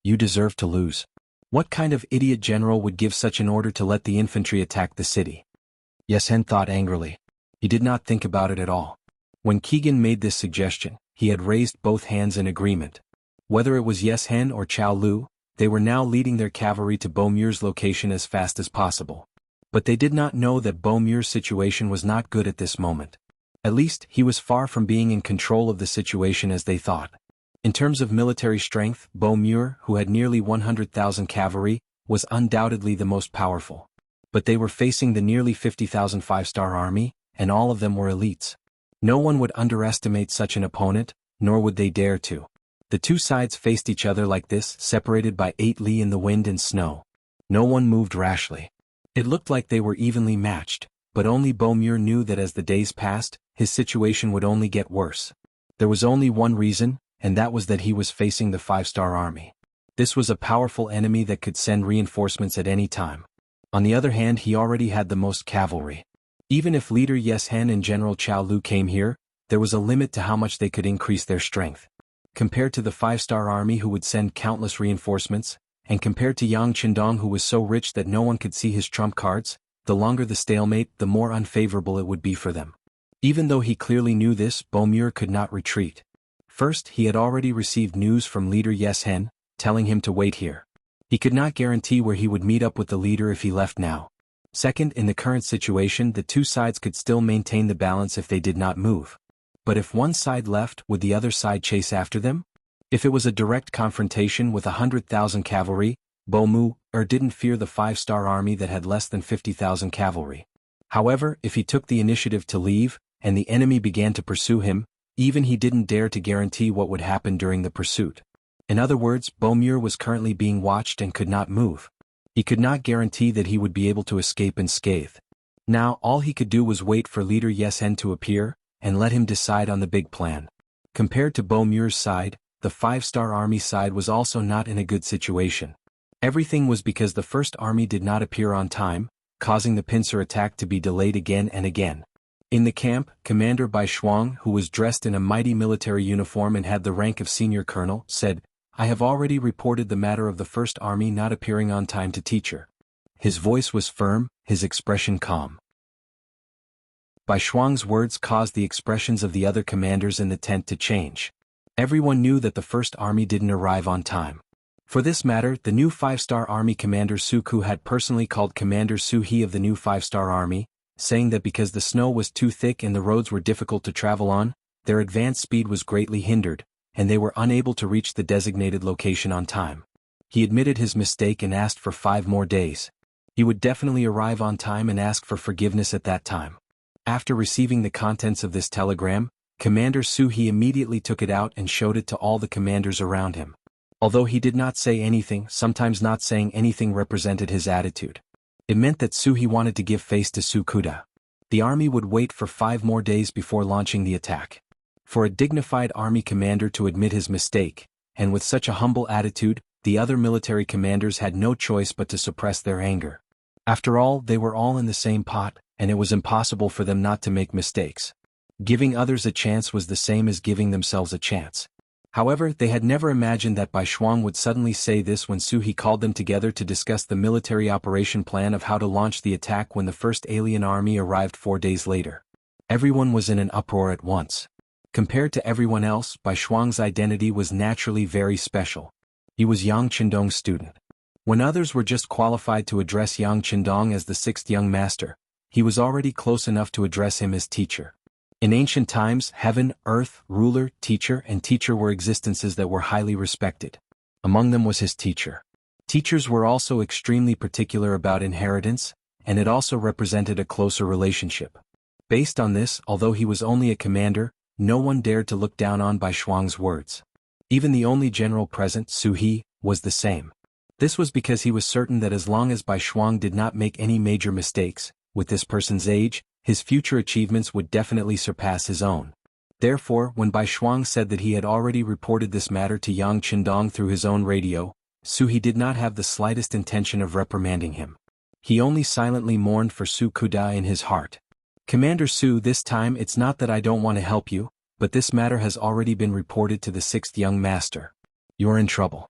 You deserve to lose. What kind of idiot general would give such an order to let the infantry attack the city? Yeshen thought angrily. He did not think about it at all. When Keegan made this suggestion, he had raised both hands in agreement. Whether it was Yeshen or Chao Lu, they were now leading their cavalry to Beaumuir's location as fast as possible. But they did not know that Beaumuir's situation was not good at this moment. At least, he was far from being in control of the situation as they thought. In terms of military strength, Beaumuir, who had nearly 100,000 cavalry, was undoubtedly the most powerful. But they were facing the nearly 50,000 five-star army, and all of them were elites. No one would underestimate such an opponent, nor would they dare to. The two sides faced each other like this, separated by 8 li in the wind and snow. No one moved rashly. It looked like they were evenly matched, but only Beaumuir knew that as the days passed, his situation would only get worse. There was only one reason, and that was that he was facing the five-star army. This was a powerful enemy that could send reinforcements at any time. On the other hand, he already had the most cavalry. Even if leader Yeshen and General Chao Lu came here, there was a limit to how much they could increase their strength. Compared to the five-star army who would send countless reinforcements, and compared to Yang Qindong who was so rich that no one could see his trump cards, the longer the stalemate, the more unfavorable it would be for them. Even though he clearly knew this, Beaumuir could not retreat. First, he had already received news from leader Yeshen, telling him to wait here. He could not guarantee where he would meet up with the leader if he left now. Second, in the current situation, the two sides could still maintain the balance if they did not move. But if one side left, would the other side chase after them? If it was a direct confrontation with 100,000 cavalry, Beaumuir didn't fear the five-star army that had less than 50,000 cavalry. However, if he took the initiative to leave, and the enemy began to pursue him, even he didn't dare to guarantee what would happen during the pursuit. In other words, Beaumuir was currently being watched and could not move. He could not guarantee that he would be able to escape unscathed. Now, all he could do was wait for leader Yeshen to appear, and let him decide on the big plan. Compared to Beaumuir's side, the five-star army side was also not in a good situation. Everything was because the first army did not appear on time, causing the pincer attack to be delayed again and again. In the camp, Commander Bai Shuang, who was dressed in a mighty military uniform and had the rank of senior colonel, said, "I have already reported the matter of the first army not appearing on time to teacher." His voice was firm, his expression calm. Bai Shuang's words caused the expressions of the other commanders in the tent to change. Everyone knew that the first army didn't arrive on time. For this matter, the new five-star army commander Su Ku had personally called Commander Su He of the new five-star army, saying that because the snow was too thick and the roads were difficult to travel on, their advance speed was greatly hindered, and they were unable to reach the designated location on time. He admitted his mistake and asked for 5 more days. He would definitely arrive on time and ask for forgiveness at that time. After receiving the contents of this telegram, Commander Su He immediately took it out and showed it to all the commanders around him. Although he did not say anything, sometimes not saying anything represented his attitude. It meant that Su He wanted to give face to Su Kuda. The army would wait for 5 more days before launching the attack. For a dignified army commander to admit his mistake, and with such a humble attitude, the other military commanders had no choice but to suppress their anger. After all, they were all in the same pot, and it was impossible for them not to make mistakes. Giving others a chance was the same as giving themselves a chance. However, they had never imagined that Bai Shuang would suddenly say this when Su He called them together to discuss the military operation plan of how to launch the attack when the first alien army arrived 4 days later. Everyone was in an uproar at once. Compared to everyone else, Bai Shuang's identity was naturally very special. He was Yang Qindong's student. When others were just qualified to address Yang Qindong as the 6th young master, he was already close enough to address him as teacher. In ancient times, heaven, earth, ruler, teacher and teacher were existences that were highly respected. Among them was his teacher. Teachers were also extremely particular about inheritance, and it also represented a closer relationship. Based on this, although he was only a commander, no one dared to look down on Bai Shuang's words. Even the only general present, Su He, was the same. This was because he was certain that as long as Bai Shuang did not make any major mistakes, with this person's age, his future achievements would definitely surpass his own. Therefore, when Bai Shuang said that he had already reported this matter to Yang Qindong through his own radio, Su He did not have the slightest intention of reprimanding him. He only silently mourned for Su Kuda in his heart. "Commander Su, this time it's not that I don't want to help you, but this matter has already been reported to the 6th young master. You're in trouble."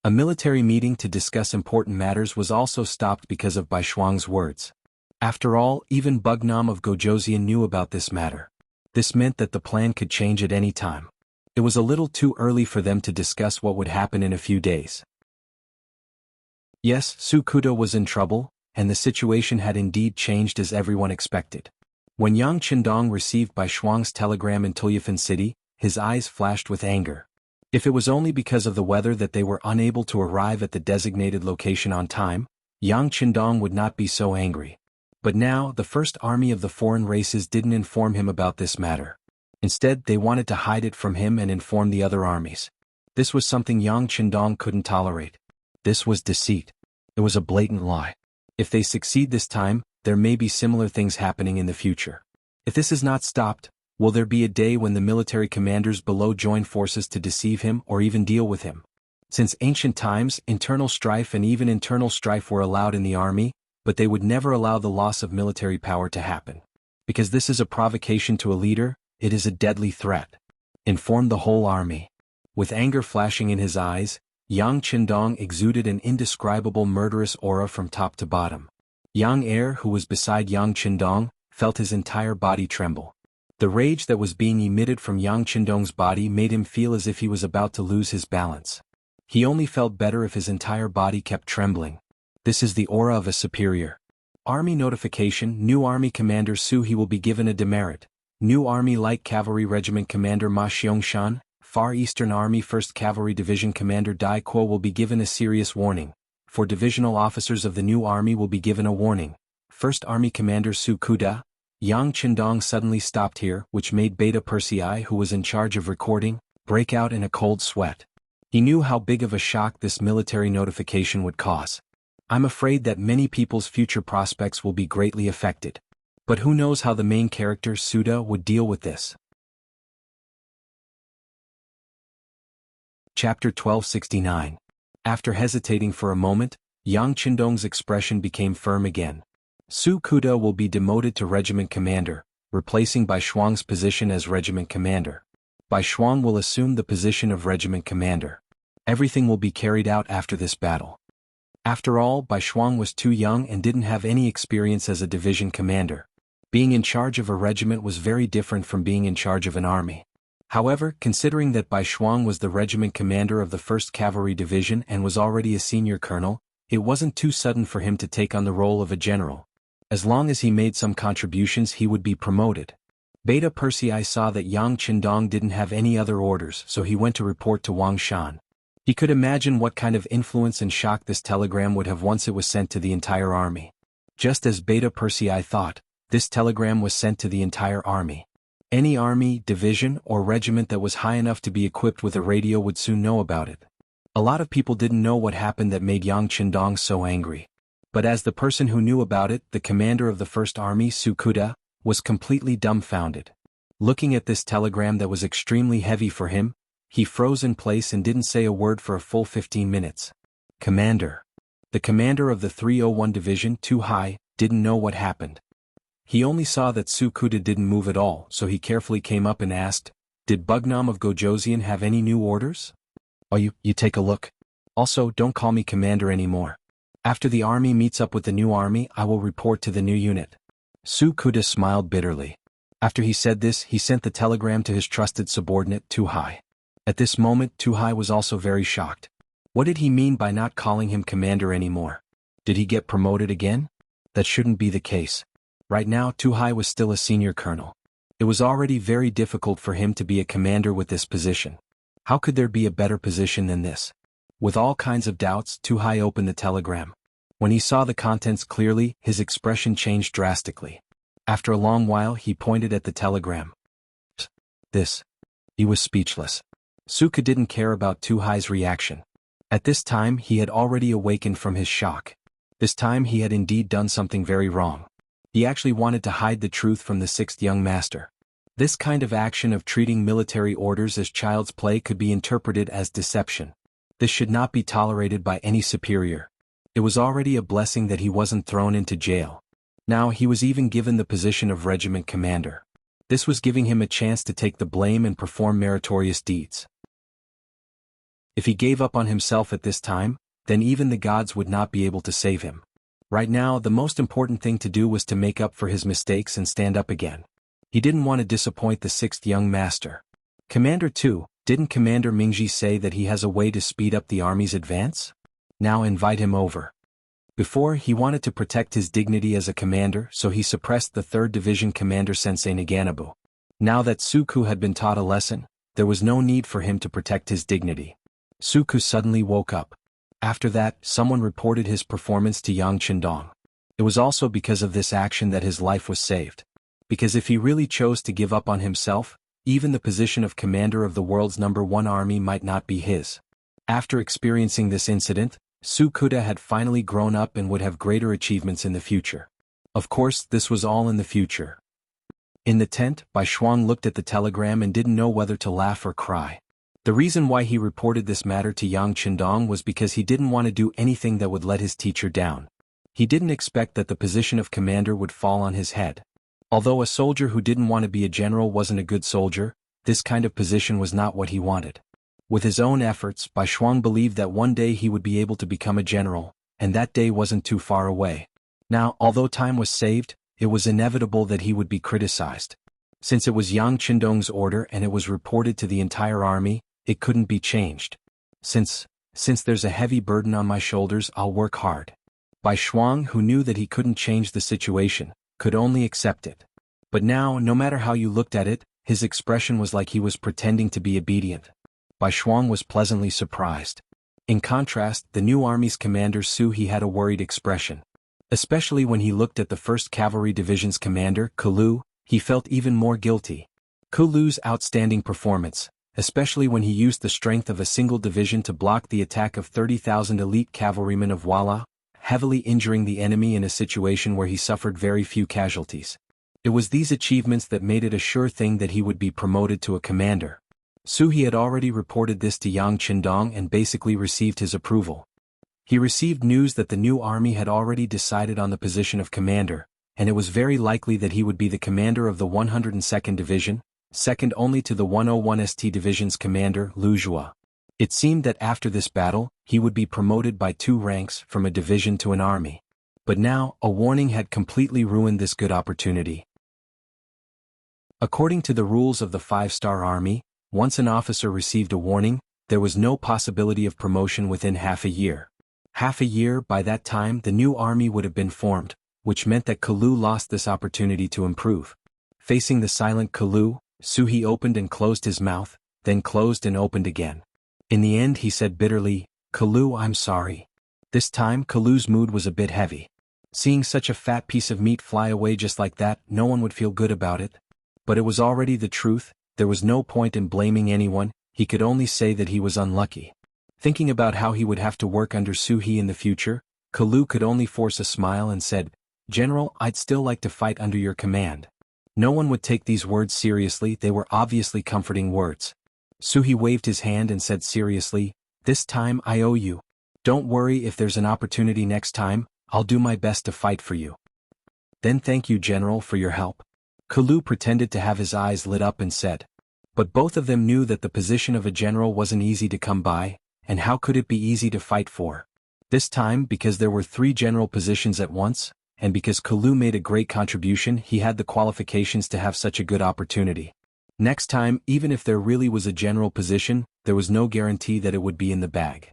A military meeting to discuss important matters was also stopped because of Bai Shuang's words. After all, even Bugnam of Gojoseon knew about this matter. This meant that the plan could change at any time. It was a little too early for them to discuss what would happen in a few days. Yes, Su Kuda was in trouble, and the situation had indeed changed as everyone expected. When Yang Qindong received Bai Shuang's telegram in Tulyafan City, his eyes flashed with anger. If it was only because of the weather that they were unable to arrive at the designated location on time, Yang Qindong would not be so angry. But now, the first army of the foreign races didn't inform him about this matter. Instead, they wanted to hide it from him and inform the other armies. This was something Yang Qindong couldn't tolerate. This was deceit. It was a blatant lie. If they succeed this time, there may be similar things happening in the future. If this is not stopped, will there be a day when the military commanders below join forces to deceive him or even deal with him? Since ancient times, internal strife and even internal strife were allowed in the army, but they would never allow the loss of military power to happen. Because this is a provocation to a leader, it is a deadly threat. Inform the whole army. With anger flashing in his eyes, Yang Qindong exuded an indescribable murderous aura from top to bottom. Yang Er, who was beside Yang Qindong, felt his entire body tremble. The rage that was being emitted from Yang Qindong's body made him feel as if he was about to lose his balance. He only felt better if his entire body kept trembling. This is the aura of a superior. Army notification: New Army Commander Su He will be given a demerit. New Army Light Cavalry Regiment Commander Ma Xiangshan, Far Eastern Army 1st Cavalry Division Commander Dai Kuo will be given a serious warning. For divisional officers of the new army will be given a warning. 1st Army Commander Su Kuda. Yang Qindong suddenly stopped here, which made Beta Persei, who was in charge of recording, break out in a cold sweat. He knew how big of a shock this military notification would cause. I'm afraid that many people's future prospects will be greatly affected. But who knows how the main character, Suda, would deal with this? Chapter 1269. After hesitating for a moment, Yang Qindong's expression became firm again. Su Kuda will be demoted to regiment commander, replacing Bai Shuang's position as regiment commander. Bai Shuang will assume the position of regiment commander. Everything will be carried out after this battle. After all, Bai Shuang was too young and didn't have any experience as a division commander. Being in charge of a regiment was very different from being in charge of an army. However, considering that Bai Shuang was the regiment commander of the 1st Cavalry Division and was already a senior colonel, it wasn't too sudden for him to take on the role of a general. As long as he made some contributions, he would be promoted. Beta Persei saw that Yang Qindong didn't have any other orders, so he went to report to Wang Shan. He could imagine what kind of influence and shock this telegram would have once it was sent to the entire army. Just as Beta Persei thought, this telegram was sent to the entire army. Any army, division, or regiment that was high enough to be equipped with a radio would soon know about it. A lot of people didn't know what happened that made Yang Qindong so angry. But as the person who knew about it, the commander of the 1st Army, Su Kuda, was completely dumbfounded. Looking at this telegram that was extremely heavy for him, he froze in place and didn't say a word for a full 15 minutes. Commander. The commander of the 301 Division, too high, didn't know what happened. He only saw that Su Kuda didn't move at all, so he carefully came up and asked, "Did Bugnam of Gojoseon have any new orders?" "Oh, you take a look. Also, don't call me commander anymore. After the army meets up with the new army, I will report to the new unit." Su Kuda smiled bitterly. After he said this, he sent the telegram to his trusted subordinate, Tu Hai. At this moment, Tu Hai was also very shocked. What did he mean by not calling him commander anymore? Did he get promoted again? That shouldn't be the case. Right now, Tu Hai was still a senior colonel. It was already very difficult for him to be a commander with this position. How could there be a better position than this? With all kinds of doubts, Tu Hai opened the telegram. When he saw the contents clearly, his expression changed drastically. After a long while, he pointed at the telegram. This. He was speechless. Suka didn't care about Tu Hai's reaction. At this time, he had already awakened from his shock. This time he had indeed done something very wrong. He actually wanted to hide the truth from the 6th young master. This kind of action of treating military orders as child's play could be interpreted as deception. This should not be tolerated by any superior. It was already a blessing that he wasn't thrown into jail. Now he was even given the position of regiment commander. This was giving him a chance to take the blame and perform meritorious deeds. If he gave up on himself at this time, then even the gods would not be able to save him. Right now, the most important thing to do was to make up for his mistakes and stand up again. He didn't want to disappoint the sixth young master. Commander 2, didn't Commander Mingji say that he has a way to speed up the army's advance? Now invite him over. Before, he wanted to protect his dignity as a commander, so he suppressed the 3rd Division Commander Sensei Naganabu. Now that Suku had been taught a lesson, there was no need for him to protect his dignity. Suku suddenly woke up. After that, someone reported his performance to Yang Chendong. It was also because of this action that his life was saved. Because if he really chose to give up on himself, even the position of commander of the world's #1 army might not be his. After experiencing this incident, Sukuda had finally grown up and would have greater achievements in the future. Of course, this was all in the future. In the tent, Bai Shuang looked at the telegram and didn't know whether to laugh or cry. The reason why he reported this matter to Yang Chendong was because he didn't want to do anything that would let his teacher down. He didn't expect that the position of commander would fall on his head. Although a soldier who didn't want to be a general wasn't a good soldier, this kind of position was not what he wanted. With his own efforts, Bai Shuang believed that one day he would be able to become a general, and that day wasn't too far away. Now, although time was saved, it was inevitable that he would be criticized. Since it was Yang Chendong's order and it was reported to the entire army, it couldn't be changed. Since there's a heavy burden on my shoulders, I'll work hard. Bai Shuang, who knew that he couldn't change the situation, could only accept it. But now, no matter how you looked at it, his expression was like he was pretending to be obedient. Bai Shuang was pleasantly surprised. In contrast, the new army's commander Su He had a worried expression. Especially when he looked at the 1st Cavalry Division's commander, Kulu, he felt even more guilty. Kulu's outstanding performance, especially when he used the strength of a single division to block the attack of 30,000 elite cavalrymen of Wala, heavily injuring the enemy in a situation where he suffered very few casualties. It was these achievements that made it a sure thing that he would be promoted to a commander. Su He had already reported this to Yang Chendong and basically received his approval. He received news that the new army had already decided on the position of commander, and it was very likely that he would be the commander of the 102nd Division, second only to the 101st Division's commander, Lu Zhua. It seemed that after this battle, he would be promoted by 2 ranks from a division to an army. But now, a warning had completely ruined this good opportunity. According to the rules of the 5-star army, once an officer received a warning, there was no possibility of promotion within half a year. Half a year, by that time the new army would have been formed, which meant that Kulu lost this opportunity to improve. Facing the silent Kulu, Su He opened and closed his mouth, then closed and opened again. In the end he said bitterly, "Kulu, I'm sorry." This time Kulu's mood was a bit heavy. Seeing such a fat piece of meat fly away just like that, no one would feel good about it. But it was already the truth, there was no point in blaming anyone, he could only say that he was unlucky. Thinking about how he would have to work under Su He in the future, Kulu could only force a smile and said, "General, I'd still like to fight under your command." No one would take these words seriously, they were obviously comforting words. Su He waved his hand and said seriously, "This time I owe you. Don't worry, if there's an opportunity next time, I'll do my best to fight for you." "Then thank you, General, for your help." Kulu pretended to have his eyes lit up and said. But both of them knew that the position of a general wasn't easy to come by, and how could it be easy to fight for? This time, because there were 3 general positions at once, and because Kulu made a great contribution, he had the qualifications to have such a good opportunity. Next time, even if there really was a general position, there was no guarantee that it would be in the bag.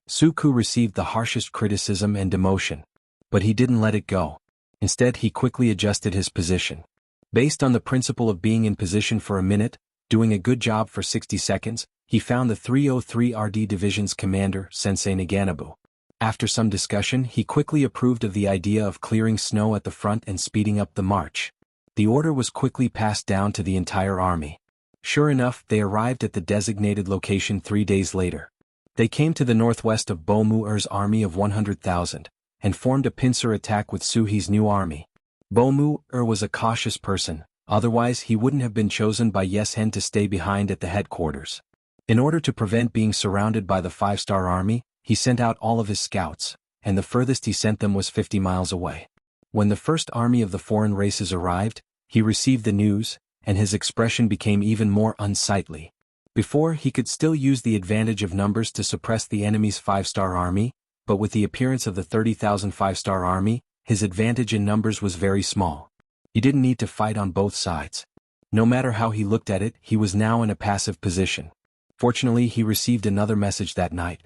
Suku received the harshest criticism and demotion. But he didn't let it go. Instead, he quickly adjusted his position. Based on the principle of being in position for a minute, doing a good job for 60 seconds, he found the 303 RD Division's commander, Sensei Naganabu. After some discussion, he quickly approved of the idea of clearing snow at the front and speeding up the march. The order was quickly passed down to the entire army. Sure enough, they arrived at the designated location 3 days later. They came to the northwest of Bo Mu-er's army of 100,000, and formed a pincer attack with Su He's new army. Bo Mu-er was a cautious person, otherwise he wouldn't have been chosen by Yeshen to stay behind at the headquarters. In order to prevent being surrounded by the 5-star army, he sent out all of his scouts, and the furthest he sent them was 50 miles away. When the first army of the foreign races arrived, he received the news, and his expression became even more unsightly. Before, he could still use the advantage of numbers to suppress the enemy's 5-star army, but with the appearance of the 30,000 5-star army, his advantage in numbers was very small. He didn't need to fight on both sides. No matter how he looked at it, he was now in a passive position. Fortunately, he received another message that night.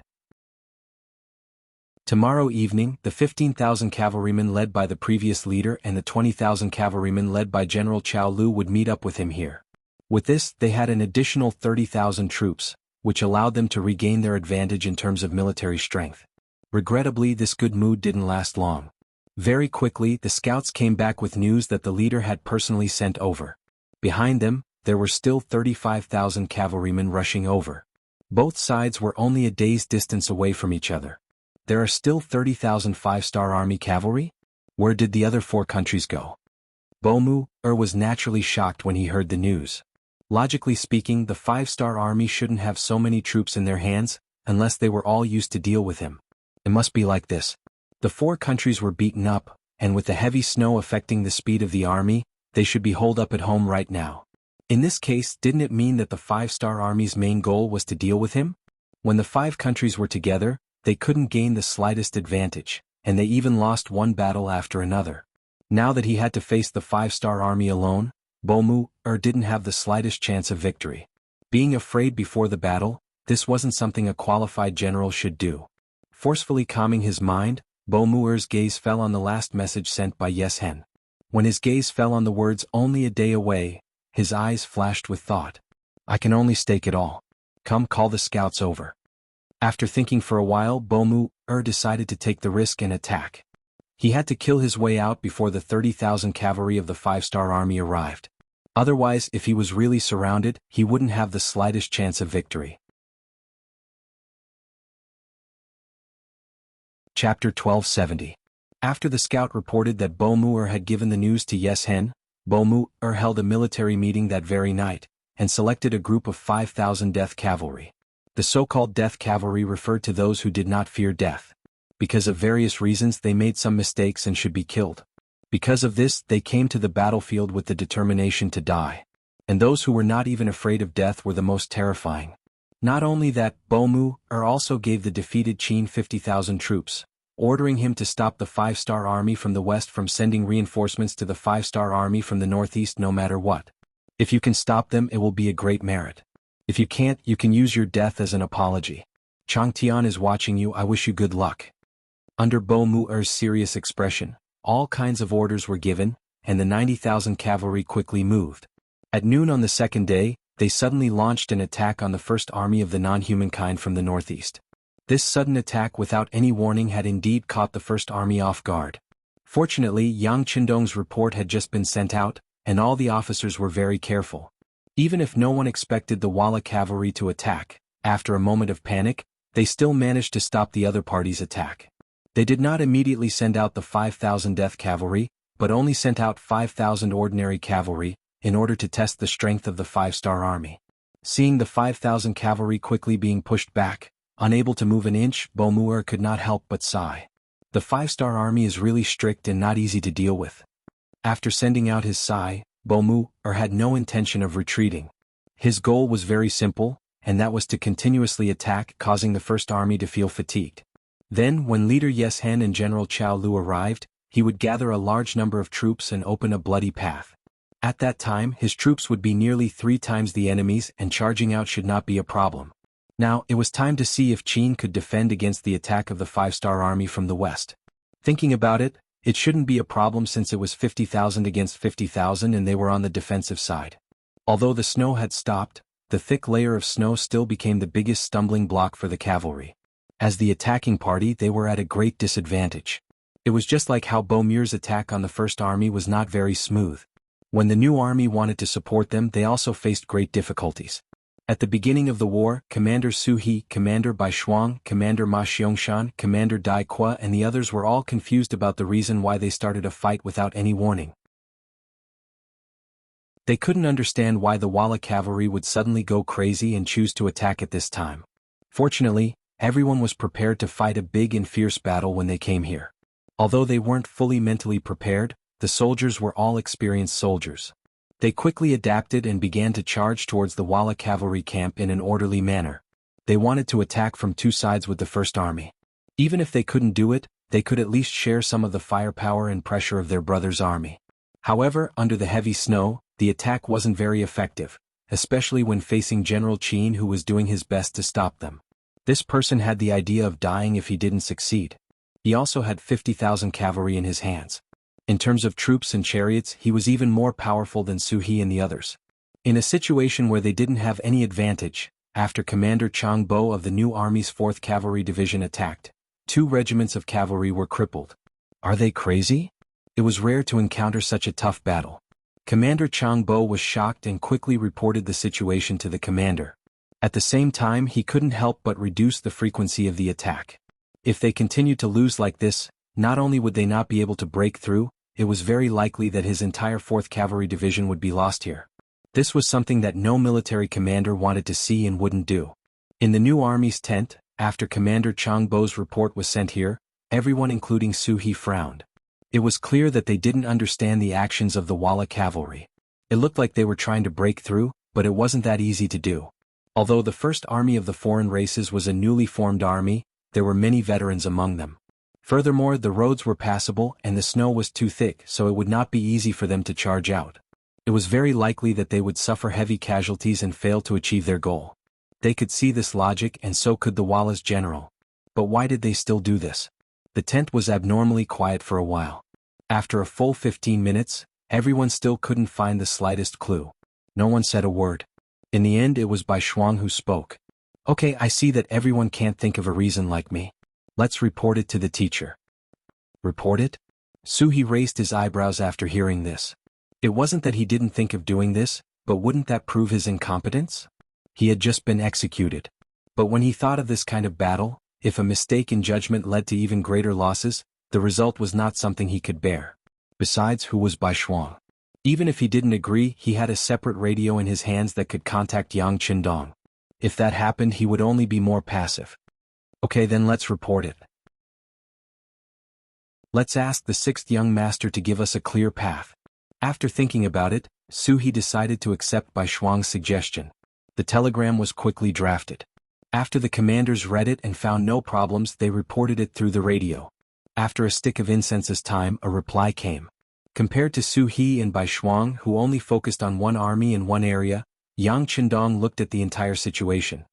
Tomorrow evening, the 15,000 cavalrymen led by the previous leader and the 20,000 cavalrymen led by General Chao Lu would meet up with him here. With this, they had an additional 30,000 troops, which allowed them to regain their advantage in terms of military strength. Regrettably, this good mood didn't last long. Very quickly, the scouts came back with news that the leader had personally sent over. Behind them, there were still 35,000 cavalrymen rushing over. Both sides were only a day's distance away from each other. There are still 30,000 5-star army cavalry? Where did the other 4 countries go? Bomu was naturally shocked when he heard the news. Logically speaking, the 5-star army shouldn't have so many troops in their hands, unless they were all used to deal with him. It must be like this. The 4 countries were beaten up, and with the heavy snow affecting the speed of the army, they should be holed up at home right now. In this case, didn't it mean that the 5-star army's main goal was to deal with him? When the 5 countries were together, they couldn't gain the slightest advantage, and they even lost one battle after another. Now that he had to face the 5-star army alone, Bomu didn't have the slightest chance of victory. Being afraid before the battle, this wasn't something a qualified general should do. Forcefully calming his mind, Bomu's gaze fell on the last message sent by Yes Hen. When his gaze fell on the words "only a day away," his eyes flashed with thought. I can only stake it all. Come, call the scouts over. After thinking for a while, Bomu decided to take the risk and attack. He had to kill his way out before the 30,000 cavalry of the 5-star army arrived. Otherwise, if he was really surrounded, he wouldn't have the slightest chance of victory. Chapter 1270. After the scout reported that Bomu had given the news to Yes Hen, Bomu held a military meeting that very night, and selected a group of 5,000 death cavalry. The so-called death cavalry referred to those who did not fear death. Because of various reasons they made some mistakes and should be killed. Because of this, they came to the battlefield with the determination to die. And those who were not even afraid of death were the most terrifying. Not only that, Bomu also gave the defeated Qin 50,000 troops, ordering him to stop the 5-star army from the west from sending reinforcements to the 5-star army from the northeast no matter what. If you can stop them, it will be a great merit. If you can't, you can use your death as an apology. Chang Tian is watching you, I wish you good luck. Under Bomu's serious expression, all kinds of orders were given, and the 90,000 cavalry quickly moved. At noon on the second day, they suddenly launched an attack on the first army of the non-humankind from the northeast. This sudden attack without any warning had indeed caught the first army off guard. Fortunately, Yang Qindong's report had just been sent out, and all the officers were very careful. Even if no one expected the Walla cavalry to attack, after a moment of panic, they still managed to stop the other party's attack. They did not immediately send out the 5,000 death cavalry, but only sent out 5,000 ordinary cavalry, in order to test the strength of the 5-star army. Seeing the 5,000 cavalry quickly being pushed back, unable to move an inch, Bomu could not help but sigh. The 5-star army is really strict and not easy to deal with. After sending out his sigh, Bomu had no intention of retreating. His goal was very simple, and that was to continuously attack, causing the first army to feel fatigued. Then, when leader Yes Hen and General Chao Lu arrived, he would gather a large number of troops and open a bloody path. At that time, his troops would be nearly 3 times the enemy's, and charging out should not be a problem. Now, it was time to see if Qin could defend against the attack of the 5-star army from the west. Thinking about it, it shouldn't be a problem since it was 50,000 against 50,000 and they were on the defensive side. Although the snow had stopped, the thick layer of snow still became the biggest stumbling block for the cavalry. As the attacking party, they were at a great disadvantage. It was just like how Bomu's attack on the first army was not very smooth. When the new army wanted to support them, they also faced great difficulties. At the beginning of the war, Commander Su He, Commander Bai Shuang, Commander Ma Xiangshan, Commander Dai Qua and the others were all confused about the reason why they started a fight without any warning. They couldn't understand why the Walla cavalry would suddenly go crazy and choose to attack at this time. Fortunately, everyone was prepared to fight a big and fierce battle when they came here. Although they weren't fully mentally prepared, the soldiers were all experienced soldiers. They quickly adapted and began to charge towards the Wala cavalry camp in an orderly manner. They wanted to attack from two sides with the First Army. Even if they couldn't do it, they could at least share some of the firepower and pressure of their brother's army. However, under the heavy snow, the attack wasn't very effective, especially when facing General Qin, who was doing his best to stop them. This person had the idea of dying if he didn't succeed. He also had 50,000 cavalry in his hands. In terms of troops and chariots, he was even more powerful than Su He and the others. In a situation where they didn't have any advantage, after Commander Chang Bo of the new army's 4th Cavalry Division attacked, 2 regiments of cavalry were crippled. Are they crazy? It was rare to encounter such a tough battle. Commander Chang Bo was shocked and quickly reported the situation to the commander. At the same time, he couldn't help but reduce the frequency of the attack. If they continued to lose like this, not only would they not be able to break through, it was very likely that his entire 4th Cavalry Division would be lost here. This was something that no military commander wanted to see and wouldn't do. In the new army's tent, after Commander Chang Bo's report was sent here, everyone including Su He frowned. It was clear that they didn't understand the actions of the Wala cavalry. It looked like they were trying to break through, but it wasn't that easy to do. Although the first army of the foreign races was a newly formed army, there were many veterans among them. Furthermore, the roads were passable and the snow was too thick, so it would not be easy for them to charge out. It was very likely that they would suffer heavy casualties and fail to achieve their goal. They could see this logic, and so could the Wala's general. But why did they still do this? The tent was abnormally quiet for a while. After a full 15 minutes, everyone still couldn't find the slightest clue. No one said a word. In the end, it was Bai Shuang who spoke. Okay, I see that everyone can't think of a reason like me. Let's report it to the teacher. Report it? Su He raised his eyebrows after hearing this. It wasn't that he didn't think of doing this, but wouldn't that prove his incompetence? He had just been executed. But when he thought of this kind of battle, if a mistake in judgment led to even greater losses, the result was not something he could bear. Besides, who was Bai Shuang? Even if he didn't agree, he had a separate radio in his hands that could contact Yang Qindong. If that happened, he would only be more passive. Okay, then let's report it. Let's ask the 6th young master to give us a clear path. After thinking about it, Su He decided to accept Bai Shuang's suggestion. The telegram was quickly drafted. After the commanders read it and found no problems, they reported it through the radio. After a stick of incense's time, a reply came. Compared to Su He and Bai Shuang, who only focused on one army in one area, Yang Qindong looked at the entire situation.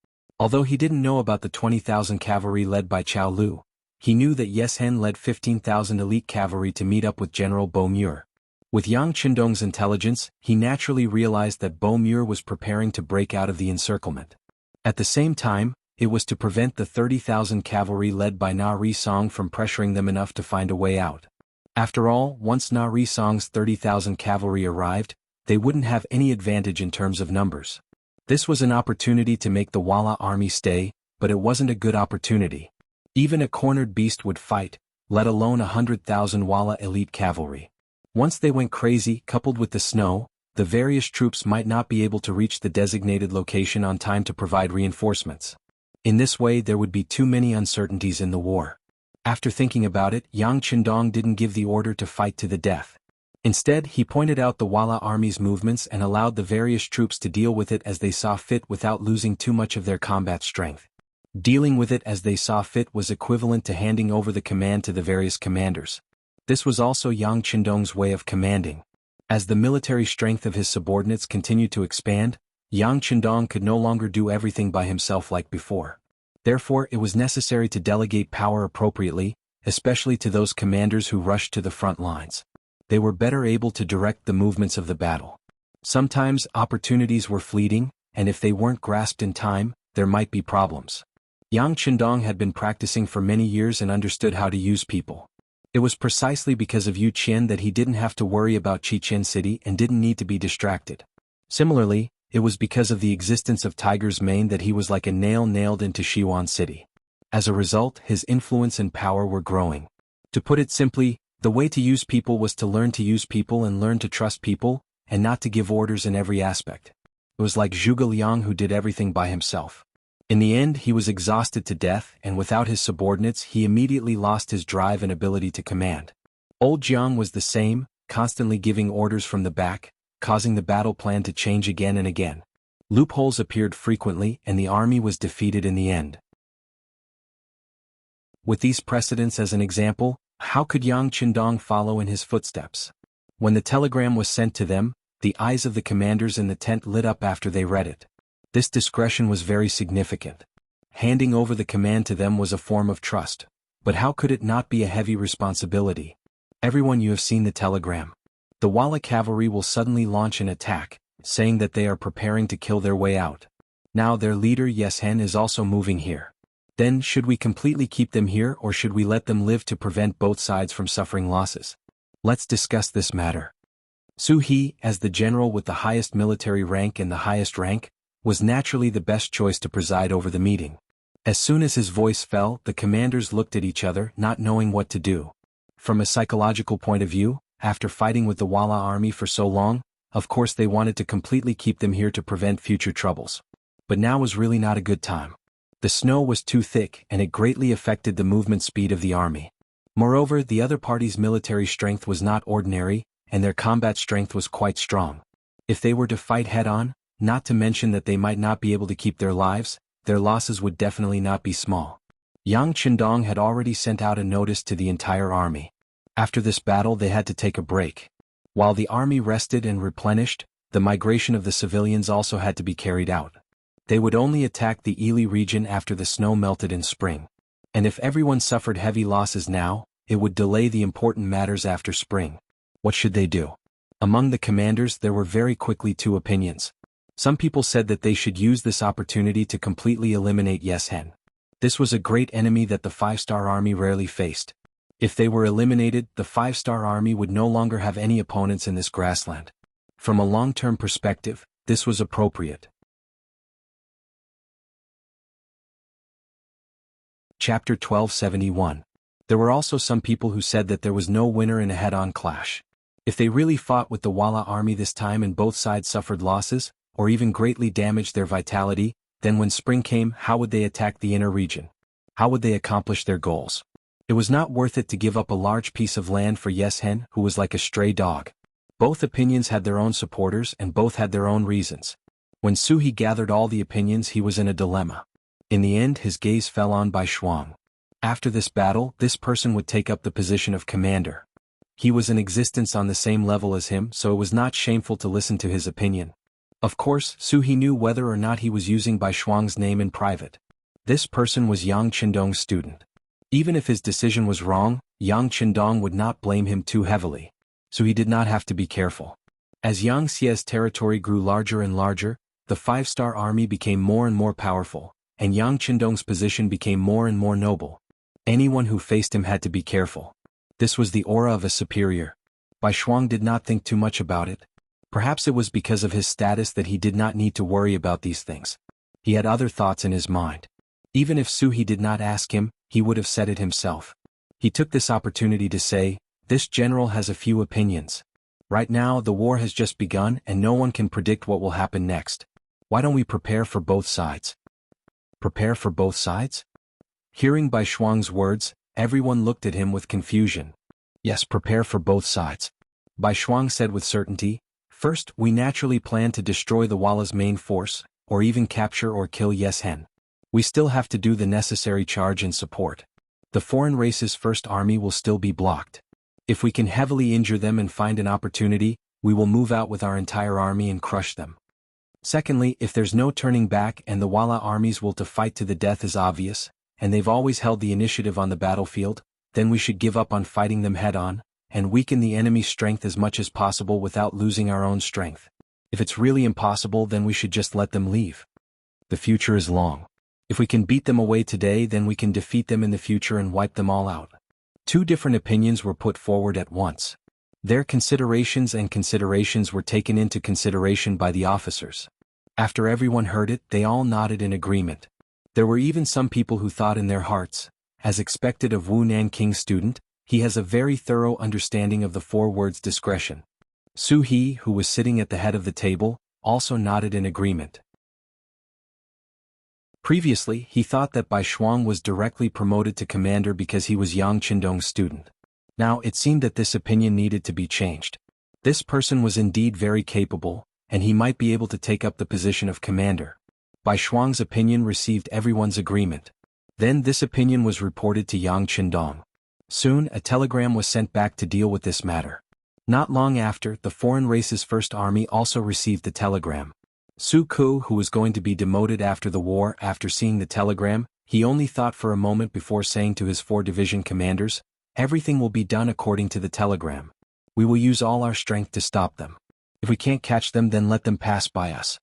Although he didn't know about the 20,000 cavalry led by Cao Lu, he knew that Yes Hen led 15,000 elite cavalry to meet up with General Bo Muir. With Yang Qindong's intelligence, he naturally realized that Bo Muir was preparing to break out of the encirclement. At the same time, it was to prevent the 30,000 cavalry led by Na Ri Song from pressuring them enough to find a way out. After all, once Na Ri Song's 30,000 cavalry arrived, they wouldn't have any advantage in terms of numbers. This was an opportunity to make the Wala army stay, but it wasn't a good opportunity. Even a cornered beast would fight, let alone 100,000 Wala elite cavalry. Once they went crazy, coupled with the snow, the various troops might not be able to reach the designated location on time to provide reinforcements. In this way, there would be too many uncertainties in the war. After thinking about it, Yang Qindong didn't give the order to fight to the death. Instead, he pointed out the Wala army's movements and allowed the various troops to deal with it as they saw fit without losing too much of their combat strength. Dealing with it as they saw fit was equivalent to handing over the command to the various commanders. This was also Yang Qindong's way of commanding. As the military strength of his subordinates continued to expand, Yang Qindong could no longer do everything by himself like before. Therefore, it was necessary to delegate power appropriately, especially to those commanders who rushed to the front lines. They were better able to direct the movements of the battle. Sometimes, opportunities were fleeting, and if they weren't grasped in time, there might be problems. Yang Qindong had been practicing for many years and understood how to use people. It was precisely because of Yu Qian that he didn't have to worry about Qiqian City and didn't need to be distracted. Similarly, it was because of the existence of Tiger's Mane that he was like a nail nailed into Xiwan City. As a result, his influence and power were growing. To put it simply, the way to use people was to learn to use people and learn to trust people, and not to give orders in every aspect. It was like Zhuge Liang who did everything by himself. In the end, he was exhausted to death, and without his subordinates, he immediately lost his drive and ability to command. Old Jiang was the same, constantly giving orders from the back, causing the battle plan to change again and again. Loopholes appeared frequently and the army was defeated in the end. With these precedents as an example, how could Yang Qindong follow in his footsteps? When the telegram was sent to them, the eyes of the commanders in the tent lit up after they read it. This discretion was very significant. Handing over the command to them was a form of trust. But how could it not be a heavy responsibility? Everyone, you have seen the telegram. The Walla cavalry will suddenly launch an attack, saying that they are preparing to kill their way out. Now their leader Yeshen is also moving here. Then should we completely keep them here or should we let them live to prevent both sides from suffering losses? Let's discuss this matter. Su He, as the general with the highest military rank and the highest rank, was naturally the best choice to preside over the meeting. As soon as his voice fell, the commanders looked at each other, not knowing what to do. From a psychological point of view, after fighting with the Walla army for so long, of course they wanted to completely keep them here to prevent future troubles. But now was really not a good time. The snow was too thick and it greatly affected the movement speed of the army. Moreover, the other party's military strength was not ordinary, and their combat strength was quite strong. If they were to fight head-on, not to mention that they might not be able to keep their lives, their losses would definitely not be small. Yang Qindong had already sent out a notice to the entire army. After this battle they had to take a break. While the army rested and replenished, the migration of the civilians also had to be carried out. They would only attack the Ili region after the snow melted in spring. And if everyone suffered heavy losses now, it would delay the important matters after spring. What should they do? Among the commanders there were very quickly two opinions. Some people said that they should use this opportunity to completely eliminate Yeshen. This was a great enemy that the five-star army rarely faced. If they were eliminated, the five-star army would no longer have any opponents in this grassland. From a long-term perspective, this was appropriate. Chapter 1271. There were also some people who said that there was no winner in a head-on clash. If they really fought with the Walla army this time and both sides suffered losses, or even greatly damaged their vitality, then when spring came, how would they attack the inner region? How would they accomplish their goals? It was not worth it to give up a large piece of land for Yeshen, who was like a stray dog. Both opinions had their own supporters and both had their own reasons. When Su He gathered all the opinions, he was in a dilemma. In the end, his gaze fell on Bai Shuang. After this battle, this person would take up the position of commander. He was in existence on the same level as him, so it was not shameful to listen to his opinion. Of course, Su He knew whether or not he was using Bai Shuang's name in private. This person was Yang Qindong's student. Even if his decision was wrong, Yang Qindong would not blame him too heavily. So he did not have to be careful. As Yang Xie's territory grew larger and larger, the five-star army became more and more powerful, and Yang Qindong's position became more and more noble. Anyone who faced him had to be careful. This was the aura of a superior. Bai Shuang did not think too much about it. Perhaps it was because of his status that he did not need to worry about these things. He had other thoughts in his mind. Even if Su He did not ask him, he would have said it himself. He took this opportunity to say, "This general has a few opinions. Right now the war has just begun and no one can predict what will happen next. Why don't we prepare for both sides?" Prepare for both sides? Hearing Bai Shuang's words, everyone looked at him with confusion. Yes, prepare for both sides. Bai Shuang said with certainty, "First, we naturally plan to destroy the Walla's main force, or even capture or kill Yeshen. We still have to do the necessary charge and support. The foreign race's first army will still be blocked. If we can heavily injure them and find an opportunity, we will move out with our entire army and crush them. Secondly, if there's no turning back and the Walla armies will to fight to the death is obvious, and they've always held the initiative on the battlefield, then we should give up on fighting them head-on, and weaken the enemy's strength as much as possible without losing our own strength. If it's really impossible, then we should just let them leave. The future is long. If we can beat them away today, then we can defeat them in the future and wipe them all out." Two different opinions were put forward at once. Their considerations were taken into consideration by the officers. After everyone heard it, they all nodded in agreement. There were even some people who thought in their hearts, as expected of Wu Nanking's student, he has a very thorough understanding of the four words discretion. Su He, who was sitting at the head of the table, also nodded in agreement. Previously, he thought that Bai Shuang was directly promoted to commander because he was Yang Qindong's student. Now, it seemed that this opinion needed to be changed. This person was indeed very capable, and he might be able to take up the position of commander. Bai Shuang's opinion received everyone's agreement. Then this opinion was reported to Yang Qindong. Soon a telegram was sent back to deal with this matter. Not long after, the foreign race's first army also received the telegram. Su Ku, who was going to be demoted after the war, after seeing the telegram, he only thought for a moment before saying to his 4 division commanders, "Everything will be done according to the telegram. We will use all our strength to stop them. If we can't catch them, then let them pass by us."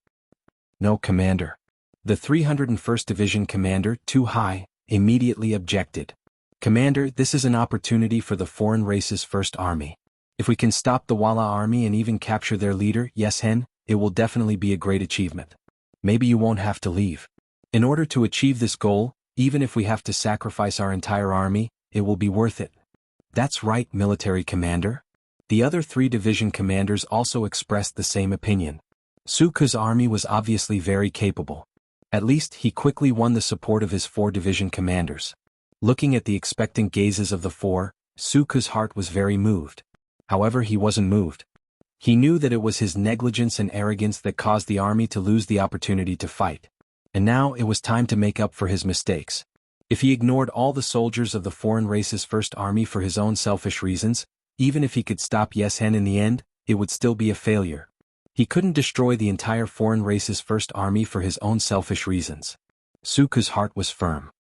"No, Commander." The 301st Division Commander, Tu Hai, immediately objected. "Commander, this is an opportunity for the foreign race's first army. If we can stop the Walla army and even capture their leader, Yes Hen, it will definitely be a great achievement. Maybe you won't have to leave. In order to achieve this goal, even if we have to sacrifice our entire army, it will be worth it." "That's right, military commander." The other 3 division commanders also expressed the same opinion. Su Ku's army was obviously very capable. At least he quickly won the support of his 4 division commanders. Looking at the expectant gazes of the 4, Su Ku's heart was very moved. However, he wasn't moved. He knew that it was his negligence and arrogance that caused the army to lose the opportunity to fight. And now it was time to make up for his mistakes. If he ignored all the soldiers of the foreign race's first army for his own selfish reasons, even if he could stop Yes Hen in the end, it would still be a failure. He couldn't destroy the entire foreign race's first army for his own selfish reasons. Su Ku's heart was firm.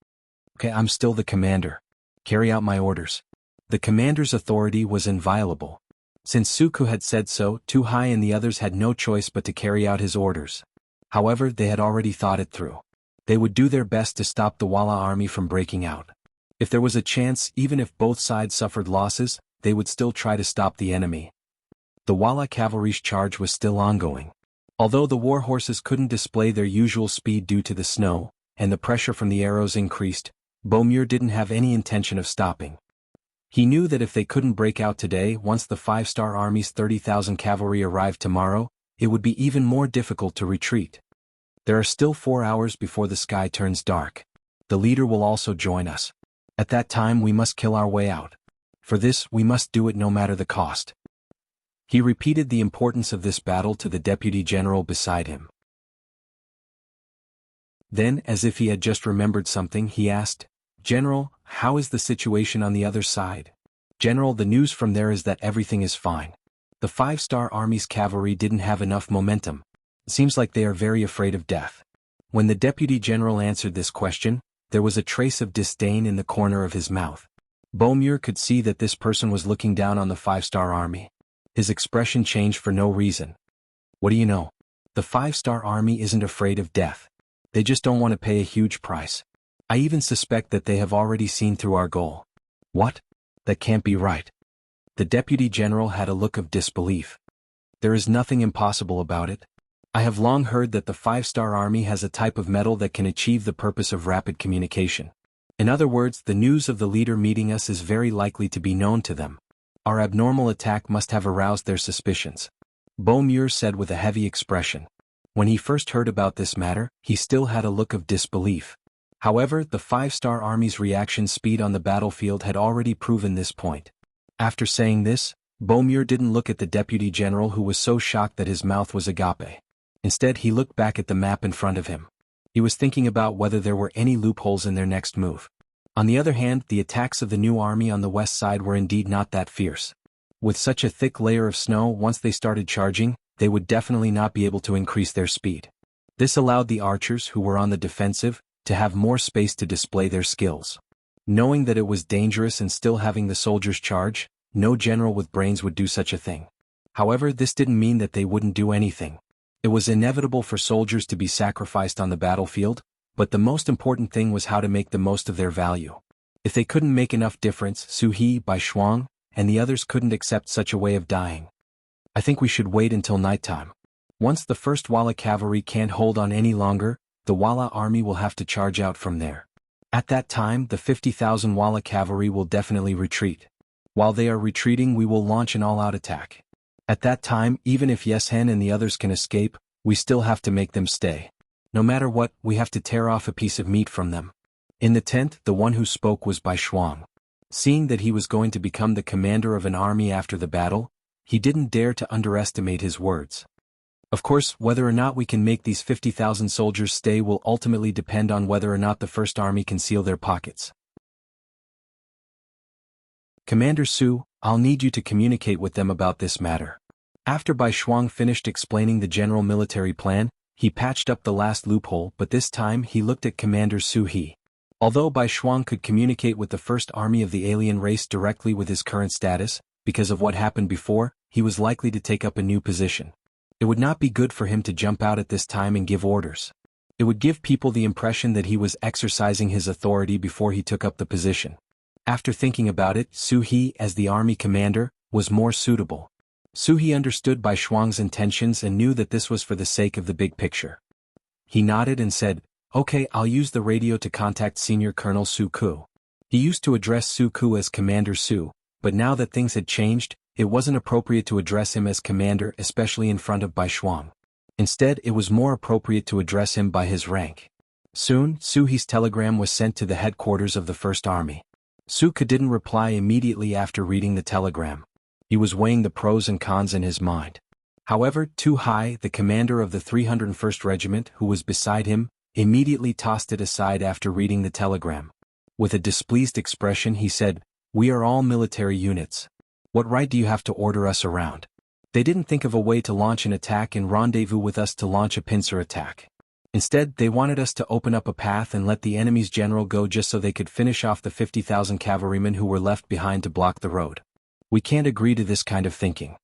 "Okay, I'm still the commander. Carry out my orders." The commander's authority was inviolable. Since Su Ku had said so, Tu Hai and the others had no choice but to carry out his orders. However, they had already thought it through. They would do their best to stop the Walla army from breaking out. If there was a chance, even if both sides suffered losses, they would still try to stop the enemy. The Walla cavalry's charge was still ongoing. Although the war horses couldn't display their usual speed due to the snow, and the pressure from the arrows increased, Bomur didn't have any intention of stopping. He knew that if they couldn't break out today, once the 5-star army's 30,000 cavalry arrived tomorrow, it would be even more difficult to retreat. There are still 4 hours before the sky turns dark. The leader will also join us. At that time we must kill our way out. For this, we must do it no matter the cost. He repeated the importance of this battle to the deputy general beside him. Then, as if he had just remembered something, he asked, "General, how is the situation on the other side?" "General, the news from there is that everything is fine. The 5-star army's cavalry didn't have enough momentum. It seems like they are very afraid of death." When the deputy general answered this question, there was a trace of disdain in the corner of his mouth. Bomur could see that this person was looking down on the 5-star army. His expression changed for no reason. "What do you know? The 5-star army isn't afraid of death. They just don't want to pay a huge price. I even suspect that they have already seen through our goal." "What? That can't be right." The deputy general had a look of disbelief. "There is nothing impossible about it. I have long heard that the 5-star army has a type of metal that can achieve the purpose of rapid communication. In other words, the news of the leader meeting us is very likely to be known to them. Our abnormal attack must have aroused their suspicions," Bomur said with a heavy expression. When he first heard about this matter, he still had a look of disbelief. However, the 5-star army's reaction speed on the battlefield had already proven this point. After saying this, Bomur didn't look at the deputy general, who was so shocked that his mouth was agape. Instead, he looked back at the map in front of him. He was thinking about whether there were any loopholes in their next move. On the other hand, the attacks of the new army on the west side were indeed not that fierce. With such a thick layer of snow, once they started charging, they would definitely not be able to increase their speed. This allowed the archers, who were on the defensive, to have more space to display their skills. Knowing that it was dangerous and still having the soldiers charge, no general with brains would do such a thing. However, this didn't mean that they wouldn't do anything. It was inevitable for soldiers to be sacrificed on the battlefield, but the most important thing was how to make the most of their value. If they couldn't make enough difference, Su He, Bai Shuang, and the others couldn't accept such a way of dying. "I think we should wait until nighttime. Once the first Walla cavalry can't hold on any longer, the Walla army will have to charge out from there. At that time, the 50,000 Walla cavalry will definitely retreat. While they are retreating, we will launch an all-out attack. At that time, even if Yes Hen and the others can escape, we still have to make them stay. No matter what, we have to tear off a piece of meat from them." In the tent, the one who spoke was Bai Shuang. Seeing that he was going to become the commander of an army after the battle, he didn't dare to underestimate his words. Of course, whether or not we can make these 50,000 soldiers stay will ultimately depend on whether or not the First Army can seal their pockets. Commander Su, I'll need you to communicate with them about this matter. After Bai Shuang finished explaining the general military plan, he patched up the last loophole, but this time he looked at Commander Su He. Although Bai Shuang could communicate with the First Army of the alien race directly with his current status, because of what happened before, he was likely to take up a new position. It would not be good for him to jump out at this time and give orders. It would give people the impression that he was exercising his authority before he took up the position. After thinking about it, Su He, as the army commander, was more suitable. Su He understood Bai Shuang's intentions and knew that this was for the sake of the big picture. He nodded and said, "Okay, I'll use the radio to contact Senior Colonel Su Ku." He used to address Su Ku as Commander Su, but now that things had changed, it wasn't appropriate to address him as commander, especially in front of Bai Shuang. Instead, it was more appropriate to address him by his rank. Soon, Su He's telegram was sent to the headquarters of the First Army. Su Ku didn't reply immediately after reading the telegram. He was weighing the pros and cons in his mind. However, Tu Hai, the commander of the 301st Regiment, who was beside him, immediately tossed it aside after reading the telegram. With a displeased expression he said, "We are all military units. What right do you have to order us around?" They didn't think of a way to launch an attack and rendezvous with us to launch a pincer attack. Instead, they wanted us to open up a path and let the enemy's general go just so they could finish off the 50,000 cavalrymen who were left behind to block the road. We can't agree to this kind of thinking.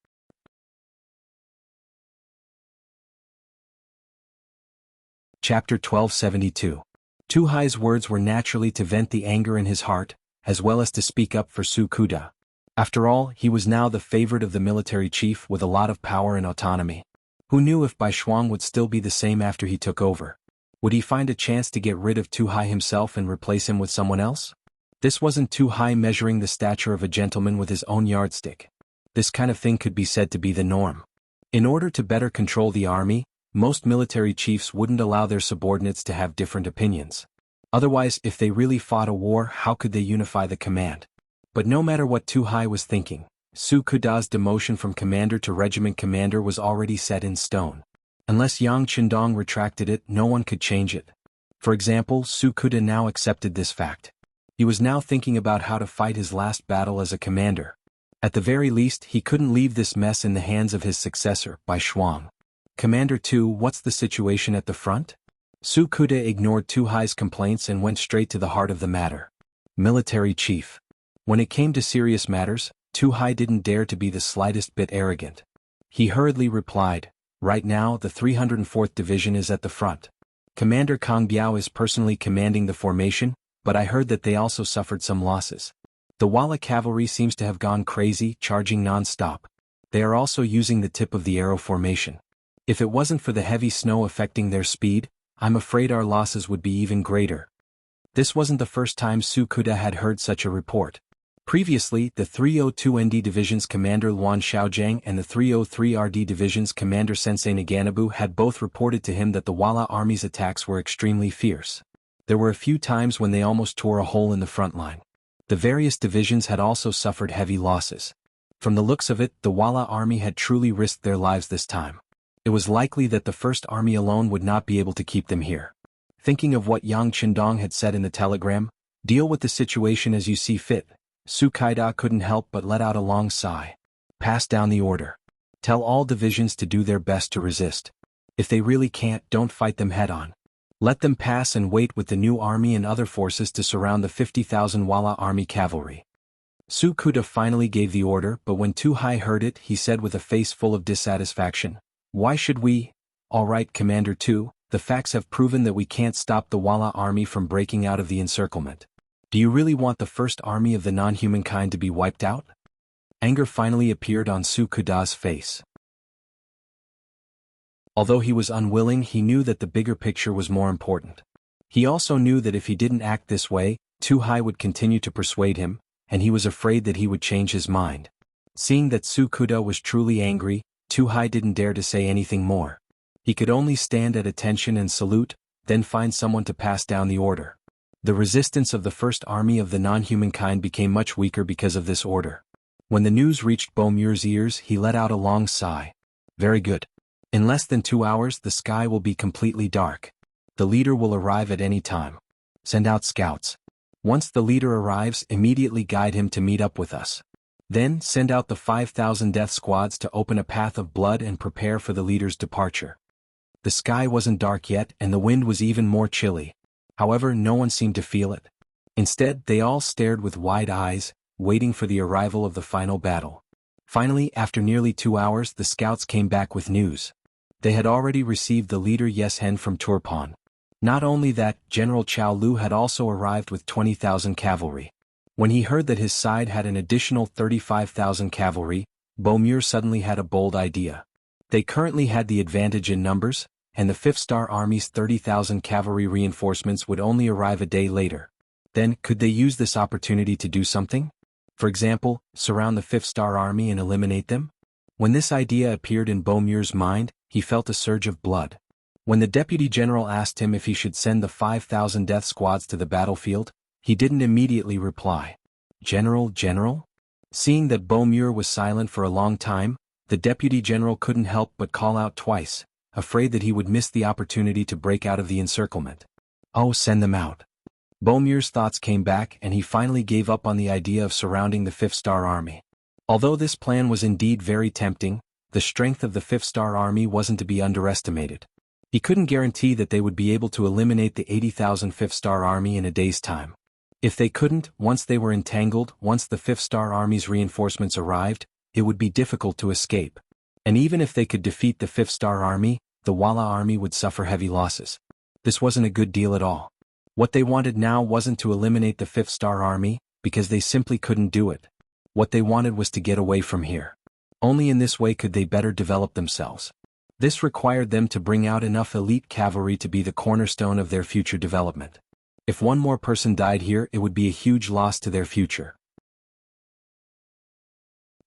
Chapter 1272. Tu Hai's words were naturally to vent the anger in his heart, as well as to speak up for Su Kuda. After all, he was now the favorite of the military chief with a lot of power and autonomy. Who knew if Bai Shuang would still be the same after he took over? Would he find a chance to get rid of Tu Hai himself and replace him with someone else? This wasn't Tu Hai measuring the stature of a gentleman with his own yardstick. This kind of thing could be said to be the norm. In order to better control the army, most military chiefs wouldn't allow their subordinates to have different opinions. Otherwise, if they really fought a war, how could they unify the command? But no matter what Tu Hai was thinking, Su Kuda's demotion from commander to regiment commander was already set in stone. Unless Yang Qindong retracted it, no one could change it. For example, Su Kuda now accepted this fact. He was now thinking about how to fight his last battle as a commander. At the very least, he couldn't leave this mess in the hands of his successor, Bai Shuang. "Commander Tu, what's the situation at the front?" Su Kuda ignored Tu Hai's complaints and went straight to the heart of the matter. Military chief. When it came to serious matters, Tu Hai didn't dare to be the slightest bit arrogant. He hurriedly replied, "Right now, the 304th Division is at the front. Commander Kang Biao is personally commanding the formation, but I heard that they also suffered some losses. The Walla cavalry seems to have gone crazy, charging non-stop. They are also using the tip of the arrow formation. If it wasn't for the heavy snow affecting their speed, I'm afraid our losses would be even greater." This wasn't the first time Su Kuda had heard such a report. Previously, the 302 ND Division's commander Luan Xiaojiang and the 303 RD Division's commander Sensei Naganabu had both reported to him that the Walla army's attacks were extremely fierce. There were a few times when they almost tore a hole in the front line. The various divisions had also suffered heavy losses. From the looks of it, the Walla army had truly risked their lives this time. It was likely that the First Army alone would not be able to keep them here. Thinking of what Yang Qindong had said in the telegram, "Deal with the situation as you see fit," Su Kaida couldn't help but let out a long sigh. "Pass down the order. Tell all divisions to do their best to resist. If they really can't, don't fight them head-on. Let them pass and wait with the new army and other forces to surround the 50,000 Walla army cavalry." Su Kuda finally gave the order, but when Tu Hai heard it, he said with a face full of dissatisfaction, "Why should we?" "All right, Commander Tu, the facts have proven that we can't stop the Walla army from breaking out of the encirclement. Do you really want the First Army of the non-humankind to be wiped out?" Anger finally appeared on Su Kuda's face. Although he was unwilling, he knew that the bigger picture was more important. He also knew that if he didn't act this way, Tu Hai would continue to persuade him, and he was afraid that he would change his mind. Seeing that Su Kuda was truly angry, Tu Hai didn't dare to say anything more. He could only stand at attention and salute, then find someone to pass down the order. The resistance of the First Army of the non-humankind became much weaker because of this order. When the news reached Beaumuir's ears, he let out a long sigh. Very good. In less than 2 hours the sky will be completely dark. The leader will arrive at any time. Send out scouts. Once the leader arrives, immediately guide him to meet up with us. Then send out the 5,000 death squads to open a path of blood and prepare for the leader's departure. The sky wasn't dark yet and the wind was even more chilly. However, no one seemed to feel it. Instead, they all stared with wide eyes, waiting for the arrival of the final battle. Finally, after nearly 2 hours, the scouts came back with news. They had already received the leader Yes Hen from Turpan. Not only that, General Chao Lu had also arrived with 20,000 cavalry. When he heard that his side had an additional 35,000 cavalry, Beaumuir suddenly had a bold idea. They currently had the advantage in numbers, and the 5th Star Army's 30,000 cavalry reinforcements would only arrive a day later. Then, could they use this opportunity to do something? For example, surround the 5th Star Army and eliminate them? When this idea appeared in Beaumuir's mind, he felt a surge of blood. When the deputy general asked him if he should send the 5,000 death squads to the battlefield, he didn't immediately reply. General? Seeing that Beaumuir was silent for a long time, the deputy general couldn't help but call out twice, afraid that he would miss the opportunity to break out of the encirclement. Oh, send them out. Beaumuir's thoughts came back and he finally gave up on the idea of surrounding the 5th Star Army. Although this plan was indeed very tempting, the strength of the 5th Star Army wasn't to be underestimated. He couldn't guarantee that they would be able to eliminate the 80,000 5th Star Army in a day's time. If they couldn't, once they were entangled, once the 5th Star Army's reinforcements arrived, it would be difficult to escape. And even if they could defeat the 5th Star Army, the Walla Army would suffer heavy losses. This wasn't a good deal at all. What they wanted now wasn't to eliminate the 5th Star Army, because they simply couldn't do it. What they wanted was to get away from here. Only in this way could they better develop themselves. This required them to bring out enough elite cavalry to be the cornerstone of their future development. If one more person died here, it would be a huge loss to their future.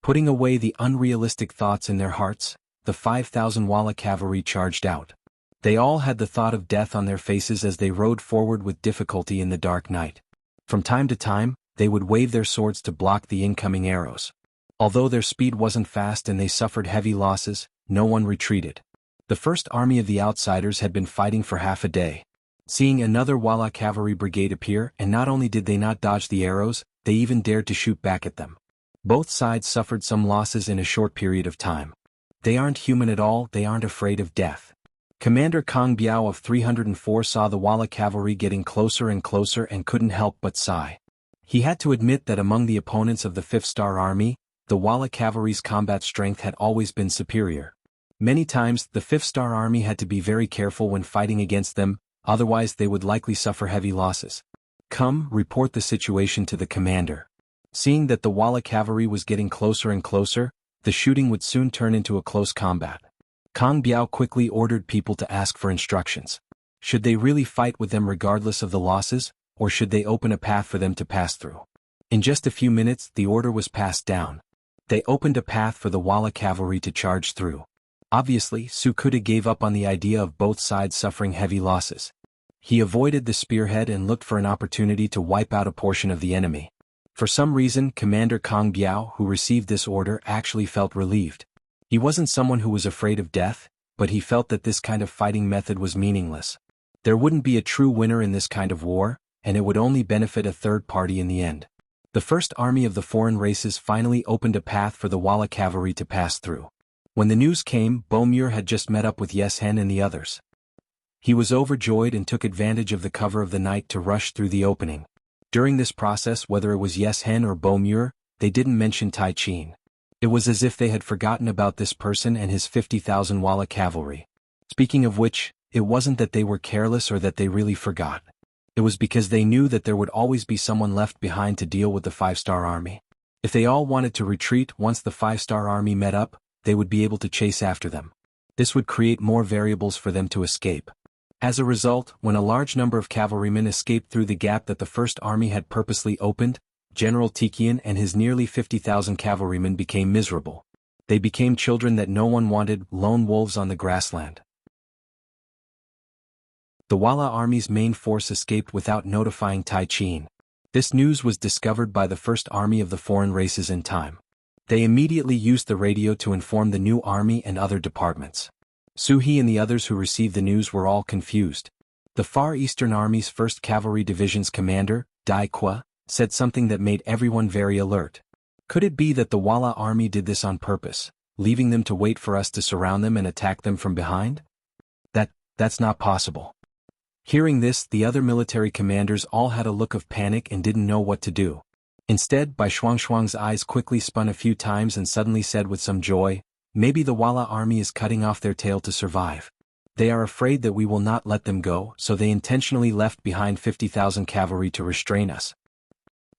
Putting away the unrealistic thoughts in their hearts, the 5,000 Walla cavalry charged out. They all had the thought of death on their faces as they rode forward with difficulty in the dark night. From time to time, they would wave their swords to block the incoming arrows. Although their speed wasn't fast and they suffered heavy losses, no one retreated. The first army of the outsiders had been fighting for half a day. Seeing another Walla cavalry brigade appear, and not only did they not dodge the arrows, they even dared to shoot back at them. Both sides suffered some losses in a short period of time. They aren't human at all, they aren't afraid of death. Commander Kang Biao of 304 saw the Walla cavalry getting closer and closer and couldn't help but sigh. He had to admit that among the opponents of the 5th Star Army, the Walla cavalry's combat strength had always been superior. Many times, the 5th Star Army had to be very careful when fighting against them, otherwise they would likely suffer heavy losses. Come, report the situation to the commander. Seeing that the Walla cavalry was getting closer and closer, the shooting would soon turn into a close combat. Kang Biao quickly ordered people to ask for instructions. Should they really fight with them regardless of the losses, or should they open a path for them to pass through? In just a few minutes, the order was passed down. They opened a path for the Walla cavalry to charge through. Obviously, Sukuta gave up on the idea of both sides suffering heavy losses. He avoided the spearhead and looked for an opportunity to wipe out a portion of the enemy. For some reason, Commander Kang Biao, who received this order, actually felt relieved. He wasn't someone who was afraid of death, but he felt that this kind of fighting method was meaningless. There wouldn't be a true winner in this kind of war, and it would only benefit a third party in the end. The first army of the foreign races finally opened a path for the Walla cavalry to pass through. When the news came, Beaumuir had just met up with Yes Hen and the others. He was overjoyed and took advantage of the cover of the night to rush through the opening. During this process, whether it was Yes Hen or Beaumuir, they didn't mention Tai Chin. It was as if they had forgotten about this person and his 50,000 Walla cavalry. Speaking of which, it wasn't that they were careless or that they really forgot. It was because they knew that there would always be someone left behind to deal with the 5-star army. If they all wanted to retreat once the 5-star army met up, they would be able to chase after them. This would create more variables for them to escape. As a result, when a large number of cavalrymen escaped through the gap that the First Army had purposely opened, General Tikian and his nearly 50,000 cavalrymen became miserable. They became children that no one wanted, lone wolves on the grassland. The Walla army's main force escaped without notifying Tai Chin. This news was discovered by the First Army of the foreign races in time. They immediately used the radio to inform the new army and other departments. Suhi and the others who received the news were all confused. The Far Eastern Army's 1st Cavalry Division's commander, Dai Qua, said something that made everyone very alert. Could it be that the Walla army did this on purpose, leaving them to wait for us to surround them and attack them from behind? That's not possible. Hearing this, the other military commanders all had a look of panic and didn't know what to do. Instead, Bai Shuang's eyes quickly spun a few times and suddenly said with some joy, "Maybe the Walla army is cutting off their tail to survive. They are afraid that we will not let them go, so they intentionally left behind 50,000 cavalry to restrain us."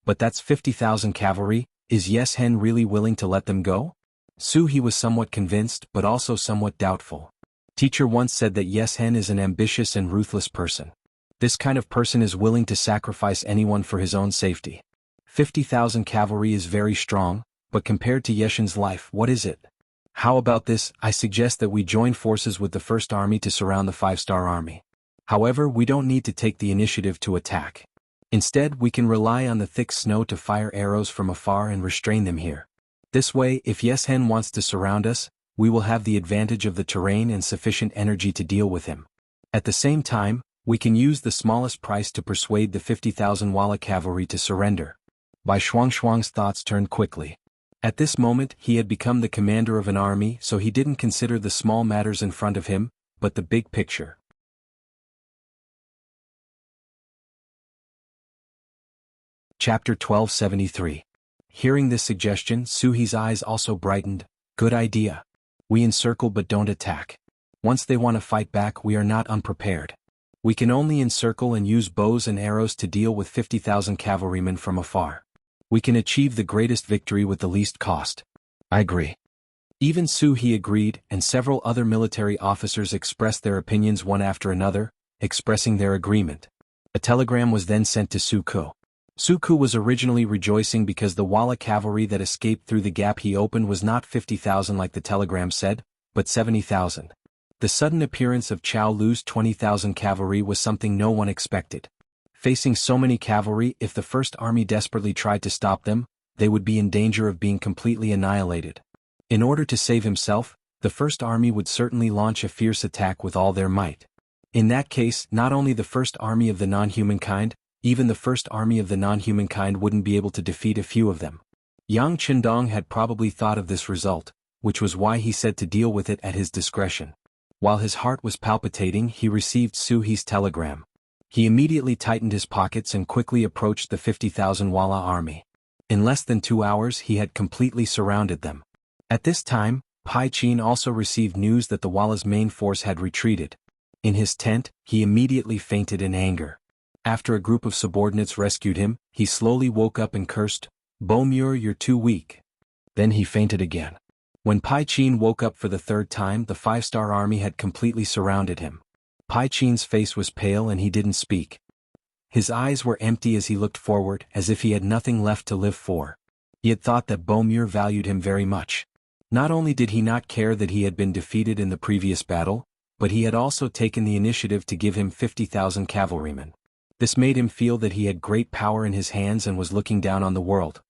But that's 50,000 cavalry. Is Yes Hen really willing to let them go? He was somewhat convinced but also somewhat doubtful. Teacher once said that Yes Hen is an ambitious and ruthless person. This kind of person is willing to sacrifice anyone for his own safety. 50,000 cavalry is very strong, but compared to Yeshen's life, what is it? How about this? I suggest that we join forces with the 1st Army to surround the 5-star Army. However, we don't need to take the initiative to attack. Instead, we can rely on the thick snow to fire arrows from afar and restrain them here. This way, if Yes Hen wants to surround us, we will have the advantage of the terrain and sufficient energy to deal with him. At the same time, we can use the smallest price to persuade the 50,000 Walla cavalry to surrender. Bai Shuang's thoughts turned quickly. At this moment, he had become the commander of an army, so he didn't consider the small matters in front of him, but the big picture. Chapter 1273. Hearing this suggestion, Suhi's eyes also brightened. Good idea. We encircle but don't attack. Once they want to fight back, we are not unprepared. We can only encircle and use bows and arrows to deal with 50,000 cavalrymen from afar. We can achieve the greatest victory with the least cost. I agree. Even Suhi agreed, and several other military officers expressed their opinions one after another, expressing their agreement. A telegram was then sent to Suku. Suku was originally rejoicing because the Walla cavalry that escaped through the gap he opened was not 50,000 like the telegram said, but 70,000. The sudden appearance of Chao Lu's 20,000 cavalry was something no one expected. Facing so many cavalry, if the 1st Army desperately tried to stop them, they would be in danger of being completely annihilated. In order to save himself, the 1st Army would certainly launch a fierce attack with all their might. In that case, not only the 1st Army of the non-humankind, even the 1st Army of the non-humankind wouldn't be able to defeat a few of them. Yang Qindong had probably thought of this result, which was why he said to deal with it at his discretion. While his heart was palpitating, he received Suhi's telegram. He immediately tightened his pockets and quickly approached the 50,000 Walla army. In less than 2 hours he had completely surrounded them. At this time, Pai Qin also received news that the Walla's main force had retreated. In his tent, he immediately fainted in anger. After a group of subordinates rescued him, he slowly woke up and cursed, "Bomur, you're too weak." Then he fainted again. When Pai Qin woke up for the 3rd time, the 5-star army had completely surrounded him. Pai Qin's face was pale and he didn't speak. His eyes were empty as he looked forward, as if he had nothing left to live for. He had thought that Bomur valued him very much. Not only did he not care that he had been defeated in the previous battle, but he had also taken the initiative to give him 50,000 cavalrymen. This made him feel that he had great power in his hands and was looking down on the world.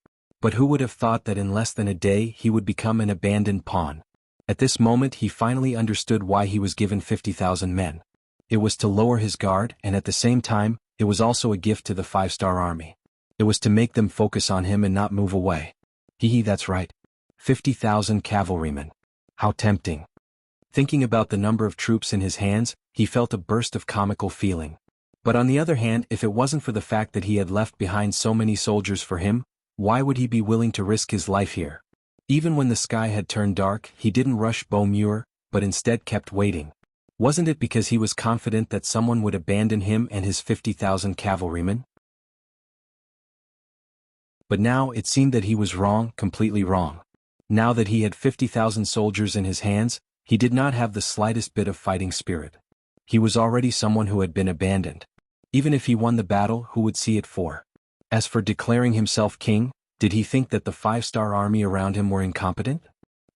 But who would have thought that in less than a day he would become an abandoned pawn? At this moment he finally understood why he was given 50,000 men. It was to lower his guard, and at the same time, it was also a gift to the 5-star army. It was to make them focus on him and not move away. That's right. 50,000 cavalrymen. How tempting. Thinking about the number of troops in his hands, he felt a burst of comical feeling. But on the other hand, if it wasn't for the fact that he had left behind so many soldiers for him, why would he be willing to risk his life here? Even when the sky had turned dark, he didn't rush Bomur, but instead kept waiting. Wasn't it because he was confident that someone would abandon him and his 50,000 cavalrymen? But now it seemed that he was wrong, completely wrong. Now that he had 50,000 soldiers in his hands, he did not have the slightest bit of fighting spirit. He was already someone who had been abandoned. Even if he won the battle, who would see it for? As for declaring himself king, did he think that the 5-star army around him were incompetent?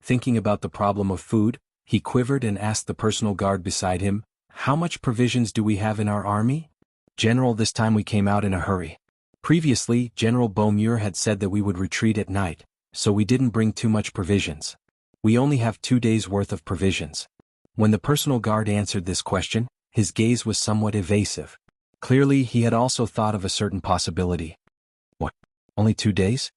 Thinking about the problem of food, he quivered and asked the personal guard beside him, "How much provisions do we have in our army?" "General, this time we came out in a hurry. Previously, General Bomur had said that we would retreat at night, so we didn't bring too much provisions. We only have 2 days' worth of provisions. When the personal guard answered this question, his gaze was somewhat evasive. Clearly, he had also thought of a certain possibility. What? Only 2 days?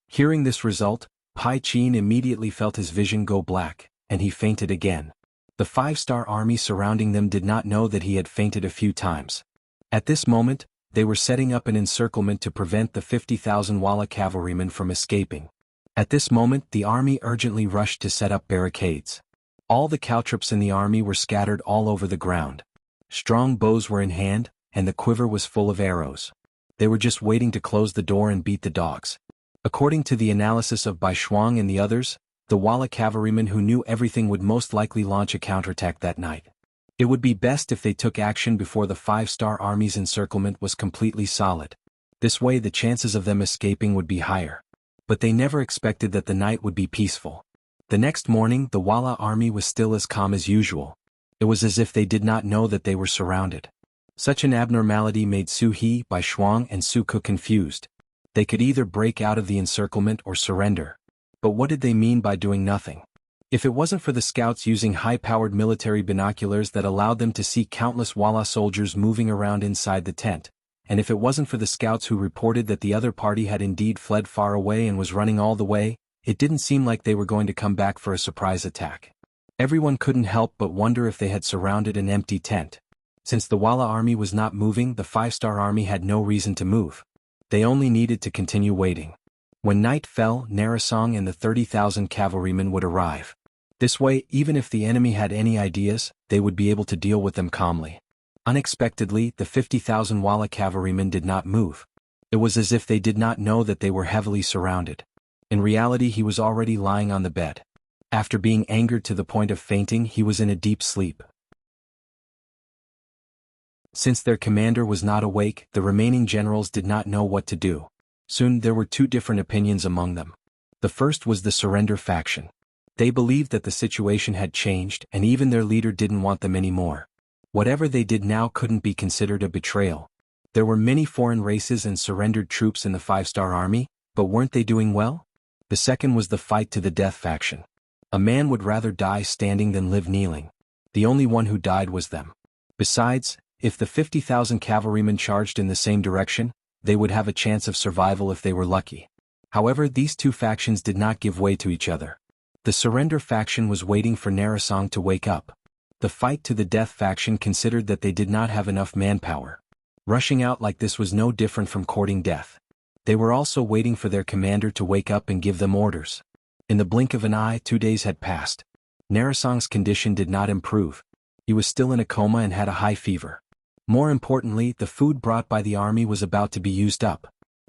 Hearing this result, Pai Qin immediately felt his vision go black, and he fainted again. The 5-star army surrounding them did not know that he had fainted a few times. At this moment, they were setting up an encirclement to prevent the 50,000 Walla cavalrymen from escaping. At this moment, the army urgently rushed to set up barricades. All the caltrops in the army were scattered all over the ground. Strong bows were in hand, and the quiver was full of arrows. They were just waiting to close the door and beat the dogs. According to the analysis of Bai Shuang and the others, the Walla cavalrymen who knew everything would most likely launch a counterattack that night. It would be best if they took action before the 5-star army's encirclement was completely solid. This way the chances of them escaping would be higher. But they never expected that the night would be peaceful. The next morning the Walla army was still as calm as usual. It was as if they did not know that they were surrounded. Such an abnormality made Su He, Bai Shuang and Su Ke confused. They could either break out of the encirclement or surrender. But what did they mean by doing nothing? If it wasn't for the scouts using high-powered military binoculars that allowed them to see countless Walla soldiers moving around inside the tent, and if it wasn't for the scouts who reported that the other party had indeed fled far away and was running all the way, it didn't seem like they were going to come back for a surprise attack. Everyone couldn't help but wonder if they had surrounded an empty tent. Since the Walla army was not moving, the 5-star army had no reason to move. They only needed to continue waiting. When night fell, Narasong and the 30,000 cavalrymen would arrive. This way, even if the enemy had any ideas, they would be able to deal with them calmly. Unexpectedly, the 50,000 Walla cavalrymen did not move. It was as if they did not know that they were heavily surrounded. In reality, he was already lying on the bed. After being angered to the point of fainting, he was in a deep sleep. Since their commander was not awake, the remaining generals did not know what to do. Soon there were 2 different opinions among them. The first was the surrender faction. They believed that the situation had changed and even their leader didn't want them anymore. Whatever they did now couldn't be considered a betrayal. There were many foreign races and surrendered troops in the 5-star army, but weren't they doing well? The second was the fight to the death faction. A man would rather die standing than live kneeling. The only one who died was them. Besides, if the 50,000 cavalrymen charged in the same direction, they would have a chance of survival if they were lucky. However, these 2 factions did not give way to each other. The surrender faction was waiting for Narasong to wake up. The fight to the death faction considered that they did not have enough manpower. Rushing out like this was no different from courting death. They were also waiting for their commander to wake up and give them orders. In the blink of an eye, 2 days had passed. Narasong's condition did not improve. He was still in a coma and had a high fever. More importantly, the food brought by the army was about to be used up.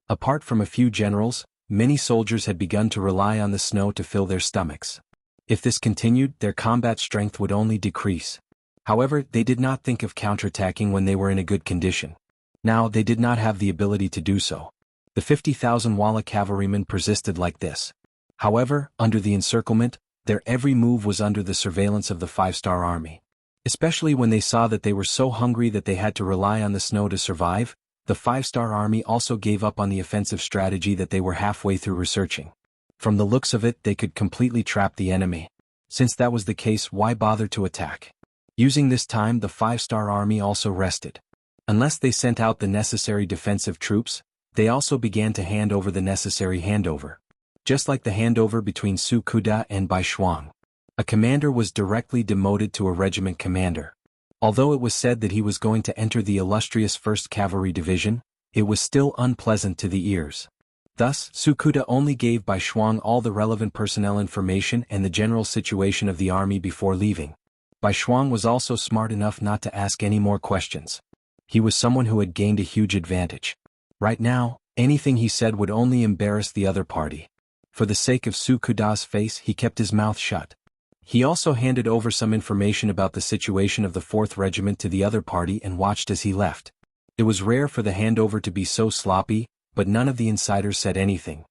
Apart from a few generals, many soldiers had begun to rely on the snow to fill their stomachs. If this continued, their combat strength would only decrease. However, they did not think of counterattacking when they were in a good condition. Now they did not have the ability to do so. The 50,000 Walla cavalrymen persisted like this. However, under the encirclement, their every move was under the surveillance of the 5-star army. Especially when they saw that they were so hungry that they had to rely on the snow to survive, the 5-star army also gave up on the offensive strategy that they were halfway through researching. From the looks of it, they could completely trap the enemy. Since that was the case, why bother to attack? Using this time, the 5-star army also rested. Unless they sent out the necessary defensive troops, they also began to hand over the necessary handover. Just like the handover between Su Kuda and Bai Shuang. A commander was directly demoted to a regiment commander. Although it was said that he was going to enter the illustrious 1st Cavalry Division, it was still unpleasant to the ears. Thus, Su Kuda only gave Bai Shuang all the relevant personnel information and the general situation of the army before leaving. Bai Shuang was also smart enough not to ask any more questions. He was someone who had gained a huge advantage. Right now, anything he said would only embarrass the other party. For the sake of Su Kuda's face, he kept his mouth shut. He also handed over some information about the situation of the 4th Regiment to the other party and watched as he left. It was rare for the handover to be so sloppy, but none of the insiders said anything.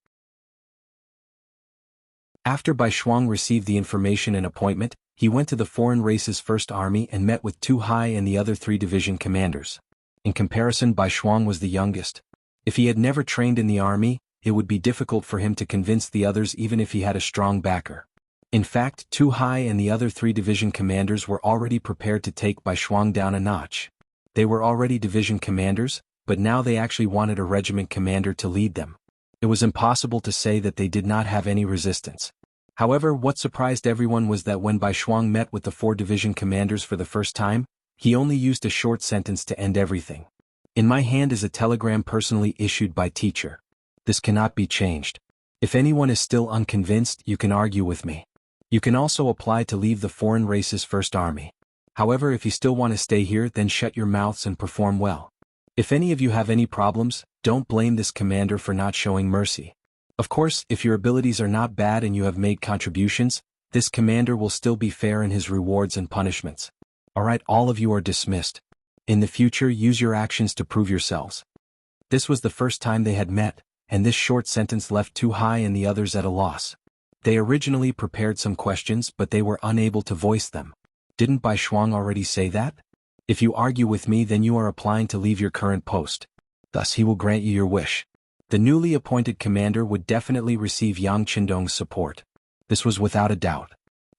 After Bai Shuang received the information and appointment, he went to the foreign race's 1st Army and met with Tu Hai and the other 3 division commanders. In comparison, Bai Shuang was the youngest. If he had never trained in the army, it would be difficult for him to convince the others even if he had a strong backer. In fact, Tu Hai and the other 3 division commanders were already prepared to take Bai Shuang down a notch. They were already division commanders, but now they actually wanted a regiment commander to lead them. It was impossible to say that they did not have any resistance. However, what surprised everyone was that when Bai Shuang met with the 4 division commanders for the first time, he only used a short sentence to end everything. In my hand is a telegram personally issued by teacher. This cannot be changed. If anyone is still unconvinced, you can argue with me. You can also apply to leave the foreign race's first army. However, if you still want to stay here, then shut your mouths and perform well. If any of you have any problems, don't blame this commander for not showing mercy. Of course, if your abilities are not bad and you have made contributions, this commander will still be fair in his rewards and punishments. Alright, all of you are dismissed. In the future, use your actions to prove yourselves. This was the first time they had met, and this short sentence left Tu Hai and the others at a loss. They originally prepared some questions, but they were unable to voice them. Didn't Bai Shuang already say that? If you argue with me, then you are applying to leave your current post. Thus he will grant you your wish. The newly appointed commander would definitely receive Yang Qindong's support. This was without a doubt.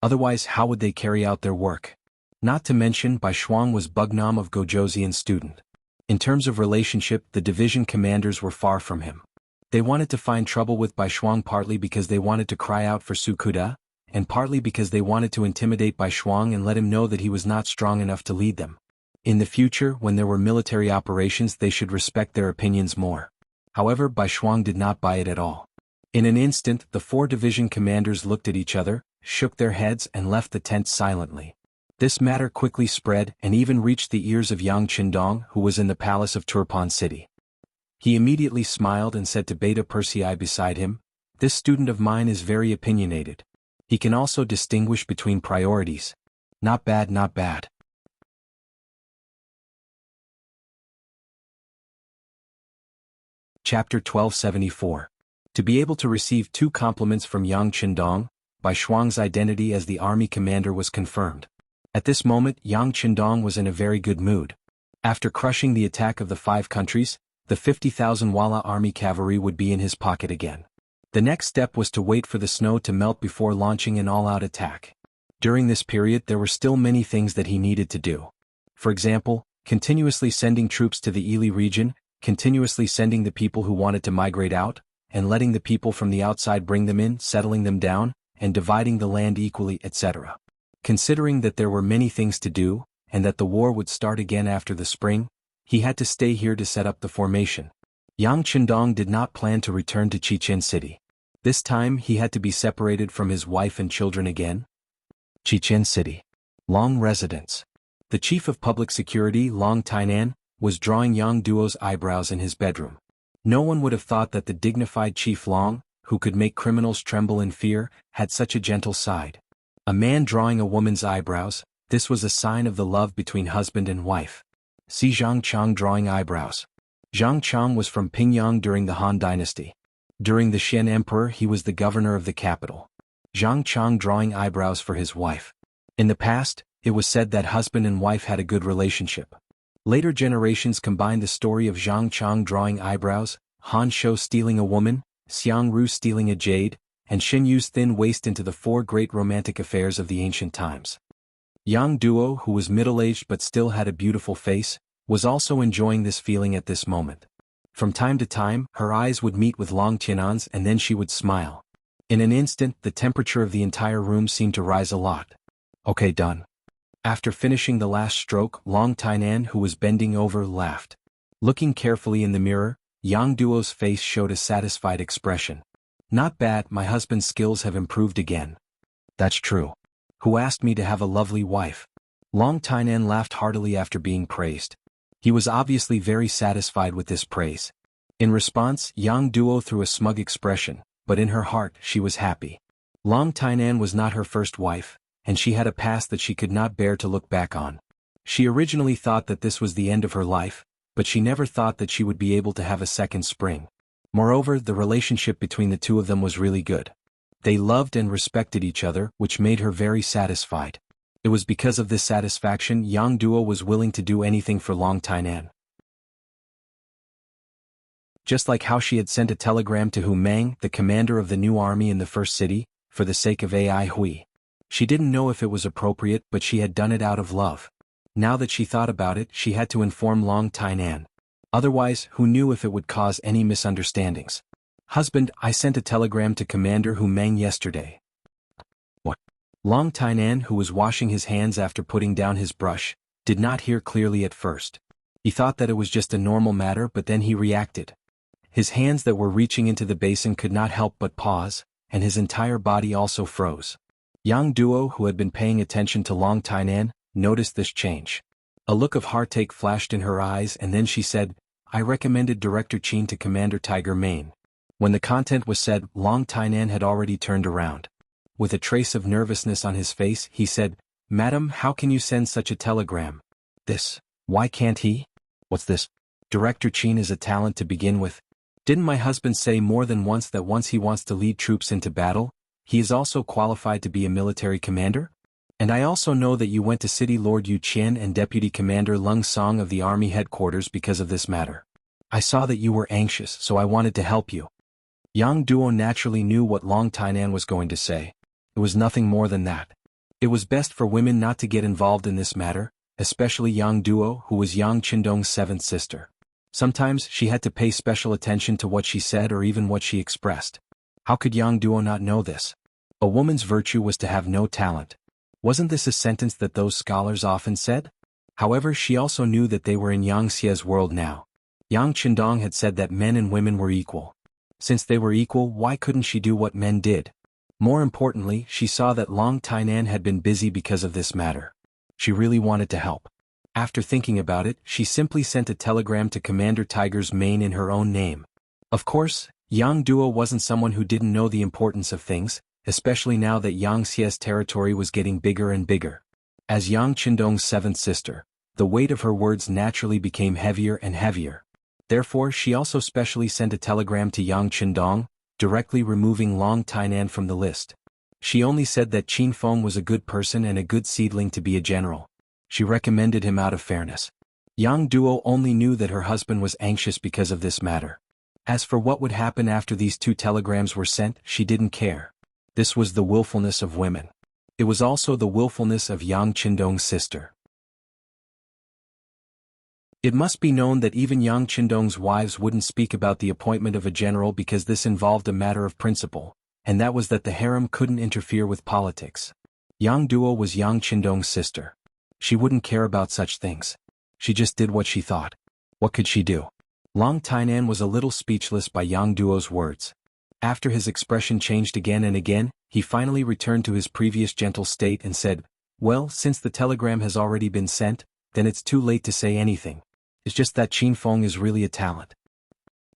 Otherwise, how would they carry out their work? Not to mention, Bai Shuang was Bugnam of Gojoseon's student. In terms of relationship, the division commanders were far from him. They wanted to find trouble with Bai Shuang partly because they wanted to cry out for Sukuda, and partly because they wanted to intimidate Bai Shuang and let him know that he was not strong enough to lead them. In the future, when there were military operations, they should respect their opinions more. However, Bai Shuang did not buy it at all. In an instant, the 4 division commanders looked at each other, shook their heads and left the tent silently. This matter quickly spread and even reached the ears of Yang Qindong, who was in the palace of Turpan City. He immediately smiled and said to Beta Persei beside him, "This student of mine is very opinionated. He can also distinguish between priorities. Not bad, not bad." Chapter 1274. To be able to receive 2 compliments from Yang Qindong, Bai Shuang's identity as the army commander was confirmed. At this moment, Yang Qindong was in a very good mood. After crushing the attack of the 5 countries, the 50,000 Walla army cavalry would be in his pocket again. The next step was to wait for the snow to melt before launching an all-out attack. During this period, there were still many things that he needed to do. For example, continuously sending troops to the Ili region, continuously sending the people who wanted to migrate out, and letting the people from the outside bring them in, settling them down, and dividing the land equally, etc. Considering that there were many things to do, and that the war would start again after the spring, he had to stay here to set up the formation. Yang Qindong did not plan to return to Chichen City. This time he had to be separated from his wife and children again. Chichen City. Long residence. The chief of public security, Long Tainan, was drawing Yang Duo's eyebrows in his bedroom. No one would have thought that the dignified Chief Long, who could make criminals tremble in fear, had such a gentle side. A man drawing a woman's eyebrows, this was a sign of the love between husband and wife. See Zhang Chang drawing eyebrows. Zhang Chang was from Pingyang during the Han Dynasty. During the Xian Emperor, he was the governor of the capital. Zhang Chang drawing eyebrows for his wife. In the past, it was said that husband and wife had a good relationship. Later generations combined the story of Zhang Chang drawing eyebrows, Han Shou stealing a woman, Xiang Ru stealing a jade, and Xin Yu's thin waist into the 4 great romantic affairs of the ancient times. Yang Duo, who was middle-aged but still had a beautiful face, was also enjoying this feeling at this moment. From time to time, her eyes would meet with Long Tianan's and then she would smile. In an instant, the temperature of the entire room seemed to rise a lot. Okay, done. After finishing the last stroke, Long Tainan, who was bending over, laughed. Looking carefully in the mirror, Yang Duo's face showed a satisfied expression. Not bad, my husband's skills have improved again. That's true. Who asked me to have a lovely wife? Long Tainan laughed heartily after being praised. He was obviously very satisfied with this praise. In response, Yang Duo threw a smug expression, but in her heart, she was happy. Long Tainan was not her first wife, and she had a past that she could not bear to look back on. She originally thought that this was the end of her life, but she never thought that she would be able to have a second spring. Moreover, the relationship between the 2 of them was really good. They loved and respected each other, which made her very satisfied. It was because of this satisfaction Yang Duo was willing to do anything for Long Tainan. Just like how she had sent a telegram to Hu Mang, the commander of the new army in the first city, for the sake of Ai Hui. She didn't know if it was appropriate, but she had done it out of love. Now that she thought about it, she had to inform Long Tainan. Otherwise, who knew if it would cause any misunderstandings? Husband, I sent a telegram to Commander Hu Mang yesterday. What? Long Tainan, who was washing his hands after putting down his brush, did not hear clearly at first. He thought that it was just a normal matter, but then he reacted. His hands that were reaching into the basin could not help but pause, and his entire body also froze. Yang Duo, who had been paying attention to Long Tainan, noticed this change. A look of heartache flashed in her eyes, and then she said, I recommended Director Qin to Commander Tiger Mane. When the content was said, Long Tainan had already turned around. With a trace of nervousness on his face, he said, Madam, how can you send such a telegram? This. Why can't he? What's this? Director Qin is a talent to begin with. Didn't my husband say more than once that once he wants to lead troops into battle, he is also qualified to be a military commander? And I also know that you went to City Lord Yu Qian and Deputy Commander Lung Song of the Army Headquarters because of this matter. I saw that you were anxious, so I wanted to help you. Yang Duo naturally knew what Long Tainan was going to say. It was nothing more than that. It was best for women not to get involved in this matter, especially Yang Duo, who was Yang Qindong's seventh sister. Sometimes she had to pay special attention to what she said or even what she expressed. How could Yang Duo not know this? A woman's virtue was to have no talent. Wasn't this a sentence that those scholars often said? However, she also knew that they were in Yang Xie's world now. Yang Qindong had said that men and women were equal. Since they were equal, why couldn't she do what men did? More importantly, she saw that Long Tainan had been busy because of this matter. She really wanted to help. After thinking about it, she simply sent a telegram to Commander Tiger's Mane in her own name. Of course, Yang Duo wasn't someone who didn't know the importance of things, especially now that Yang Xie's territory was getting bigger and bigger. As Yang Qindong's seventh sister, the weight of her words naturally became heavier and heavier. Therefore, she also specially sent a telegram to Yang Qindong, directly removing Long Tainan from the list. She only said that Qin Feng was a good person and a good seedling to be a general. She recommended him out of fairness. Yang Duo only knew that her husband was anxious because of this matter. As for what would happen after these two telegrams were sent, she didn't care. This was the willfulness of women. It was also the willfulness of Yang Qindong's sister. It must be known that even Yang Qindong's wives wouldn't speak about the appointment of a general because this involved a matter of principle, and that was that the harem couldn't interfere with politics. Yang Duo was Yang Qindong's sister. She wouldn't care about such things. She just did what she thought. What could she do? Long Tainan was a little speechless by Yang Duo's words. After his expression changed again and again, he finally returned to his previous gentle state and said, Well, since the telegram has already been sent, then it's too late to say anything. It's just that Qin Feng is really a talent.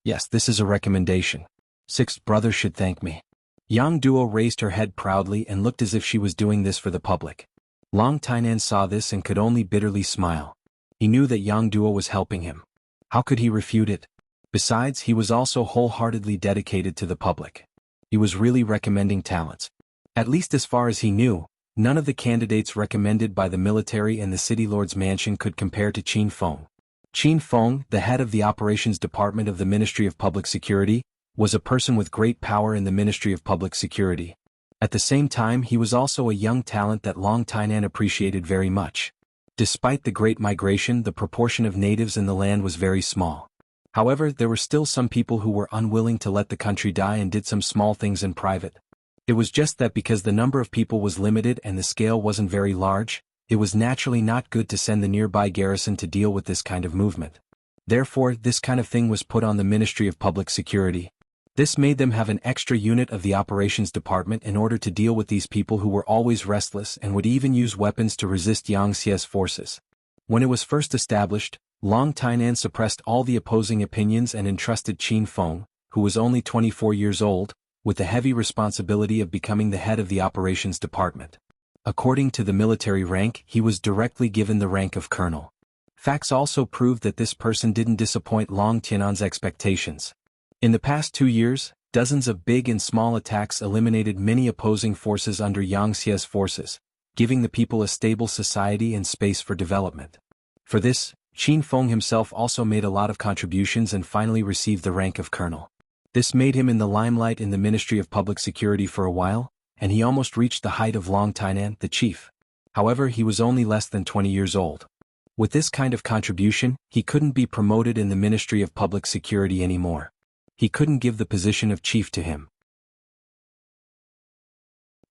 Yes, this is a recommendation. Sixth brother should thank me. Yang Duo raised her head proudly and looked as if she was doing this for the public. Long Tainan saw this and could only bitterly smile. He knew that Yang Duo was helping him. How could he refute it? Besides, he was also wholeheartedly dedicated to the public. He was really recommending talents. At least as far as he knew, none of the candidates recommended by the military and the city lord's mansion could compare to Qin Feng. Qin Feng, the head of the operations department of the Ministry of Public Security, was a person with great power in the Ministry of Public Security. At the same time, he was also a young talent that Long Tainan appreciated very much. Despite the great migration, the proportion of natives in the land was very small. However, there were still some people who were unwilling to let the country die and did some small things in private. It was just that because the number of people was limited and the scale wasn't very large, it was naturally not good to send the nearby garrison to deal with this kind of movement. Therefore, this kind of thing was put on the Ministry of Public Security. This made them have an extra unit of the operations department in order to deal with these people who were always restless and would even use weapons to resist Yang Xie's forces. When it was first established, Long Tainan suppressed all the opposing opinions and entrusted Qin Feng, who was only 24 years old, with the heavy responsibility of becoming the head of the operations department. According to the military rank, he was directly given the rank of colonel. Facts also proved that this person didn't disappoint Long Tianan's expectations. In the past 2 years, dozens of big and small attacks eliminated many opposing forces under Yang Xie's forces, giving the people a stable society and space for development. For this, Qin Feng himself also made a lot of contributions and finally received the rank of colonel. This made him in the limelight in the Ministry of Public Security for a while, and he almost reached the height of Long Tainan, the chief. However, he was only less than 20 years old. With this kind of contribution, he couldn't be promoted in the Ministry of Public Security anymore. He couldn't give the position of chief to him.